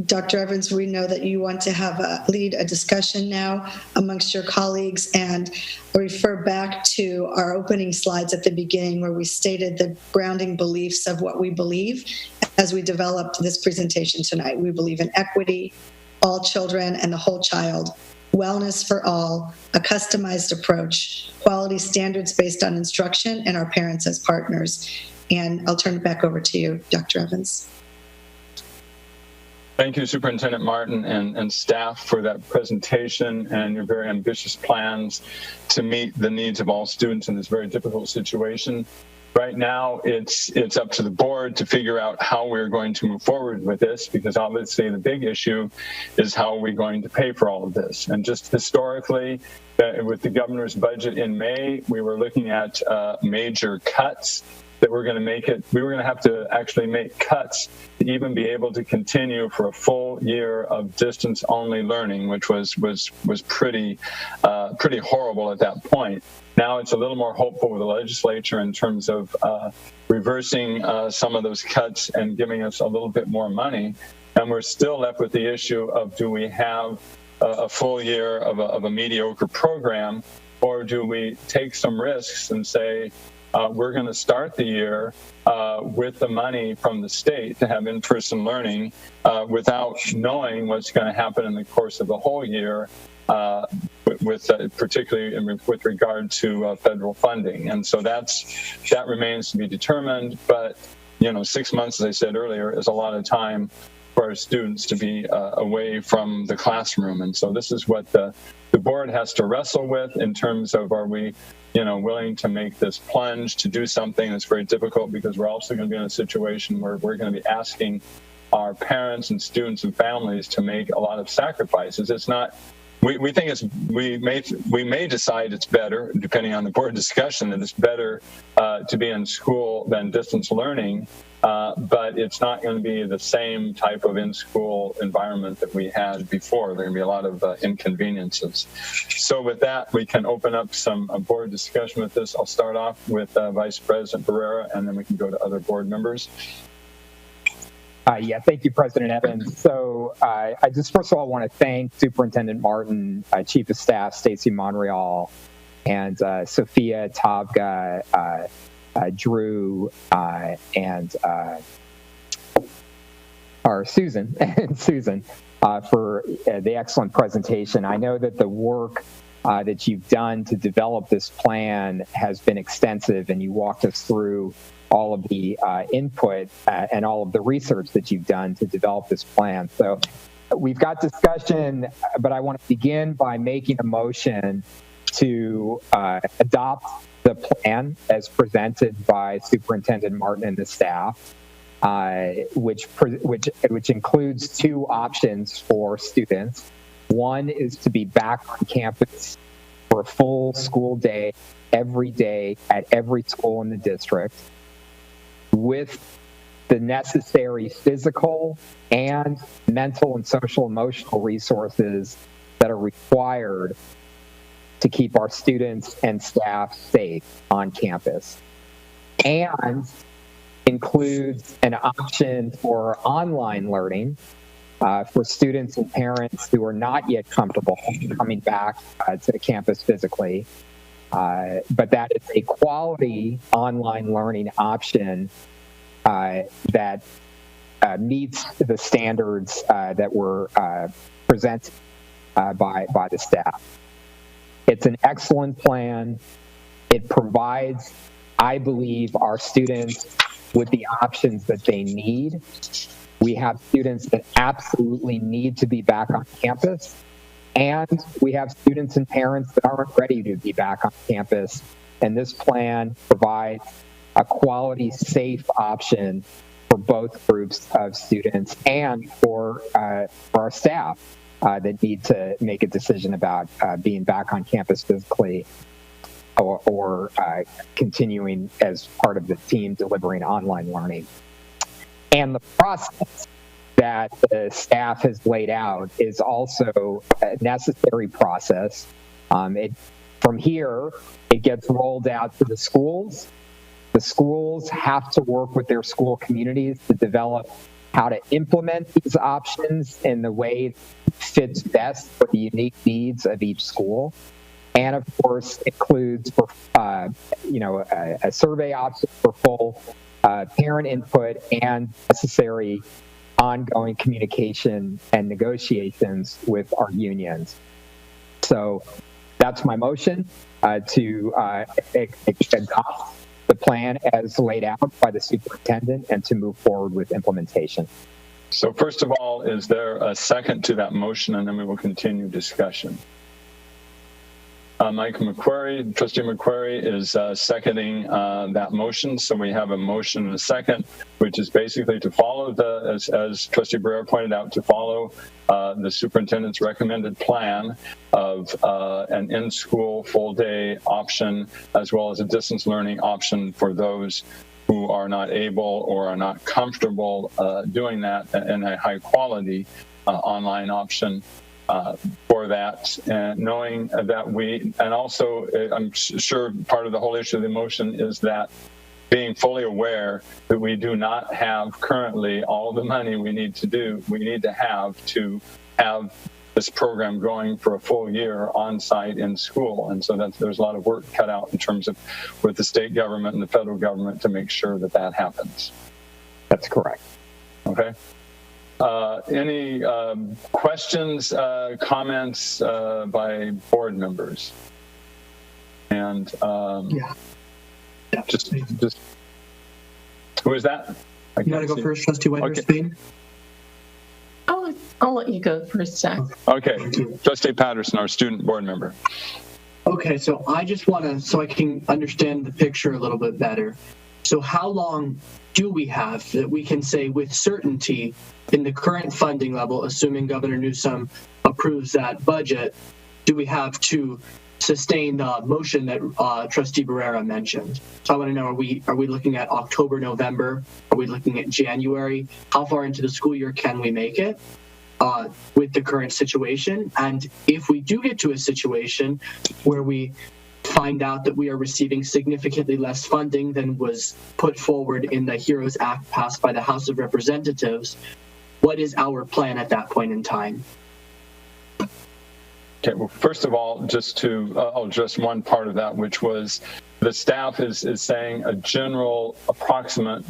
Dr. Evans, we know that you want to lead a discussion now amongst your colleagues, and refer back to our opening slides at the beginning where we stated the grounding beliefs of what we believe as we developed this presentation tonight. We believe in equity, all children and the whole child, wellness for all, a customized approach, quality standards based on instruction, and our parents as partners. And I'll turn it back over to you, Dr. Evans. Thank you, Superintendent Martin and staff, for that presentation and your very ambitious plans to meet the needs of all students in this very difficult situation. Right now, it's up to the board to figure out how we're going to move forward with this, because obviously the big issue is how are we going to pay for all of this. And just historically, with the governor's budget in May, we were looking at major cuts that we're going to make it. We were going to have to actually make cuts to even be able to continue for a full year of distance-only learning, which was pretty horrible at that point. Now it's a little more hopeful with the legislature in terms of reversing some of those cuts and giving us a little bit more money. And we're still left with the issue of, do we have a full year of a mediocre program, or do we take some risks and say, we're going to start the year with the money from the state to have in-person learning without knowing what's going to happen in the course of the whole year, particularly with regard to federal funding. And so that remains to be determined. But 6 months, as I said earlier, is a lot of time for our students to be away from the classroom. And so this is what the board has to wrestle with in terms of, are we willing to make this plunge to do something that's very difficult, because we're also going to be in a situation where we're going to be asking our parents and students and families to make a lot of sacrifices. It's not, we think we may decide it's better, depending on the board discussion, that it's better to be in school than distance learning, but it's not going to be the same type of in-school environment that we had before. There are going to be a lot of inconveniences. So with that, we can open up some board discussion with this. I'll start off with Vice President Barrera, and then we can go to other board members. Thank you, President Evans. So I just first of all want to thank Superintendent Martin, Chief of Staff Stacy Monreal, and Sophia Tavga, Drew, and Susan for the excellent presentation. I know that the work that you've done to develop this plan has been extensive, and you walked us through all of the input and all of the research that you've done to develop this plan. So we've got discussion, but I want to begin by making a motion to adopt the plan as presented by Superintendent Martin and the staff, which includes two options for students. One is to be back on campus for a full school day, every day at every school in the district, with the necessary physical and mental and social emotional resources that are required to keep our students and staff safe on campus, and includes an option for online learning for students and parents who are not yet comfortable coming back to the campus physically, but that is a quality online learning option that meets the standards that were presented by the staff. It's an excellent plan. It provides, I believe, our students with the options that they need. We have students that absolutely need to be back on campus, and we have students and parents that aren't ready to be back on campus. And this plan provides a quality, safe option for both groups of students and for our staff that need to make a decision about being back on campus physically or continuing as part of the team delivering online learning. And the process that the staff has laid out is also a necessary process. From here, it gets rolled out to the schools. The schools have to work with their school communities to develop how to implement these options in the way that fits best for the unique needs of each school. And of course, includes a survey option for full parent input and necessary ongoing communication and negotiations with our unions. So that's my motion to adopt the plan as laid out by the superintendent and to move forward with implementation. So first of all, is there a second to that motion? And then we will continue discussion. Trustee McQuarrie is seconding that motion. So we have a motion and a second, which is basically to follow as Trustee Barrera pointed out, to follow the superintendent's recommended plan of an in-school full-day option, as well as a distance learning option for those who are not able or are not comfortable doing that in a high-quality online option. For that, and knowing that and also I'm sure part of the whole issue of the motion is that being fully aware that we do not have currently all the money we need to have this program going for a full year on site in school. And so there's a lot of work cut out in terms of with the state government and the federal government to make sure that happens. That's correct. Okay. Any questions, comments by board members? And just who is that? You want to go first, Trustee Whitehurst? Okay. I'll let you go first, Zach. Okay, Trustee Patterson, our student board member. Okay, so I just want to, so I can understand the picture a little bit better. So how long do we have that we can say with certainty in the current funding level, assuming Governor Newsom approves that budget, do we have to sustain the motion that Trustee Barrera mentioned? So I want to know, are we looking at October, November? Are we looking at January? How far into the school year can we make it with the current situation? And if we do get to a situation where we find out that we are receiving significantly less funding than was put forward in the HEROES Act passed by the House of Representatives, what is our plan at that point in time? Okay, well, first of all, just to address one part of that, which was the staff is saying a general approximate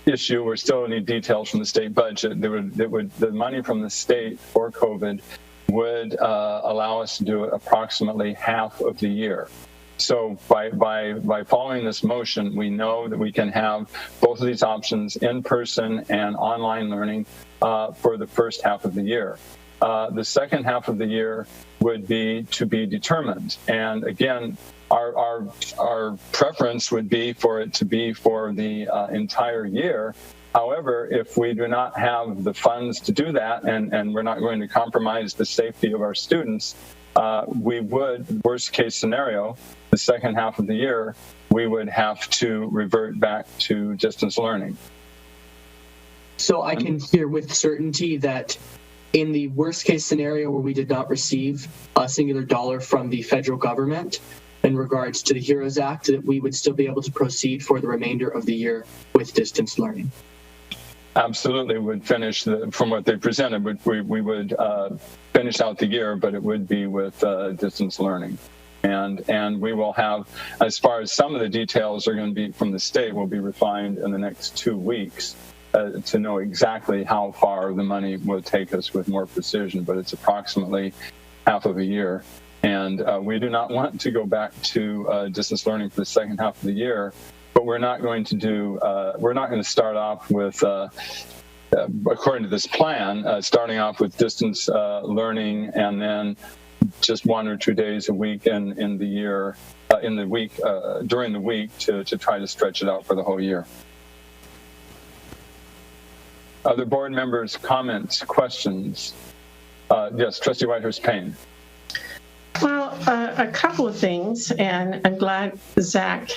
issue. We're still need details from the state budget. The money from the state for COVID would allow us to do it approximately half of the year. So by following this motion, we know that we can have both of these options, in-person and online learning, for the first half of the year. The second half of the year would be to be determined. And again, our preference would be for it to be for the entire year. However, if we do not have the funds to do that, and we're not going to compromise the safety of our students, we would, worst case scenario, the second half of the year, we would have to revert back to distance learning. So I can hear with certainty that in the worst case scenario where we did not receive a singular dollar from the federal government in regards to the HEROES Act, that we would still be able to proceed for the remainder of the year with distance learning. Absolutely, would finish from what they presented. We would finish out the year, but it would be with distance learning, and we will have, as far as some of the details are going to be from the state, will be refined in the next 2 weeks to know exactly how far the money will take us with more precision. But it's approximately half of a year, and we do not want to go back to distance learning for the second half of the year. But we're not going to do. We're not going to start off with, according to this plan, starting off with distance learning and then just 1 or 2 days a week in the year, during the week to try to stretch it out for the whole year. Other board members, comments, questions? Yes, Trustee Whitehurst-Payne. Well, a couple of things, and I'm glad Zach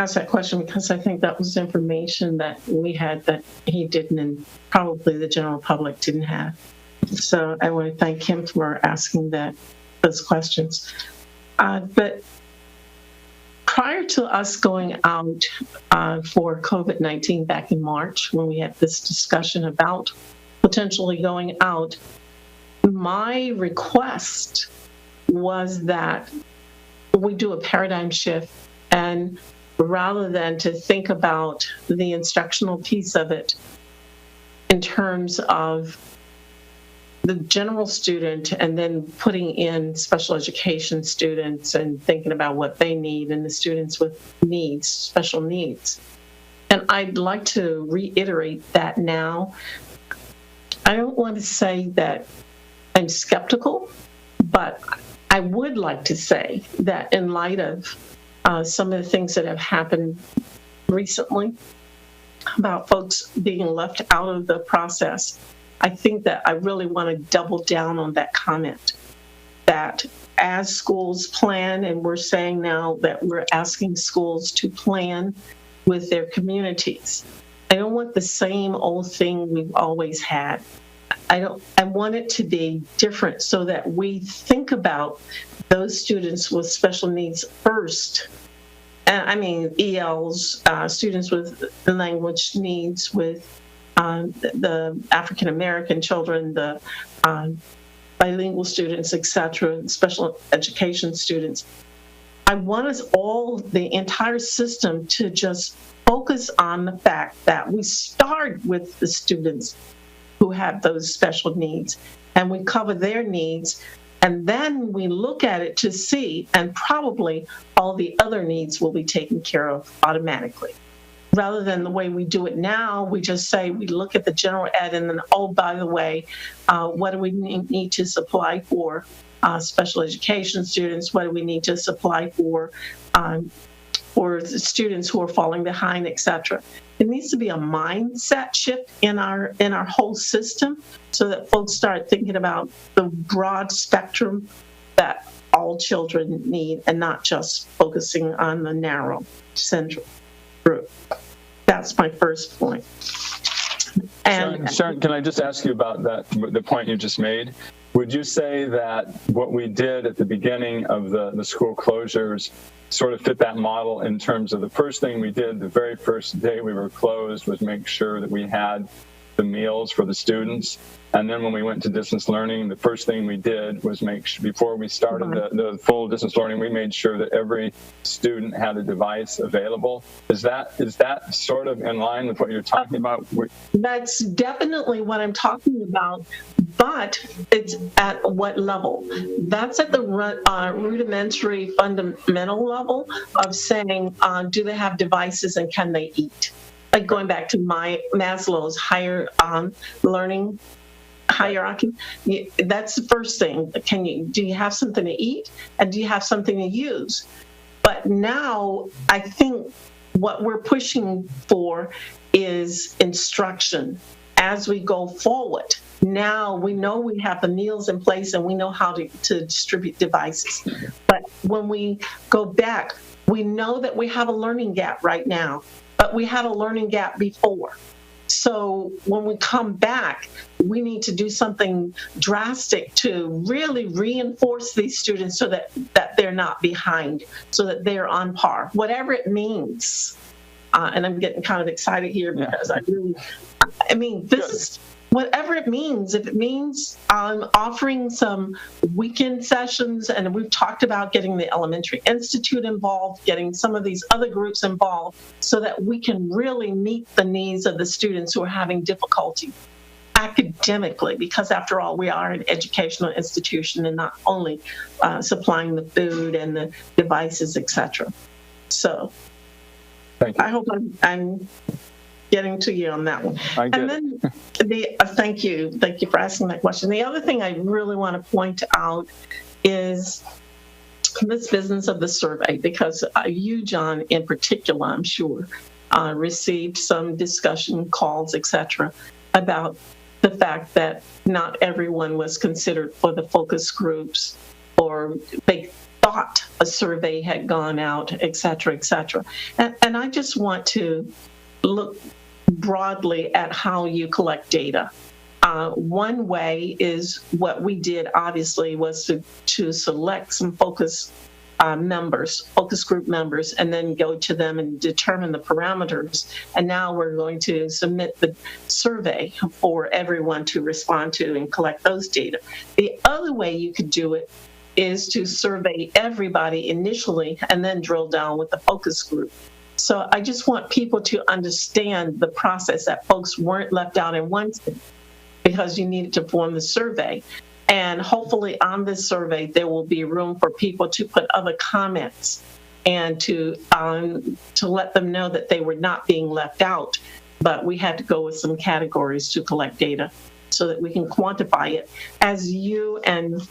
ask that question because I think that was information that we had that he didn't, and probably the general public didn't have. So I want to thank him for asking those questions. But prior to us going out for COVID-19 back in March, when we had this discussion about potentially going out, my request was that we do a paradigm shift, and rather than to think about the instructional piece of it in terms of the general student and then putting in special education students and thinking about what they need and the students with needs, special needs. And I'd like to reiterate that now. I don't want to say that I'm skeptical, but I would like to say that in light of some of the things that have happened recently about folks being left out of the process, I think that I really want to double down on that comment, that as schools plan, and we're saying now that we're asking schools to plan with their communities. I don't want the same old thing we've always had. I want it to be different so that we think about those students with special needs first. I mean, ELs, students with language needs, with the African American children, the bilingual students, etc., special education students. I want us all, the entire system, to just focus on the fact that we start with the students who have those special needs, and we cover their needs, and then we look at it to see, and probably all the other needs will be taken care of automatically. Rather than the way we do it now, we just say we look at the general ed and then, oh, by the way, what do we need to supply for special education students? What do we need to supply for the students who are falling behind, et cetera? It needs to be a mindset shift in our whole system so that folks start thinking about the broad spectrum that all children need and not just focusing on the narrow central group. That's my first point. And Sharon, can I just ask you about that, the point you just made? Would you say that what we did at the beginning of the school closures sort of fit that model in terms of the first thing we did the very first day we were closed was make sure that we had the meals for the students? And then when we went to distance learning, the first thing we did was before we started the full distance learning, we made sure that every student had a device available. Is that sort of in line with what you're talking about? That's definitely what I'm talking about, but it's at what level? That's at the rudimentary, fundamental level of saying, do they have devices and can they eat? Like going back to Maslow's higher learning hierarchy, that's the first thing. Do you have something to eat, and do you have something to use? But now I think what we're pushing for is instruction as we go forward. Now we know we have the meals in place and we know how to distribute devices. But when we go back, we know that we have a learning gap right now, but we had a learning gap before. So when we come back, we need to do something drastic to really reinforce these students so that they're not behind, so that they're on par, whatever it means. And I'm getting kind of excited here because this is whatever it means. If it means offering some weekend sessions, and we've talked about getting the Elementary Institute involved, getting some of these other groups involved so that we can really meet the needs of the students who are having difficulty academically, because after all, we are an educational institution and not only supplying the food and the devices, etc. So I hope I'm getting to you on that one. And then thank you for asking that question. The other thing I really want to point out is this business of the survey, because you, John, in particular, I'm sure, received some discussion calls, etc., about the fact that not everyone was considered for the focus groups or they thought a survey had gone out, et cetera, et cetera. And I just want to look broadly at how you collect data. One way is what we did, obviously, was to select some focus group members, and then go to them and determine the parameters. And now we're going to submit the survey for everyone to respond to and collect those data. The other way you could do it is to survey everybody initially and then drill down with the focus group. So I just want people to understand the process, that folks weren't left out in one thing because you needed to form the survey. And hopefully on this survey, there will be room for people to put other comments and to let them know that they were not being left out. But we had to go with some categories to collect data so that we can quantify it. As you and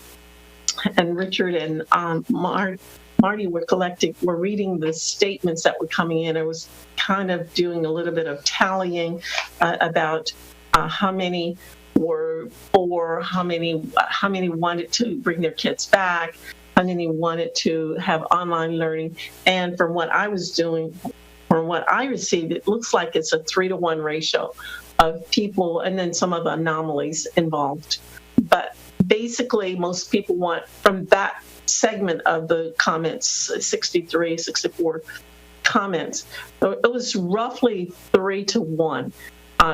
Richard and Marty were reading the statements that were coming in, I was kind of doing a little bit of tallying about how many were for, how many wanted to bring their kids back, how many wanted to have online learning. And from what I was doing, from what I received, it looks like it's a 3-to-1 ratio of people, and then some of the anomalies involved. But basically, most people want, from that segment of the comments, 64 comments, it was roughly 3-to-1.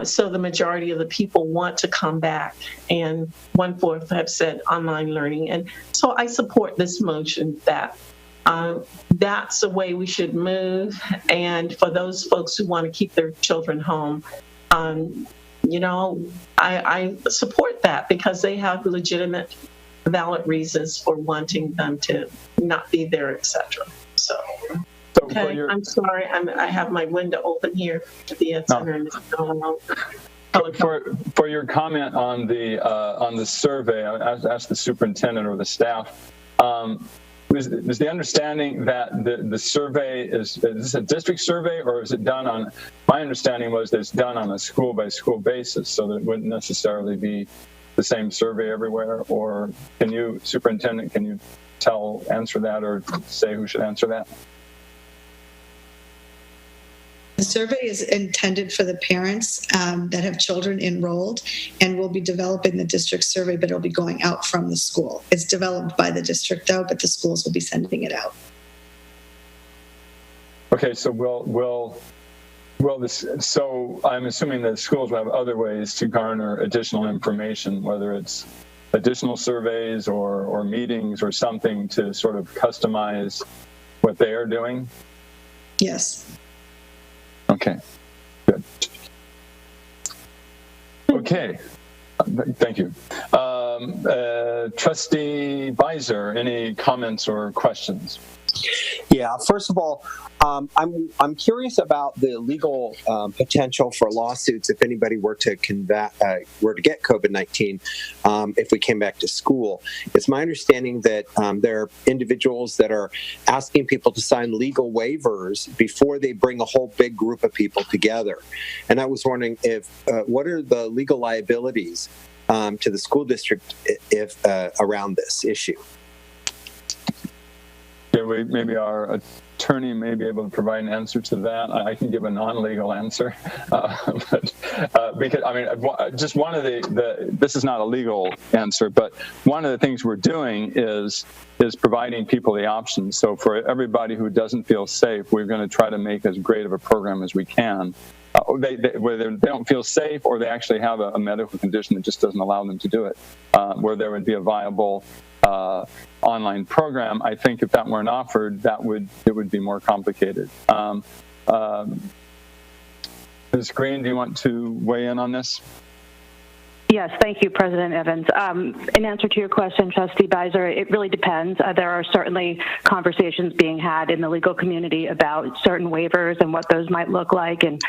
So the majority of the people want to come back, and 1/4 have said online learning. And so I support this motion that that's the way we should move. And for those folks who want to keep their children home, I support that because they have legitimate, valid reasons for wanting them to not be there, etc. So. Okay, I'm sorry. I have my window open here at the center. For your comment on the survey, I asked the superintendent or the staff. Was the understanding that the survey is this a district survey, or is it done on? My understanding was that it's done on a school by school basis, so that it wouldn't necessarily be the same survey everywhere. Or can you, superintendent, answer that, or say who should answer that? The survey is intended for the parents that have children enrolled, and we'll be developing the district survey, but it'll be going out from the school. It's developed by the district, though, but the schools will be sending it out. Okay, so so I'm assuming that schools will have other ways to garner additional information, whether it's additional surveys or meetings or something to sort of customize what they are doing? Yes. Okay, good. Okay, thank you. Trustee Beiser, any comments or questions? Yeah, first of all, I'm curious about the legal potential for lawsuits if anybody were to get COVID-19 if we came back to school. It's my understanding that there are individuals that are asking people to sign legal waivers before they bring a whole big group of people together. And I was wondering what are the legal liabilities to the school district if around this issue? Maybe our attorney may be able to provide an answer to that. I can give a non-legal answer, but because just one of this is not a legal answer, but one of the things we're doing is providing people the options. So for everybody who doesn't feel safe, we're going to try to make as great of a program as we can. Whether they don't feel safe or they actually have a medical condition that just doesn't allow them to do it, where there would be a viable online program. I think if that weren't offered, it would be more complicated. Ms. Green, do you want to weigh in on this? Yes, thank you, President Evans. In answer to your question, Trustee Beiser, it really depends. There are certainly conversations being had in the legal community about certain waivers and what those might look like, and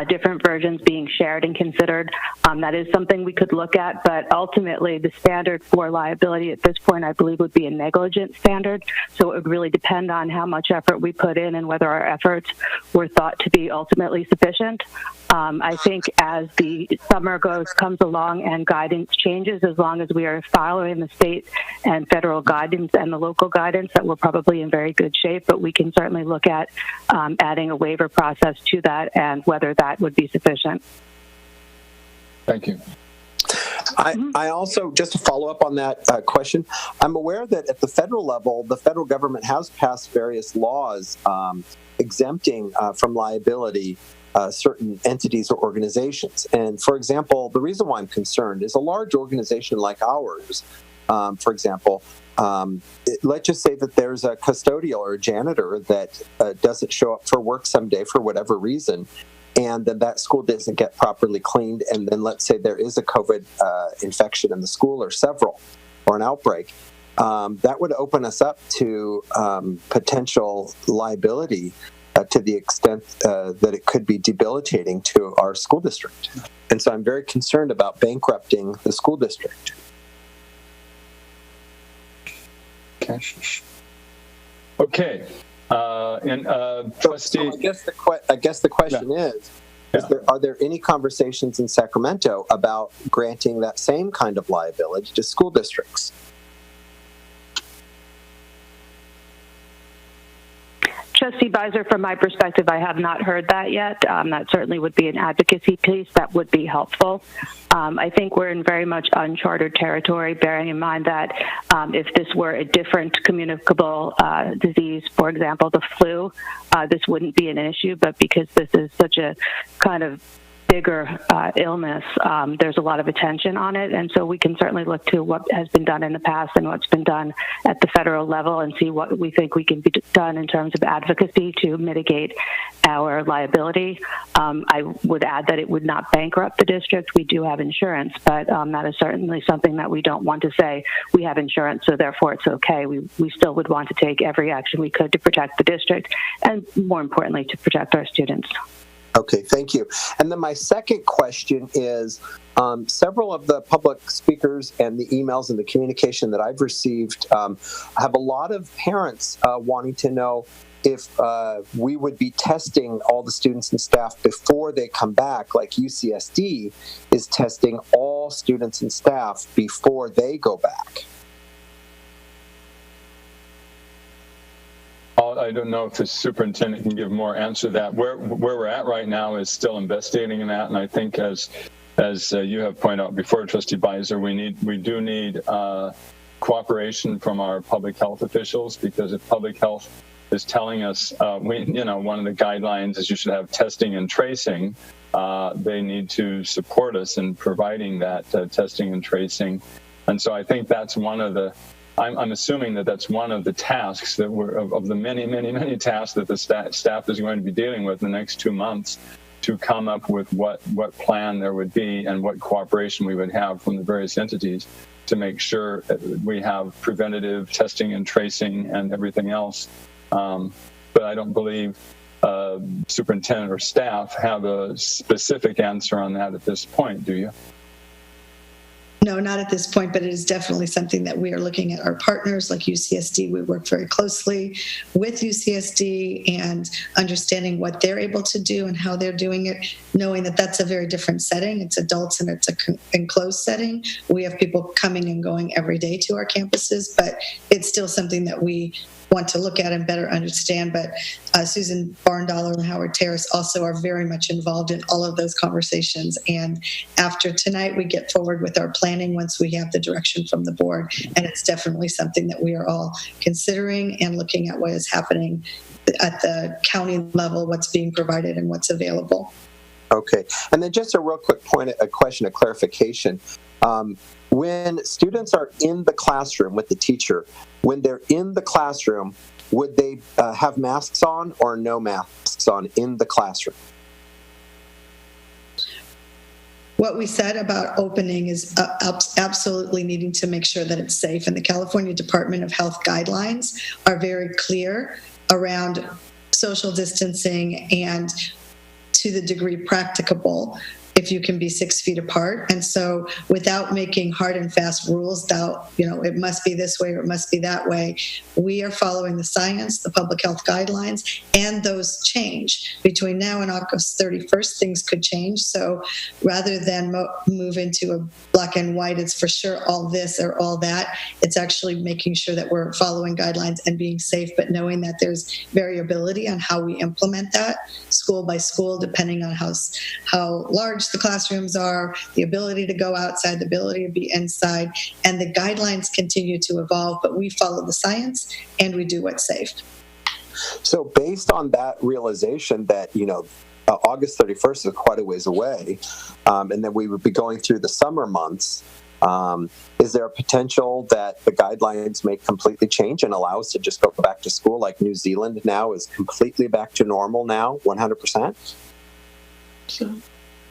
different versions being shared and considered. That is something we could look at, but ultimately the standard for liability at this point, I believe, would be a negligent standard. So it would really depend on how much effort we put in and whether our efforts were thought to be ultimately sufficient. I think as the summer comes along and guidance changes, as long as we are following the state and federal guidance and the local guidance, that we're probably in very good shape. But we can certainly look at adding a waiver process to that and whether that would be sufficient. Thank you. I also, just to follow up on that question, I'm aware that at the federal level, the federal government has passed various laws exempting from liability certain entities or organizations. And for example, the reason why I'm concerned is a large organization like ours, for example, let's just say that there's a custodial or a janitor that doesn't show up for work someday for whatever reason, and then that school doesn't get properly cleaned, and then let's say there is a COVID infection in the school or several, or an outbreak, that would open us up to potential liability to the extent that it could be debilitating to our school district. And so I'm very concerned about bankrupting the school district. Okay. Trustee. So I guess the question is are there any conversations in Sacramento about granting that same kind of liability to school districts? Trustee Beiser, from my perspective, I have not heard that yet. That certainly would be an advocacy piece that would be helpful. I think we're in very much uncharted territory, bearing in mind that if this were a different communicable disease, for example, the flu, this wouldn't be an issue. But because this is such a kind of bigger illness, there's a lot of attention on it, and so we can certainly look to what has been done in the past and what's been done at the federal level and see what we think we can be done in terms of advocacy to mitigate our liability. I would add that it would not bankrupt the district. We do have insurance, but that is certainly something that we don't want to say, we have insurance, so therefore it's okay. We still would want to take every action we could to protect the district and, more importantly, to protect our students. Okay, thank you. And then my second question is, several of the public speakers and the emails and the communication that I've received have a lot of parents wanting to know if we would be testing all the students and staff before they come back, like UCSD is testing all students and staff before they go back. I don't know if the superintendent can give more answer to that. Where we're at right now is still investigating in that, and I think as you have pointed out before, Trustee Beiser, we do need cooperation from our public health officials, because if public health is telling us, one of the guidelines is you should have testing and tracing, they need to support us in providing that testing and tracing, and so I think that's one of the. I'm assuming that that's one of the tasks that of the many tasks that the staff is going to be dealing with in the next 2 months, to come up with what plan there would be and what cooperation we would have from the various entities to make sure that we have preventative testing and tracing and everything else. But I don't believe superintendent or staff have a specific answer on that at this point, do you? No, not at this point, but it is definitely something that we are looking at our partners like UCSD. We work very closely with UCSD and understanding what they're able to do and how they're doing it, knowing that that's a very different setting. It's adults and it's an enclosed setting. We have people coming and going every day to our campuses, but it's still something that we want to look at and better understand. But Susan Barndollar and Howard Terrace also are very much involved in all of those conversations. And after tonight, we get forward with our planning once we have the direction from the board. And it's definitely something that we are all considering and looking at what is happening at the county level, what's being provided and what's available. Okay. And then just a real quick point, a question, a clarification. When students are in the classroom with the teacher, when they're in the classroom, would they have masks on or no masks on in the classroom? What we said about opening is absolutely needing to make sure that it's safe. And the California Department of Health guidelines are very clear around social distancing and, to the degree practicable, if you can be 6 feet apart. And so without making hard and fast rules that, it must be this way or it must be that way, we are following the science, the public health guidelines, and those change. Between now and August 31st, things could change. So rather than move into a black and white, it's for sure all this or all that, it's actually making sure that we're following guidelines and being safe, but knowing that there's variability on how we implement that school by school, depending on how large the classrooms are, the ability to go outside, the ability to be inside, and the guidelines continue to evolve, but we follow the science and we do what's safe. So based on that realization that, August 31st is quite a ways away, and then we would be going through the summer months, is there a potential that the guidelines may completely change and allow us to just go back to school like New Zealand now is completely back to normal now, 100%? Sure.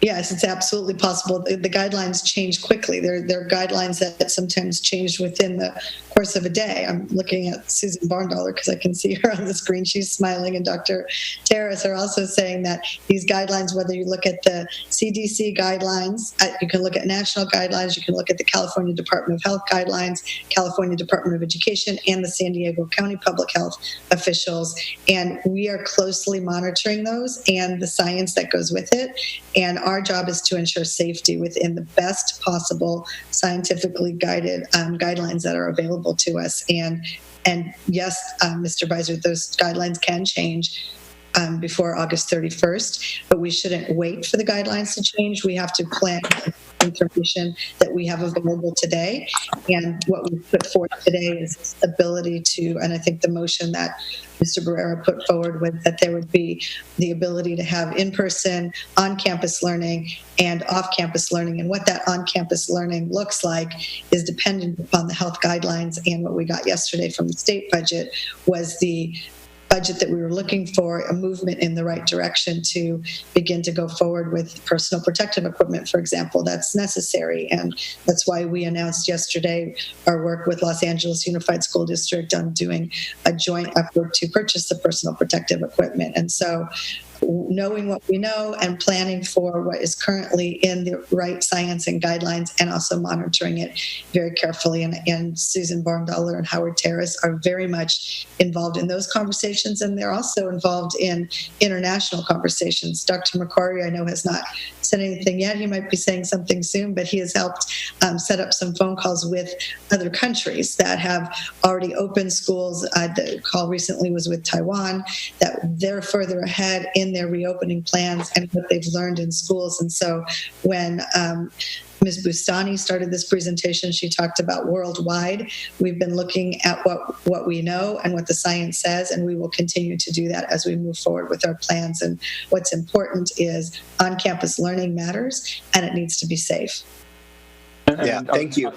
Yes, it's absolutely possible. The guidelines change quickly. There are guidelines that sometimes change within the course of a day. I'm looking at Susan Barndollar because I can see her on the screen. She's smiling, and Dr. Terrace are also saying that these guidelines, whether you look at the CDC guidelines, you can look at national guidelines, you can look at the California Department of Health guidelines, California Department of Education, and the San Diego County Public Health officials. And we are closely monitoring those and the science that goes with it. And our job is to ensure safety within the best possible scientifically guided guidelines that are available to us. And yes, Mr. Beiser, those guidelines can change before August 31st, but we shouldn't wait for the guidelines to change. We have to plan information that we have available today. And what we put forth today is this ability to, and I think the motion that Mr. Barrera put forward with that there would be the ability to have in-person, on-campus learning and off-campus learning. And what that on-campus learning looks like is dependent upon the health guidelines. And what we got yesterday from the state budget was the budget that we were looking for, a movement in the right direction to begin to go forward with personal protective equipment, for example, that's necessary. And that's why we announced yesterday our work with Los Angeles Unified School District on doing a joint effort to purchase the personal protective equipment. And so knowing what we know and planning for what is currently in the right science and guidelines, and also monitoring it very carefully. And Susan Barndollar and Howard Terrace are very much involved in those conversations, and they're also involved in international conversations. Dr. McCrory, I know, has not said anything yet. He might be saying something soon, but he has helped set up some phone calls with other countries that have already opened schools. The call recently was with Taiwan, that they're further ahead in their reopening plans and what they've learned in schools. And so when Ms. Bustani started this presentation, she talked about worldwide. We've been looking at what we know and what the science says, and we will continue to do that as we move forward with our plans. And what's important is on-campus learning matters, and it needs to be safe. Yeah, thank you.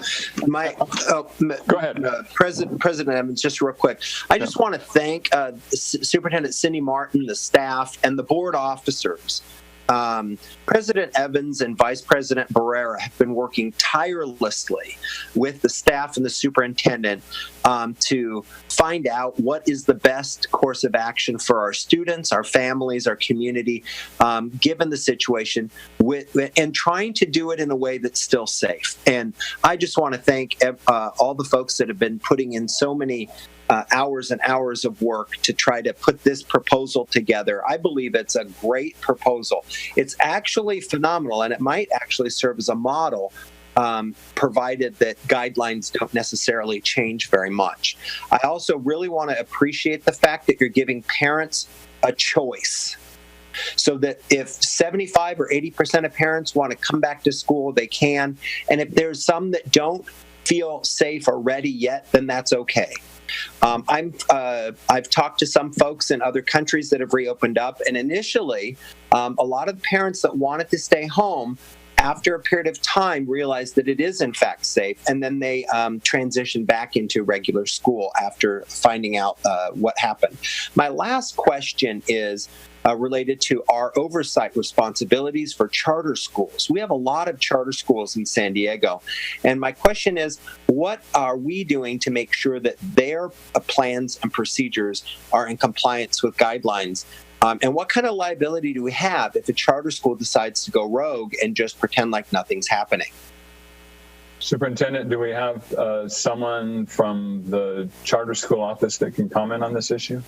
Go ahead. President Evans, just real quick. I just want to thank Superintendent Cindy Martin, the staff, and the board officers. President Evans and Vice President Barrera have been working tirelessly with the staff and the superintendent to find out what is the best course of action for our students, our families, our community, given the situation, and trying to do it in a way that's still safe. And I just want to thank all the folks that have been putting in so many hours and hours of work to try to put this proposal together. I believe it's a great proposal. It's actually phenomenal, and it might actually serve as a model, provided that guidelines don't necessarily change very much. I also really want to appreciate the fact that you're giving parents a choice, so that if 75 or 80% of parents want to come back to school, they can. And if there's some that don't feel safe or ready yet, then that's okay. I've talked to some folks in other countries that have reopened up, and initially, a lot of parents that wanted to stay home, after a period of time, realized that it is in fact safe, and then they transition back into regular school after finding out what happened. My last question is related to our oversight responsibilities for charter schools. We have a lot of charter schools in San Diego, and my question is, what are we doing to make sure that their plans and procedures are in compliance with guidelines? And what kind of liability do we have if a charter school decides to go rogue and just pretend like nothing's happening? Superintendent, do we have someone from the charter school office that can comment on this issue?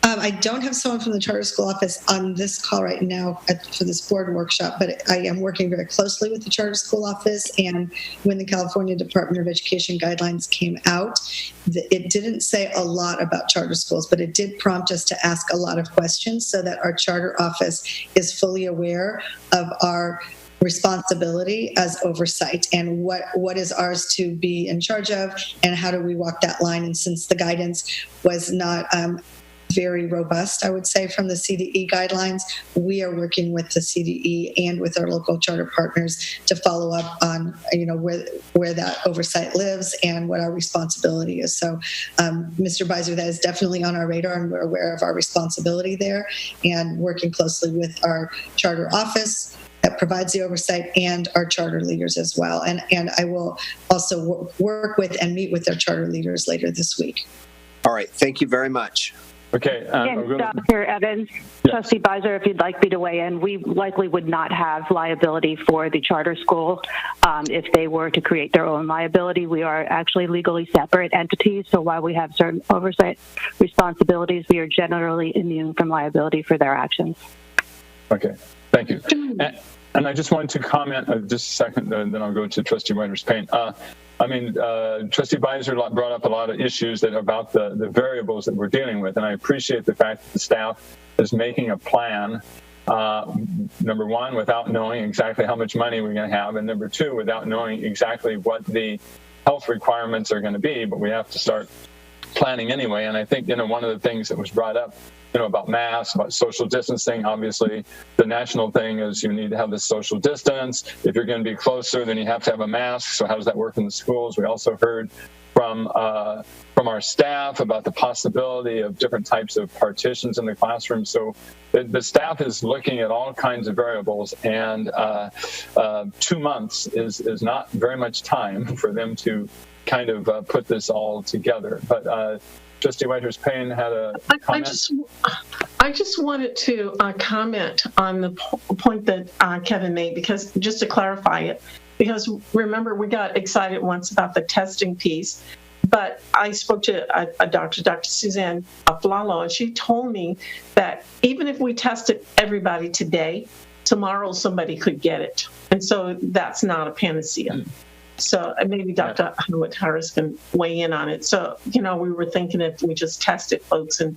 I don't have someone from the charter school office on this call right now for this board workshop, but I am working very closely with the charter school office. And when the California Department of Education guidelines came out, it didn't say a lot about charter schools, but it did prompt us to ask a lot of questions so that our charter office is fully aware of our responsibility as oversight and what is ours to be in charge of and how do we walk that line. And since the guidance was not very robust, I would say, from the CDE guidelines, we are working with the CDE and with our local charter partners to follow up on where that oversight lives and what our responsibility is. So Mr. Beiser, that is definitely on our radar, and we're aware of our responsibility there and working closely with our charter office that provides the oversight and our charter leaders as well. And I will also work with and meet with our charter leaders later this week. All right. Thank you very much. Okay. And Dr. Evans, Trustee Beiser, if you'd like me to weigh in, we likely would not have liability for the charter school if they were to create their own liability. We are actually legally separate entities, so while we have certain oversight responsibilities, we are generally immune from liability for their actions. Okay. Thank you. And I just wanted to comment just a second, then I'll go to Trustee Whitehurst-Payne. Trustee Beiser brought up a lot of issues that are about the variables that we're dealing with, and I appreciate the fact that the staff is making a plan, number one, without knowing exactly how much money we're going to have, and number two, without knowing exactly what the health requirements are going to be, but we have to start planning anyway. And I think, one of the things that was brought up, about masks, about social distancing. Obviously, the national thing is you need to have this social distance. If you're going to be closer, then you have to have a mask. So how does that work in the schools? We also heard from our staff about the possibility of different types of partitions in the classroom. So the staff is looking at all kinds of variables, and 2 months is not very much time for them to kind of put this all together. But Trustee Whitehurst-Payne had a comment. I just wanted to comment on the point that Kevin made, because just to clarify it, because remember, we got excited once about the testing piece, but I spoke to a doctor, Dr. Suzanne Aflalo, and she told me that even if we tested everybody today, tomorrow somebody could get it. And so that's not a panacea. So maybe Dr. Harris can weigh in on it. So, we were thinking if we just tested folks, and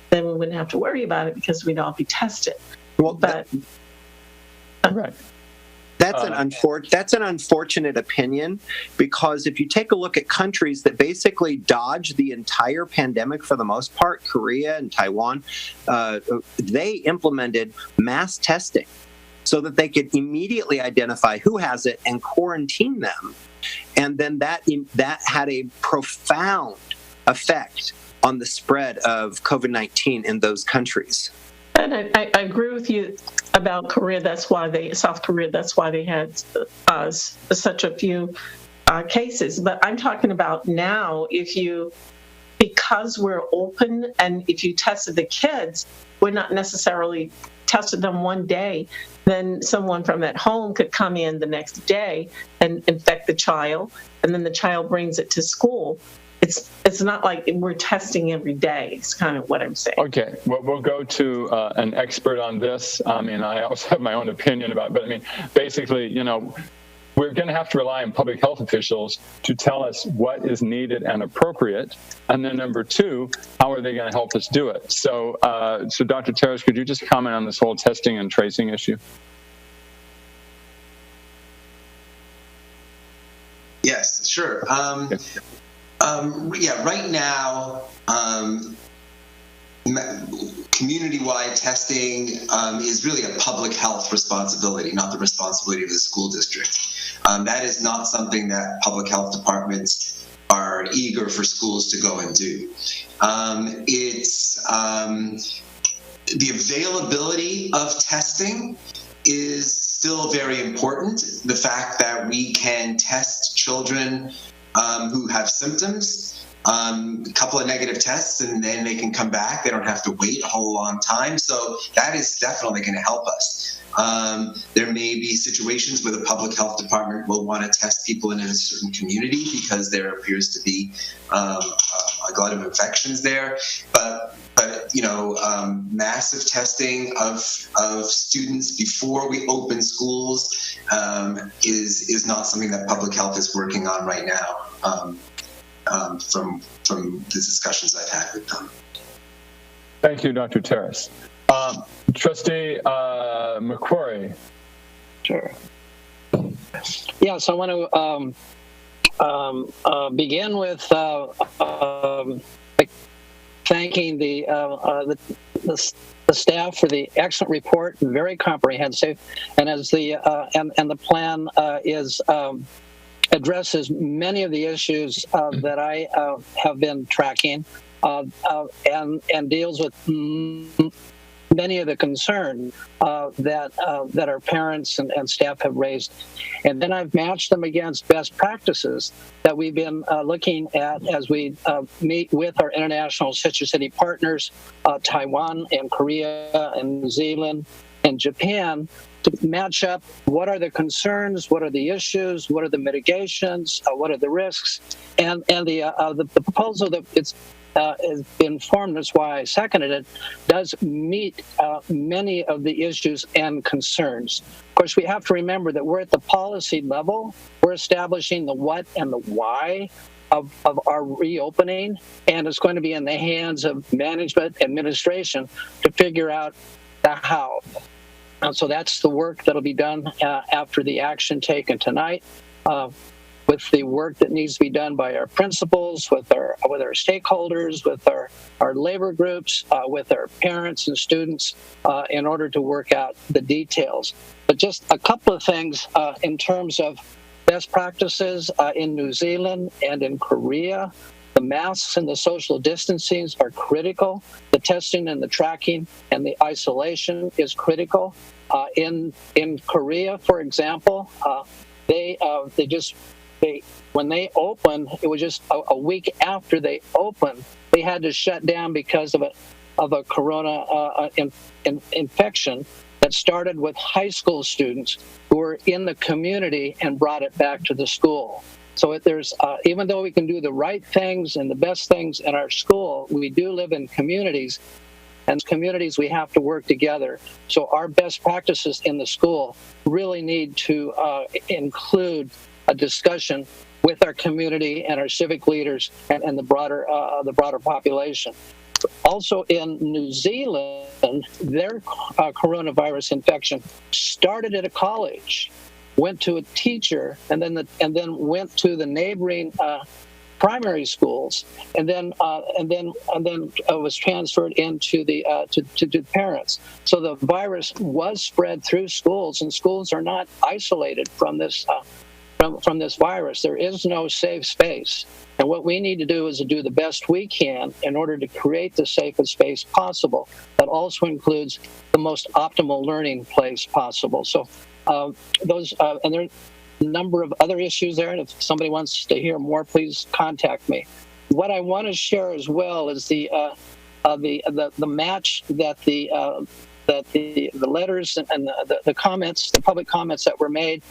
then we wouldn't have to worry about it because we'd all be tested. Well, but right. That's an unfortunate opinion, because if you take a look at countries that basically dodged the entire pandemic for the most part, Korea and Taiwan, they implemented mass testing so that they could immediately identify who has it and quarantine them. And then that had a profound effect on the spread of COVID-19 in those countries. And I agree with you about Korea. South Korea, that's why they had such a few cases. But I'm talking about now, because we're open, and if you tested the kids, we're not necessarily tested them one day, then someone from at home could come in the next day and infect the child, and then the child brings it to school. It's not like we're testing every day. It's kind of what I'm saying. Okay, well, we'll go to an expert on this. I also have my own opinion about it, but basically, we're going to have to rely on public health officials to tell us what is needed and appropriate. And then number two, how are they going to help us do it? So, Dr. Terrace, could you just comment on this whole testing and tracing issue? Yes, sure. Right now, community-wide testing is really a public health responsibility, not the responsibility of the school district. That is not something that public health departments are eager for schools to go and do. It's the availability of testing is still very important. The fact that we can test children who have symptoms a couple of negative tests, and then they can come back. They don't have to wait a whole long time. So that is definitely going to help us. There may be situations where the public health department will want to test people in a certain community because there appears to be a glut of infections there. But massive testing of students before we open schools is not something that public health is working on right now. From the discussions I've had with them. Thank you, Dr. Terrace. Trustee McQuarrie. Sure. Yes, I want to begin with thanking the staff for the excellent report, very comprehensive, and as the plan addresses many of the issues that I have been tracking and deals with many of the concerns that our parents and staff have raised. And then I've matched them against best practices that we've been looking at as we meet with our international sister city partners, Taiwan and Korea and New Zealand and Japan, to match up what are the concerns, what are the issues, what are the mitigations, what are the risks, and the proposal that has been formed, that's why I seconded it, does meet many of the issues and concerns. Of course, we have to remember that we're at the policy level. We're establishing the what and the why of our reopening, and it's going to be in the hands of management, administration to figure out the how. And so that's the work that'll be done after the action taken tonight, with the work that needs to be done by our principals, with our stakeholders, with our labor groups, with our parents and students, in order to work out the details. But just a couple of things in terms of best practices in New Zealand and in Korea. The masks and the social distancing are critical. The testing and the tracking and the isolation is critical. In Korea, for example, when they opened, it was just a week after they opened, they had to shut down because of a corona infection that started with high school students who were in the community and brought it back to the school. So there's even though we can do the right things and the best things in our school, we do live in communities, and communities we have to work together. So our best practices in the school really need to include a discussion with our community and our civic leaders and the broader population. Also in New Zealand, their coronavirus infection started at a college, went to a teacher, and then went to the neighboring primary schools, and then was transferred into the to parents. So the virus was spread through schools, and schools are not isolated from this from this virus. There is no safe space, and what we need to do is to do the best we can in order to create the safest space possible. That also includes the most optimal learning place possible. So those and there are a number of other issues there, and if somebody wants to hear more, please contact me. What I want to share as well is the match that the letters and the comments, the public comments that were made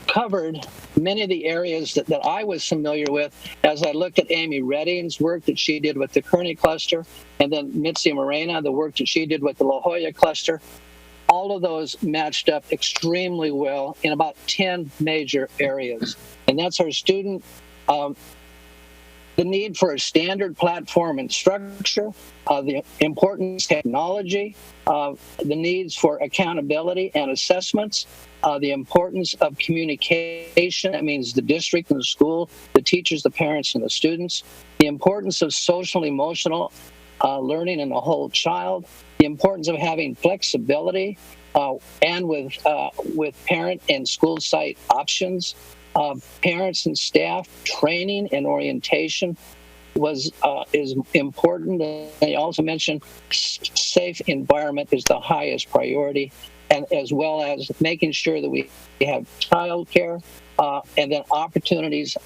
covered many of the areas that I was familiar with as I looked at Amy Redding's work that she did with the Kearney cluster, and then Mitzi Morena, the work that she did with the La Jolla cluster. All of those matched up extremely well in about 10 major areas. And that's our student, the need for a standard platform and structure, the importance of technology, the needs for accountability and assessments, the importance of communication. That means the district and the school, the teachers, the parents, and the students, the importance of social and emotional learning in the whole child, the importance of having flexibility and with parent and school site options, parents and staff training and orientation is important. They also mentioned safe environment is the highest priority, and as well as making sure that we have childcare and then opportunities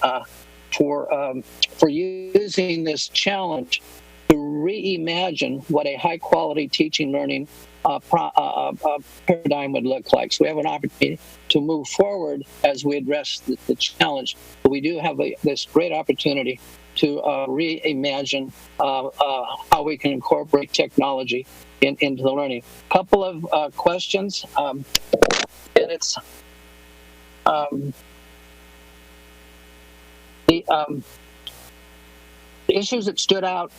for using this challenge to reimagine what a high quality teaching learning paradigm would look like. So we have an opportunity to move forward as we address the challenge. But we do have this great opportunity to reimagine how we can incorporate technology into the learning. A couple of questions, and it's the issues that stood out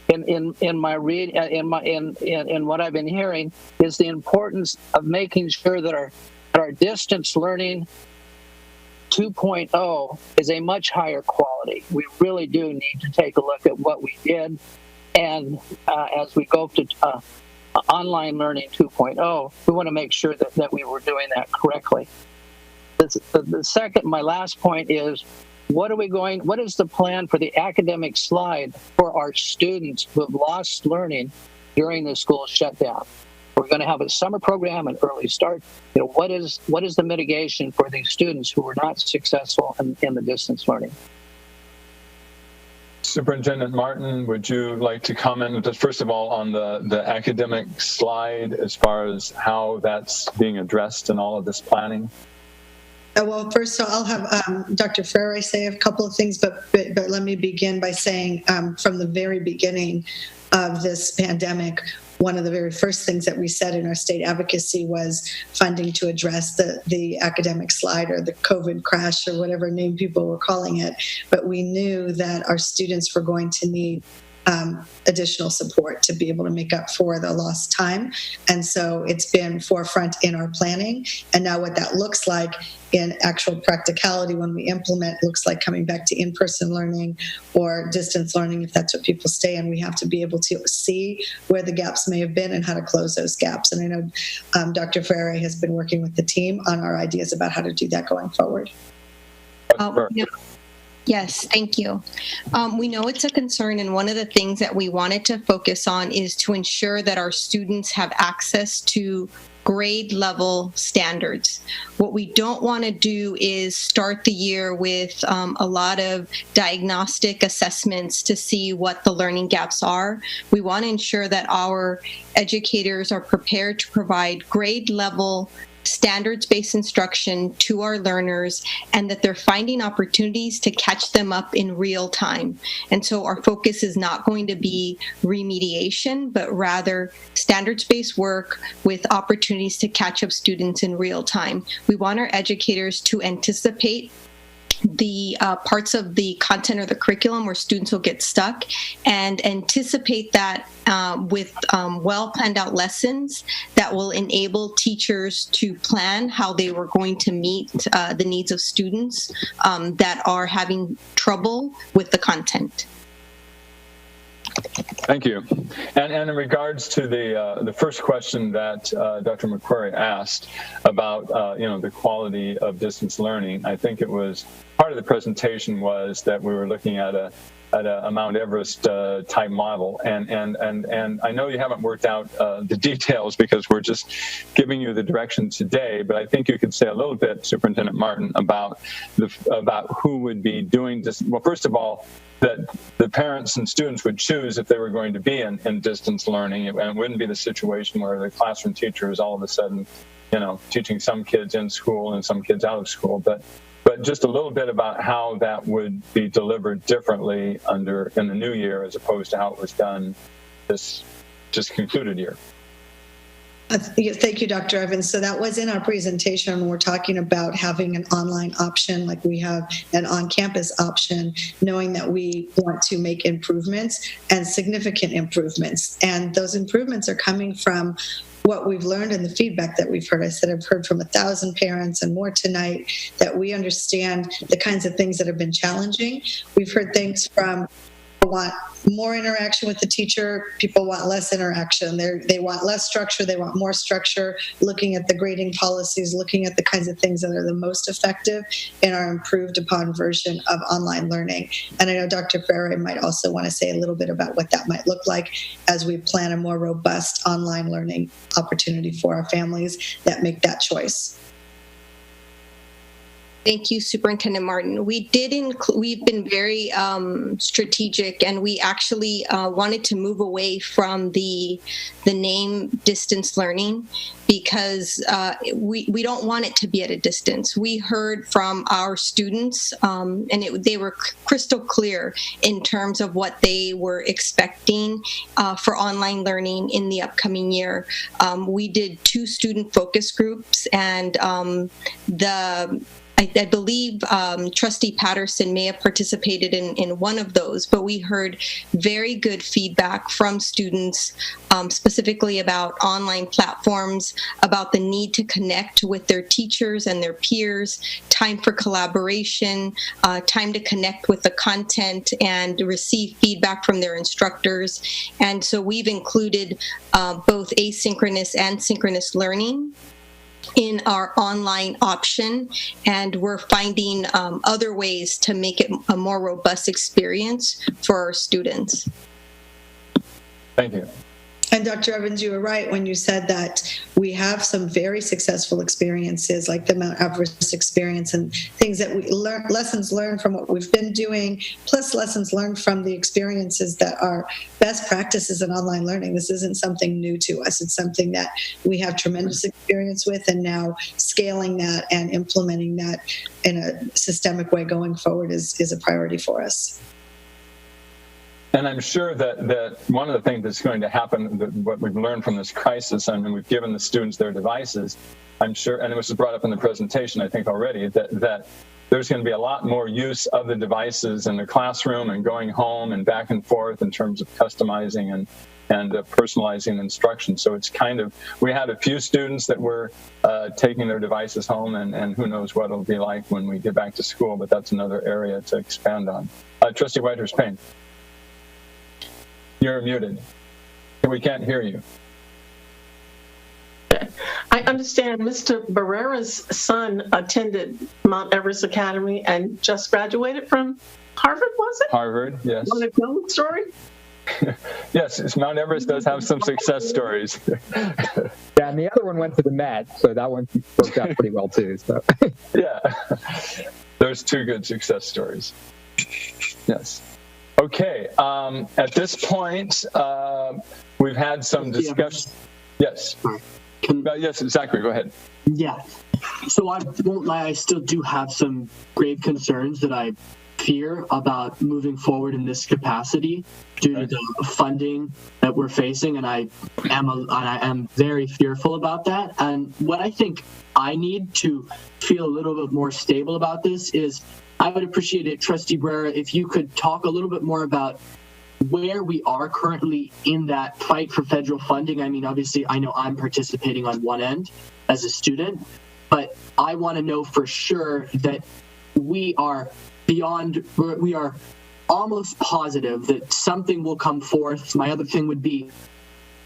in my read in what I've been hearing is the importance of making sure that our distance learning 2.0 is a much higher quality. We really do need to take a look at what we did, and as we go to online learning 2.0, we want to make sure that we were doing that correctly. The second, my last point is, what is the plan for the academic slide for our students who have lost learning during the school shutdown? We're going to have a summer program, an early start. What is the mitigation for these students who were not successful in the distance learning? Superintendent Martin, would you like to comment just first of all on the academic slide as far as how that's being addressed in all of this planning? Well, first, I'll have Dr. Ferre say a couple of things, but let me begin by saying from the very beginning of this pandemic, one of the very first things that we said in our state advocacy was funding to address the academic slide or the COVID crash or whatever name people were calling it. But we knew that our students were going to need additional support to be able to make up for the lost time. And so it's been forefront in our planning. And now what that looks like in actual practicality when we implement looks like coming back to in-person learning or distance learning, if that's what people stay in. We have to be able to see where the gaps may have been and how to close those gaps. And I know Dr. Ferre has been working with the team on our ideas about how to do that going forward. Yes, thank you. We know it's a concern, and one of the things that we wanted to focus on is to ensure that our students have access to grade level standards. What we don't want to do is start the year with a lot of diagnostic assessments to see what the learning gaps are. We want to ensure that our educators are prepared to provide grade level standards-based instruction to our learners, and that they're finding opportunities to catch them up in real time. And so our focus is not going to be remediation, but rather standards-based work with opportunities to catch up students in real time. We want our educators to anticipate the parts of the content or the curriculum where students will get stuck, and anticipate that with well planned out lessons that will enable teachers to plan how they were going to meet the needs of students that are having trouble with the content. Thank you. And in regards to the first question that Dr. McQuarrie asked about the quality of distance learning, I think it was part of the presentation was that we were looking at a Mount Everest type model, and I know you haven't worked out the details because we're just giving you the direction today, but I think you could say a little bit, Superintendent Martin, about who would be doing this. Well, first of all, that the parents and students would choose if they were going to be in distance learning, and it wouldn't be the situation where the classroom teacher is all of a sudden, teaching some kids in school and some kids out of school, but just a little bit about how that would be delivered differently in the new year as opposed to how it was done this just concluded year. Thank you, Dr. Evans. So that was in our presentation when we're talking about having an online option, like we have an on-campus option, knowing that we want to make improvements and significant improvements. And those improvements are coming from what we've learned and the feedback that we've heard. I said I've heard from 1,000 parents and more tonight that we understand the kinds of things that have been challenging. We've heard things from want more interaction with the teacher, people want less interaction. They want less structure, they want more structure, looking at the grading policies, looking at the kinds of things that are the most effective in our improved upon version of online learning. And I know Dr. Ferrer might also want to say a little bit about what that might look like as we plan a more robust online learning opportunity for our families that make that choice. Thank you, Superintendent Martin. We've been very strategic, and we actually wanted to move away from the name distance learning because we don't want it to be at a distance. We heard from our students, and they were crystal clear in terms of what they were expecting for online learning in the upcoming year. We did 2 student focus groups, and I believe Trustee Patterson may have participated in one of those, but we heard very good feedback from students, specifically about online platforms, about the need to connect with their teachers and their peers, time for collaboration, time to connect with the content and receive feedback from their instructors. And so we've included both asynchronous and synchronous learning in our online option, and we're finding other ways to make it a more robust experience for our students. Thank you. And Dr. Evans, you were right when you said that we have some very successful experiences like the Mount Everest experience and things that we learn, lessons learned from what we've been doing, plus lessons learned from the experiences that are best practices in online learning. This isn't something new to us. It's something that we have tremendous experience with, and now scaling that and implementing that in a systemic way going forward is a priority for us. And I'm sure that one of the things that's going to happen, what we've learned from this crisis, I mean, we've given the students their devices, I'm sure, and it was brought up in the presentation, I think already, that there's going to be a lot more use of the devices in the classroom and going home and back and forth in terms of customizing and personalizing instruction. So it's kind of, we had a few students that were taking their devices home, and who knows what it'll be like when we get back to school, but that's another area to expand on. Trustee Whitehurst-Payne. You're muted. We can't hear you. I understand Mr. Barrera's son attended Mount Everest Academy and just graduated from Harvard, was it? Harvard, yes. Want to tell the story? Yes, Mount Everest does have some success stories. Yeah, and the other one went to the Met, so that one worked out pretty well too. So. Yeah, there's 2 good success stories. Yes. Okay, at this point, we've had some discussion. Yes. Yes, Zachary, go ahead. Yeah. So I won't lie, I still do have some grave concerns that I fear about moving forward in this capacity due to the funding that we're facing, and I am very fearful about that. And what I think I need to feel a little bit more stable about this is I would appreciate it, Trustee Barrera, if you could talk a little bit more about where we are currently in that fight for federal funding. I mean, obviously, I know I'm participating on one end as a student, but I want to know for sure that we are almost positive that something will come forth. My other thing would be,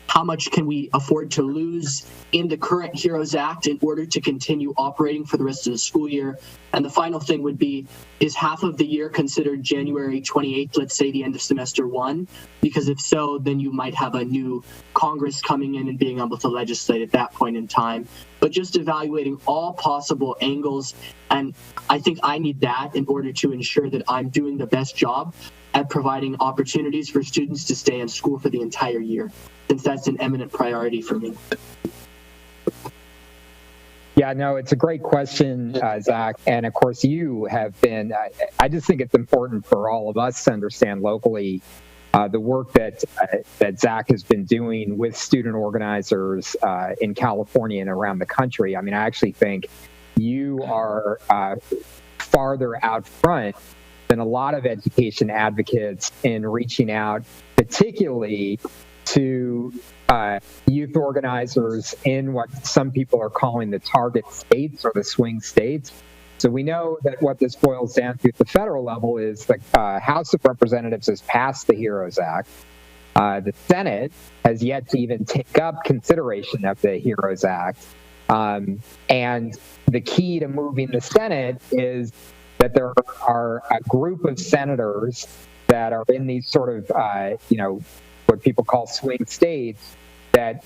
how much can we afford to lose in the current HEROES Act in order to continue operating for the rest of the school year? And the final thing would be, is half of the year considered January 28th, let's say the end of semester 1? Because if so, then you might have a new Congress coming in and being able to legislate at that point in time. But just evaluating all possible angles, and I think I need that in order to ensure that I'm doing the best job at providing opportunities for students to stay in school for the entire year, since that's an eminent priority for me. Yeah, no, it's a great question, Zach. And of course, you have been, I just think it's important for all of us to understand locally the work that Zach has been doing with student organizers in California and around the country. I mean, I actually think you are farther out front than a lot of education advocates in reaching out, particularly to youth organizers in what some people are calling the target states or the swing states, So we know that what this boils down to at the federal level is the House of Representatives has passed the HEROES Act. The Senate has yet to even take up consideration of the HEROES Act. And the key to moving the Senate is that there are a group of senators that are in these sort of, what people call swing states that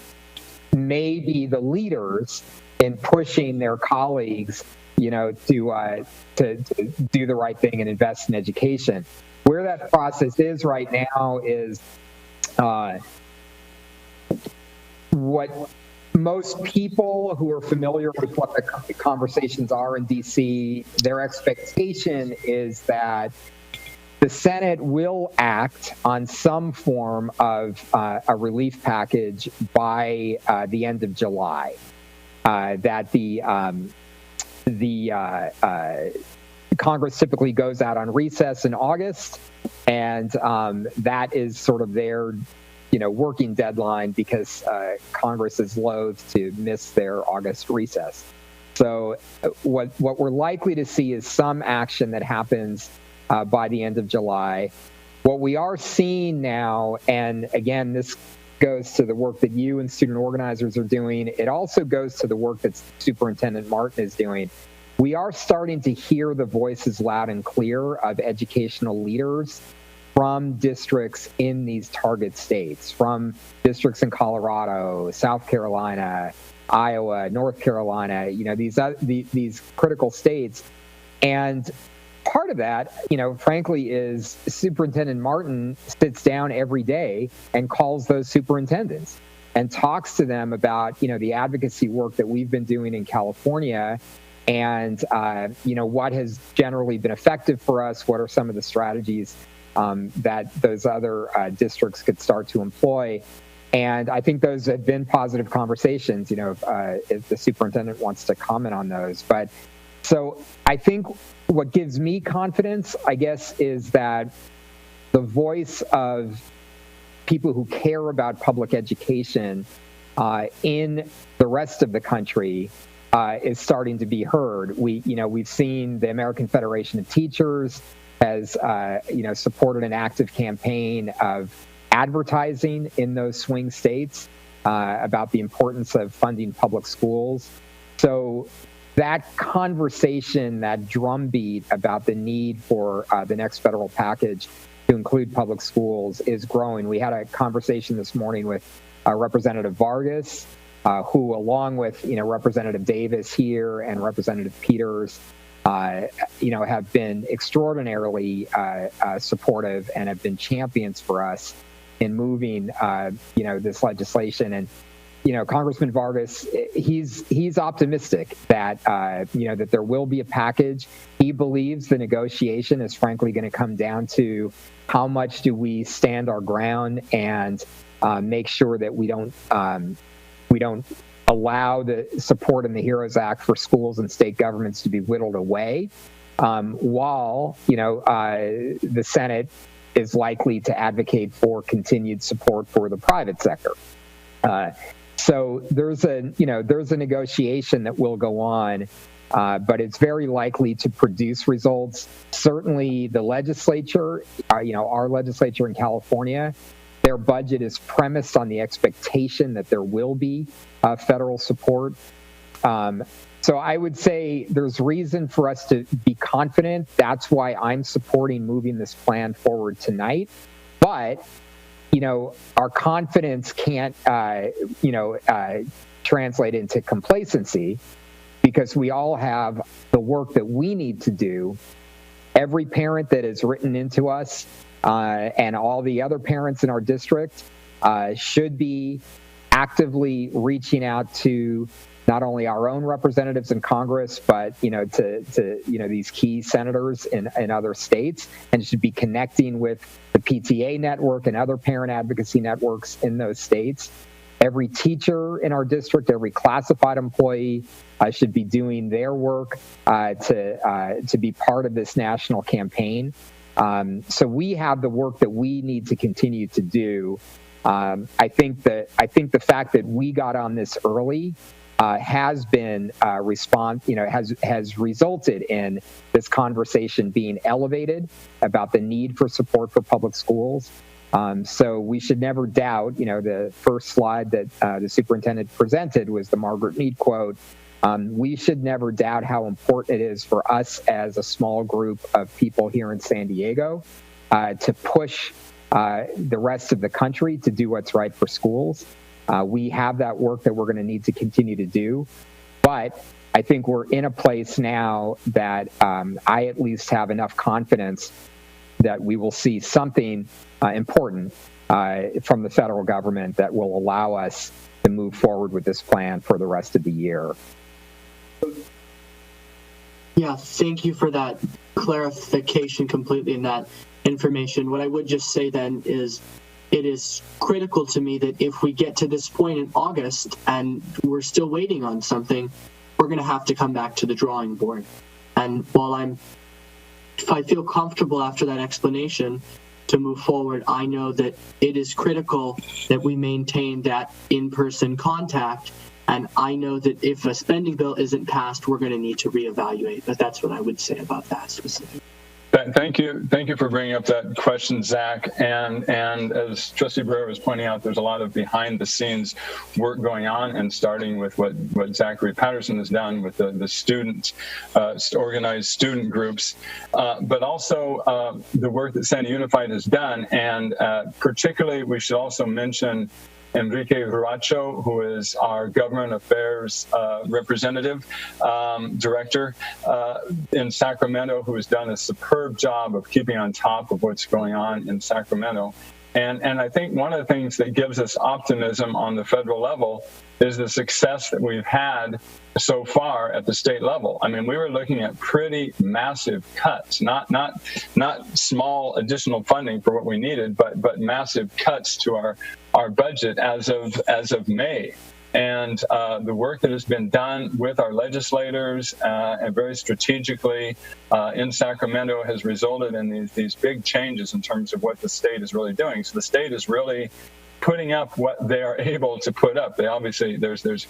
may be the leaders in pushing their colleagues, to do the right thing and invest in education. Where that process is right now is what most people who are familiar with what the conversations are in DC, their expectation is that the Senate will act on some form of a relief package by the end of July. That the Congress typically goes out on recess in August, and that is sort of their working deadline because Congress is loath to miss their August recess. So what we're likely to see is some action that happens by the end of July. What we are seeing now, and again, this goes to the work that you and student organizers are doing. It also goes to the work that Superintendent Martin is doing. We are starting to hear the voices loud and clear of educational leaders from districts in these target states, from districts in Colorado, South Carolina, Iowa, North Carolina, these critical states. And part of that, frankly, is Superintendent Martin sits down every day and calls those superintendents and talks to them about, the advocacy work that we've been doing in California and, what has generally been effective for us, what are some of the strategies that those other districts could start to employ. And I think those have been positive conversations, if the superintendent wants to comment on those. But so I think what gives me confidence, I guess, is that the voice of people who care about public education in the rest of the country is starting to be heard. We've seen the American Federation of Teachers has supported an active campaign of advertising in those swing states about the importance of funding public schools. So that conversation, that drumbeat about the need for the next federal package to include public schools is growing. We had a conversation this morning with Representative Vargas, who, along with Representative Davis here and Representative Peters, have been extraordinarily supportive and have been champions for us in moving, this legislation. And, Congressman Vargas, he's optimistic that, that there will be a package. He believes the negotiation is frankly going to come down to how much do we stand our ground and make sure that we don't allow the support in the HEROES Act for schools and state governments to be whittled away, while the Senate is likely to advocate for continued support for the private sector. So there's a negotiation that will go on, but it's very likely to produce results. Certainly, the legislature, our legislature in California, their budget is premised on the expectation that there will be federal support. So I would say there's reason for us to be confident. That's why I'm supporting moving this plan forward tonight. But, our confidence can't, translate into complacency because we all have the work that we need to do. Every parent that has written into us and all the other parents in our district should be actively reaching out to not only our own representatives in Congress, but to these key senators in other states, and should be connecting with the PTA network and other parent advocacy networks in those states. Every teacher in our district, every classified employee should be doing their work to be part of this national campaign. So we have the work that we need to continue to do. I think the fact that we got on this early has been has resulted in this conversation being elevated about the need for support for public schools. So we should never doubt, the first slide that the superintendent presented was the Margaret Mead quote. We should never doubt how important it is for us as a small group of people here in San Diego to push the rest of the country to do what's right for schools. We have that work that we're going to need to continue to do. But I think we're in a place now that I at least have enough confidence that we will see something important from the federal government that will allow us to move forward with this plan for the rest of the year. Yeah, thank you for that clarification completely in that information. What I would just say then is it is critical to me that if we get to this point in August and we're still waiting on something, we're going to have to come back to the drawing board. And while if I feel comfortable after that explanation to move forward, I know that it is critical that we maintain that in-person contact. And I know that if a spending bill isn't passed, we're going to need to reevaluate. But that's what I would say about that specifically. Thank you for bringing up that question, Zach. And as Trustee Brewer was pointing out, there's a lot of behind-the-scenes work going on, and starting with what Zachary Patterson has done with the students, organized student groups, but also the work that Sandy Unified has done. And particularly, we should also mention Enrique Viracho, who is our government affairs representative, director in Sacramento, who has done a superb job of keeping on top of what's going on in Sacramento. And I think one of the things that gives us optimism on the federal level is the success that we've had so far at the state level. I mean, we were looking at pretty massive cuts, not small additional funding for what we needed, but massive cuts to our budget as of May. And the work that has been done with our legislators and very strategically in Sacramento has resulted in these big changes in terms of what the state is really doing. So the state is really putting up what they are able to put up. They obviously, there's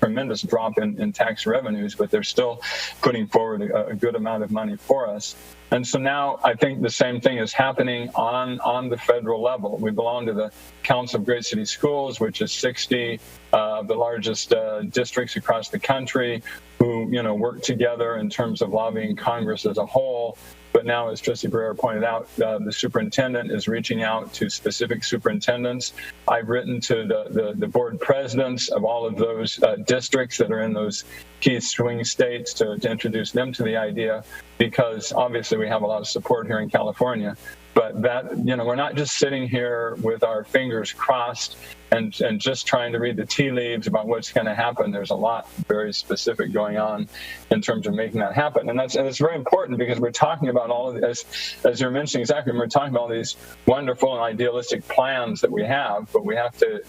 tremendous drop in tax revenues, but they're still putting forward a good amount of money for us. And so now I think the same thing is happening on the federal level. We belong to the Council of Great City Schools, which is 60 of the largest districts across the country who, work together in terms of lobbying Congress as a whole. But now, as Trustee Brewer pointed out, the superintendent is reaching out to specific superintendents. I've written to the board presidents of all of those districts that are in those key swing states to introduce them to the idea, because obviously we have a lot of support here in California. But that, we're not just sitting here with our fingers crossed and just trying to read the tea leaves about what's going to happen. There's a lot very specific going on in terms of making that happen. And it's very important, because we're talking about all of this, as you're mentioning, exactly, we're talking about all these wonderful and idealistic plans that we have, but we have to,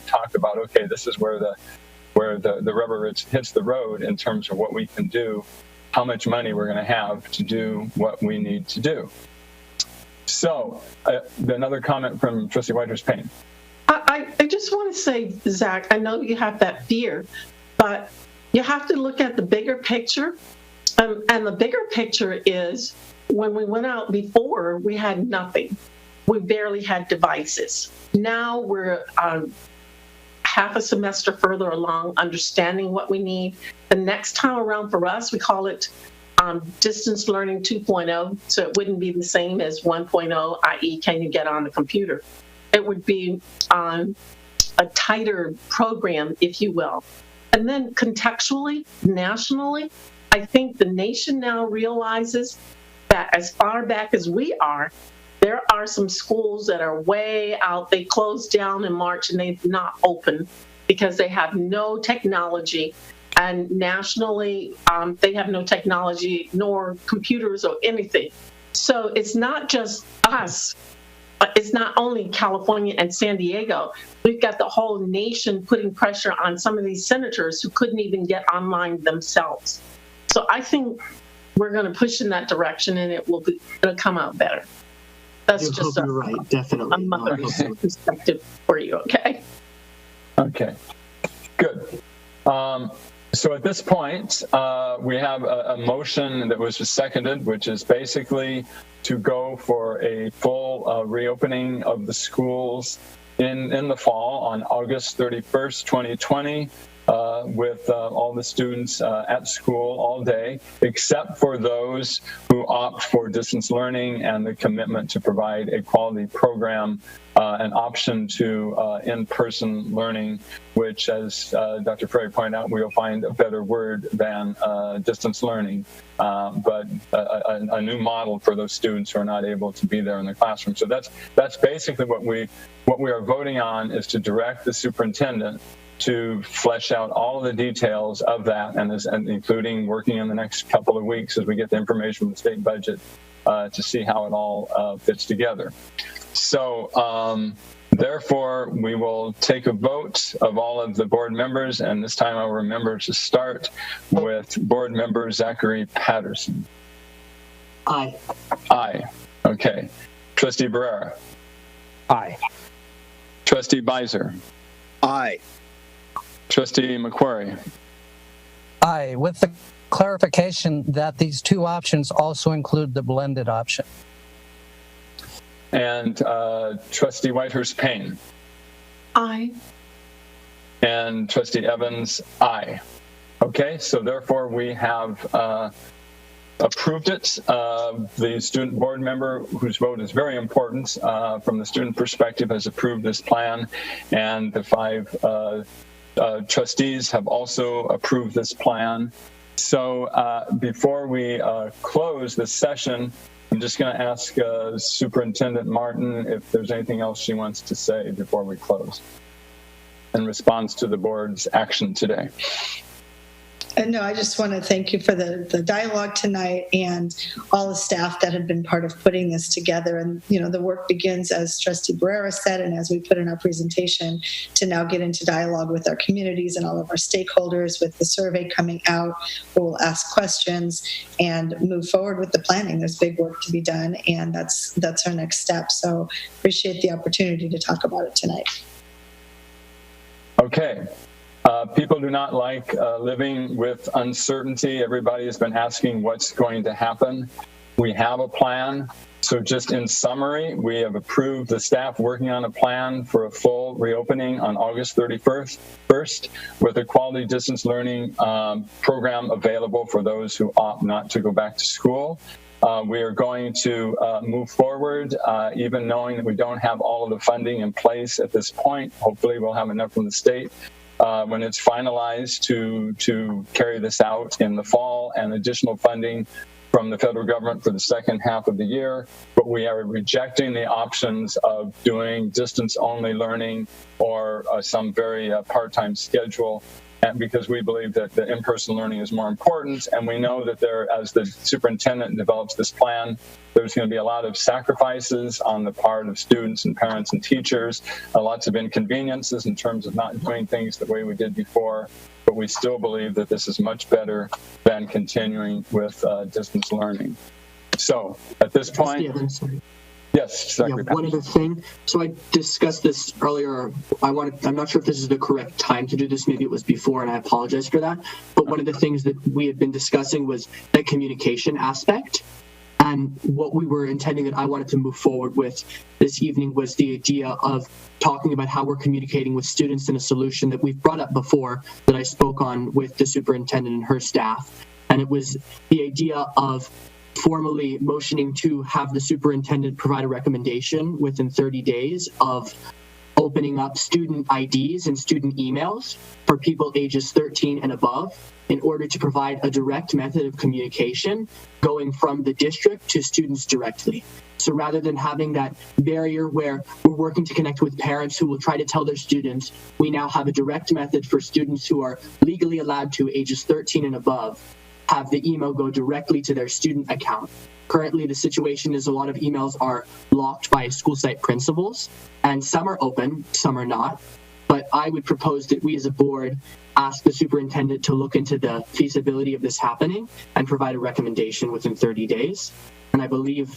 talk about, okay, this is where the rubber hits the road in terms of what we can do, how much money we're going to have to do what we need to do. So another comment from Trustee Whitehurst-Payne. I just want to say, Zach, I know you have that fear, but you have to look at the bigger picture. And the bigger picture is, when we went out before, we had nothing. We barely had devices. Now we're half a semester further along, understanding what we need. The next time around for us, we call it distance learning 2.0, so it wouldn't be the same as 1.0, i.e. can you get on the computer? It would be a tighter program, if you will. And then contextually, nationally, I think the nation now realizes that as far back as we are, there are some schools that are way out. They closed down in March and they've not opened because they have no technology. And nationally, they have no technology nor computers or anything. So it's not just us. It's not only California and San Diego. We've got the whole nation putting pressure on some of these senators who couldn't even get online themselves. So I think we're going to push in that direction, and it'll come out better. That's just you're right, definitely. A mother's perspective for you, okay? Okay, good. So at this point, we have a motion that was seconded, which is basically to go for a full reopening of the schools in the fall on August 31st, 2020, with all the students at school all day, except for those who opt for distance learning and the commitment to provide a quality program, an option to in-person learning, which, as Dr. Frey pointed out, we'll find a better word than distance learning, but a new model for those students who are not able to be there in the classroom. So that's basically what we are voting on, is to direct the superintendent to flesh out all of the details of that, and including working in the next couple of weeks as we get the information from the state budget to see how it all fits together. So therefore, we will take a vote of all of the board members, and this time I'll remember to start with board member Zachary Patterson. Aye. Aye. Okay. Trustee Barrera. Aye. Trustee Beiser. Aye. Trustee McQuarrie. Aye, with the clarification that these two options also include the blended option. And Trustee Whitehurst Payne. Aye. And Trustee Evans, aye. Okay, so therefore we have approved it. The student board member, whose vote is very important from the student perspective, has approved this plan, and the 5 trustees have also approved this plan. So before we close this session, I'm just going to ask Superintendent Martin if there's anything else she wants to say before we close in response to the board's action today. No, I just want to thank you for the dialogue tonight and all the staff that have been part of putting this together. And, the work begins, as Trustee Barrera said, and as we put in our presentation, to now get into dialogue with our communities and all of our stakeholders. With the survey coming out, we'll ask questions and move forward with the planning. There's big work to be done, and that's our next step. So appreciate the opportunity to talk about it tonight. Okay. People do not like living with uncertainty. Everybody has been asking what's going to happen. We have a plan. So just in summary, we have approved the staff working on a plan for a full reopening on August 31st with a quality distance learning program available for those who opt not to go back to school. We are going to move forward, even knowing that we don't have all of the funding in place at this point. Hopefully we'll have enough from the state when it's finalized to carry this out in the fall, and additional funding from the federal government for the second half of the year. But we are rejecting the options of doing distance-only learning or some very part-time schedule, and because we believe that the in-person learning is more important. And we know that as the superintendent develops this plan, there's going to be a lot of sacrifices on the part of students and parents and teachers, lots of inconveniences in terms of not doing things the way we did before. But we still believe that this is much better than continuing with distance learning. So at this point, yes, yeah, one other thing. So I discussed this earlier. I'm not sure if this is the correct time to do this. Maybe it was before, and I apologize for that. But one of the things that we had been discussing was the communication aspect. And what we were intending that I wanted to move forward with this evening was the idea of talking about how we're communicating with students in a solution that we've brought up before, that I spoke on with the superintendent and her staff. And it was the idea of formally motioning to have the superintendent provide a recommendation within 30 days of opening up student IDs and student emails for people ages 13 and above, in order to provide a direct method of communication going from the district to students directly. So rather than having that barrier where we're working to connect with parents who will try to tell their students, we now have a direct method for students who are legally allowed to, ages 13 and above, have the email go directly to their student account. Currently, the situation is a lot of emails are locked by school site principals, and some are open, some are not. But I would propose that we as a board ask the superintendent to look into the feasibility of this happening and provide a recommendation within 30 days. And I believe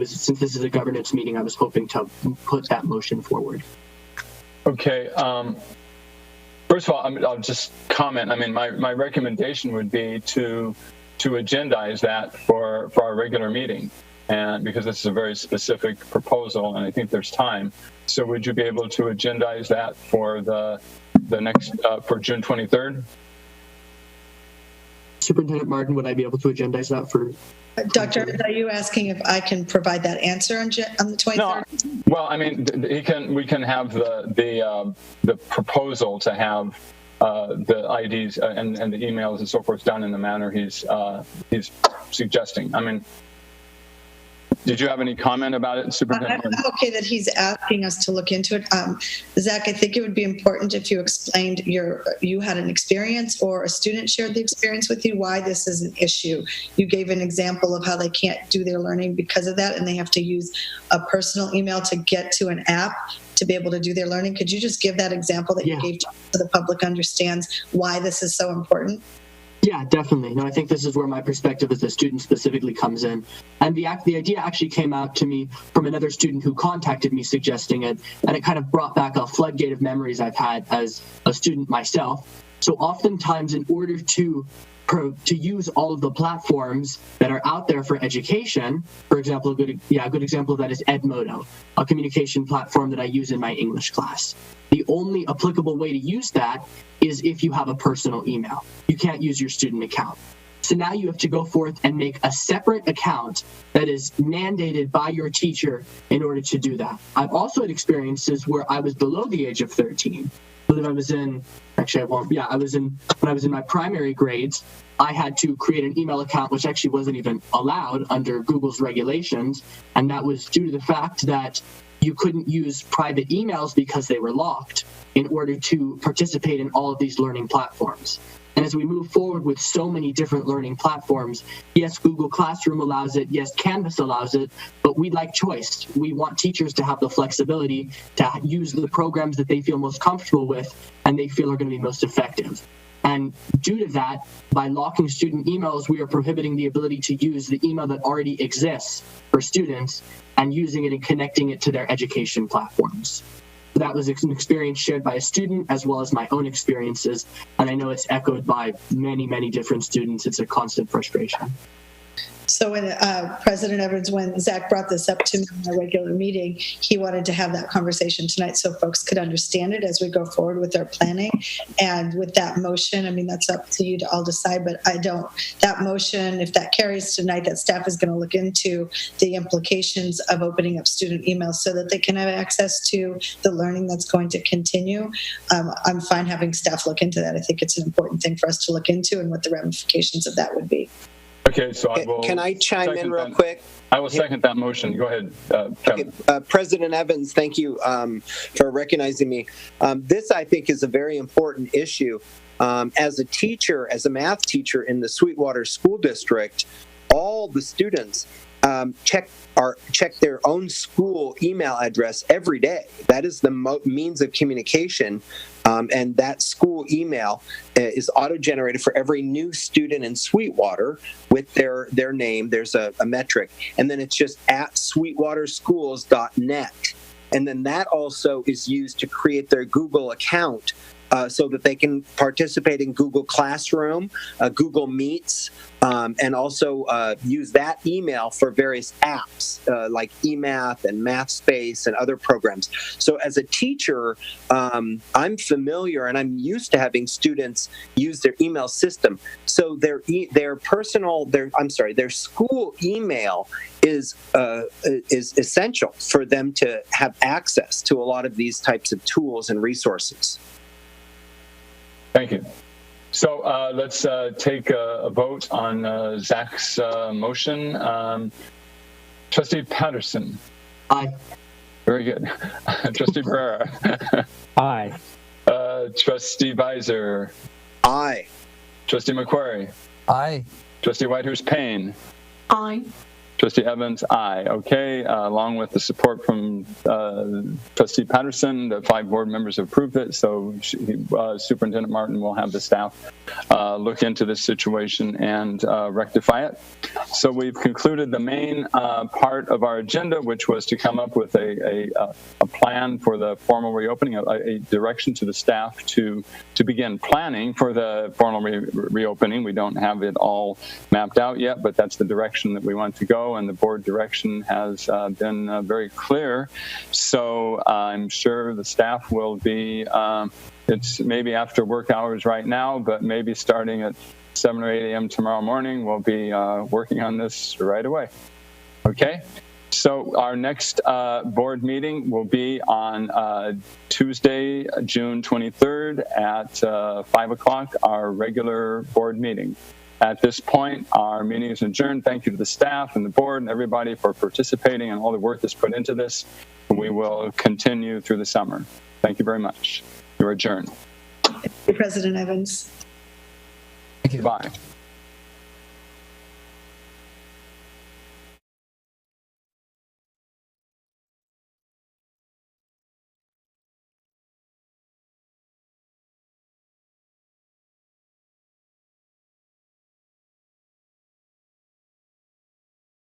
since this is a governance meeting, I was hoping to put that motion forward. Okay. First of all, I'll just comment. I mean, my recommendation would be to agendize that for our regular meeting, and because this is a very specific proposal, and I think there's time. So would you be able to agendize that for the next for June 23rd? Superintendent Martin, would I be able to agendize that for? Dr. Evans, are you asking if I can provide that answer on the 23rd? No. Well, I mean, we can have the proposal to have the IDs and the emails and so forth done in the manner he's suggesting. I mean, did you have any comment about it, Superintendent? I'm okay that he's asking us to look into it. Zach, I think it would be important if you explained you had an experience or a student shared the experience with you, why this is an issue. You gave an example of how they can't do their learning because of that, and they have to use a personal email to get to an app to be able to do their learning. Could you just give that example that you gave so the public understands why this is so important? Yeah, definitely. No, I think this is where my perspective as a student specifically comes in. And the idea actually came out to me from another student who contacted me suggesting it, and it kind of brought back a floodgate of memories I've had as a student myself. So oftentimes, in order to use all of the platforms that are out there for education, for example, a good example of that is Edmodo, a communication platform that I use in my English class. The only applicable way to use that is if you have a personal email. You can't use your student account. So now you have to go forth and make a separate account that is mandated by your teacher in order to do that. I've also had experiences where I was below the age of 13. I believe I was in, actually I won't, yeah, when I was in my primary grades, I had to create an email account, which actually wasn't even allowed under Google's regulations. And that was due to the fact that you couldn't use private emails because they were locked in order to participate in all of these learning platforms. And as we move forward with so many different learning platforms, yes, Google Classroom allows it, yes, Canvas allows it, but we like choice. We want teachers to have the flexibility to use the programs that they feel most comfortable with and they feel are going to be most effective. And due to that, by locking student emails, we are prohibiting the ability to use the email that already exists for students and using it and connecting it to their education platforms. That was an experience shared by a student as well as my own experiences. And I know it's echoed by many, many different students. It's a constant frustration. So when President Evans, when Zach brought this up to me in a regular meeting, he wanted to have that conversation tonight so folks could understand it as we go forward with our planning. And with that motion, I mean, that's up to you to all decide, but that motion, if that carries tonight, that staff is going to look into the implications of opening up student emails so that they can have access to the learning that's going to continue. I'm fine having staff look into that. I think it's an important thing for us to look into and what the ramifications of that would be. Okay, so I will. Can I chime in real quick? I will second that motion. Go ahead, Kevin. Okay, President Evans, thank you for recognizing me. This, I think, is a very important issue. As a teacher, as a math teacher in the Sweetwater School District, all the students check their own school email address every day. That is the means of communication. And that school email is auto-generated for every new student in Sweetwater with their name. There's a metric. And then it's just at sweetwaterschools.net. And then that also is used to create their Google account so that they can participate in Google Classroom, Google Meets, and also use that email for various apps like eMath and MathSpace and other programs. So as a teacher, I'm familiar and I'm used to having students use their email system. So their school email is essential for them to have access to a lot of these types of tools and resources. Thank you. So let's take a vote on Zach's motion. Trustee Patterson. Aye. Very good. Trustee Barrera. Aye. Trustee Beiser. Aye. Trustee McQuarrie. Aye. Trustee Whitehurst Payne. Aye. Trustee Evans, aye. Okay, along with the support from Trustee Patterson, the 5 board members have approved it, so Superintendent Martin will have the staff look into this situation and rectify it. So we've concluded the main part of our agenda, which was to come up with a plan for the formal reopening, a direction to the staff to begin planning for the formal reopening. We don't have it all mapped out yet, but that's the direction that we want to go, and the board direction has been very clear. So I'm sure the staff will be, it's maybe after work hours right now, but maybe starting at 7 or 8 a.m. tomorrow morning, we'll be working on this right away. Okay? So our next board meeting will be on Tuesday, June 23rd at 5 o'clock, our regular board meeting. At this point, our meeting is adjourned. Thank you to the staff and the board and everybody for participating and all the work that's put into this. We will continue through the summer. Thank you very much. You're adjourned. Thank you, President Evans. Thank you. Bye.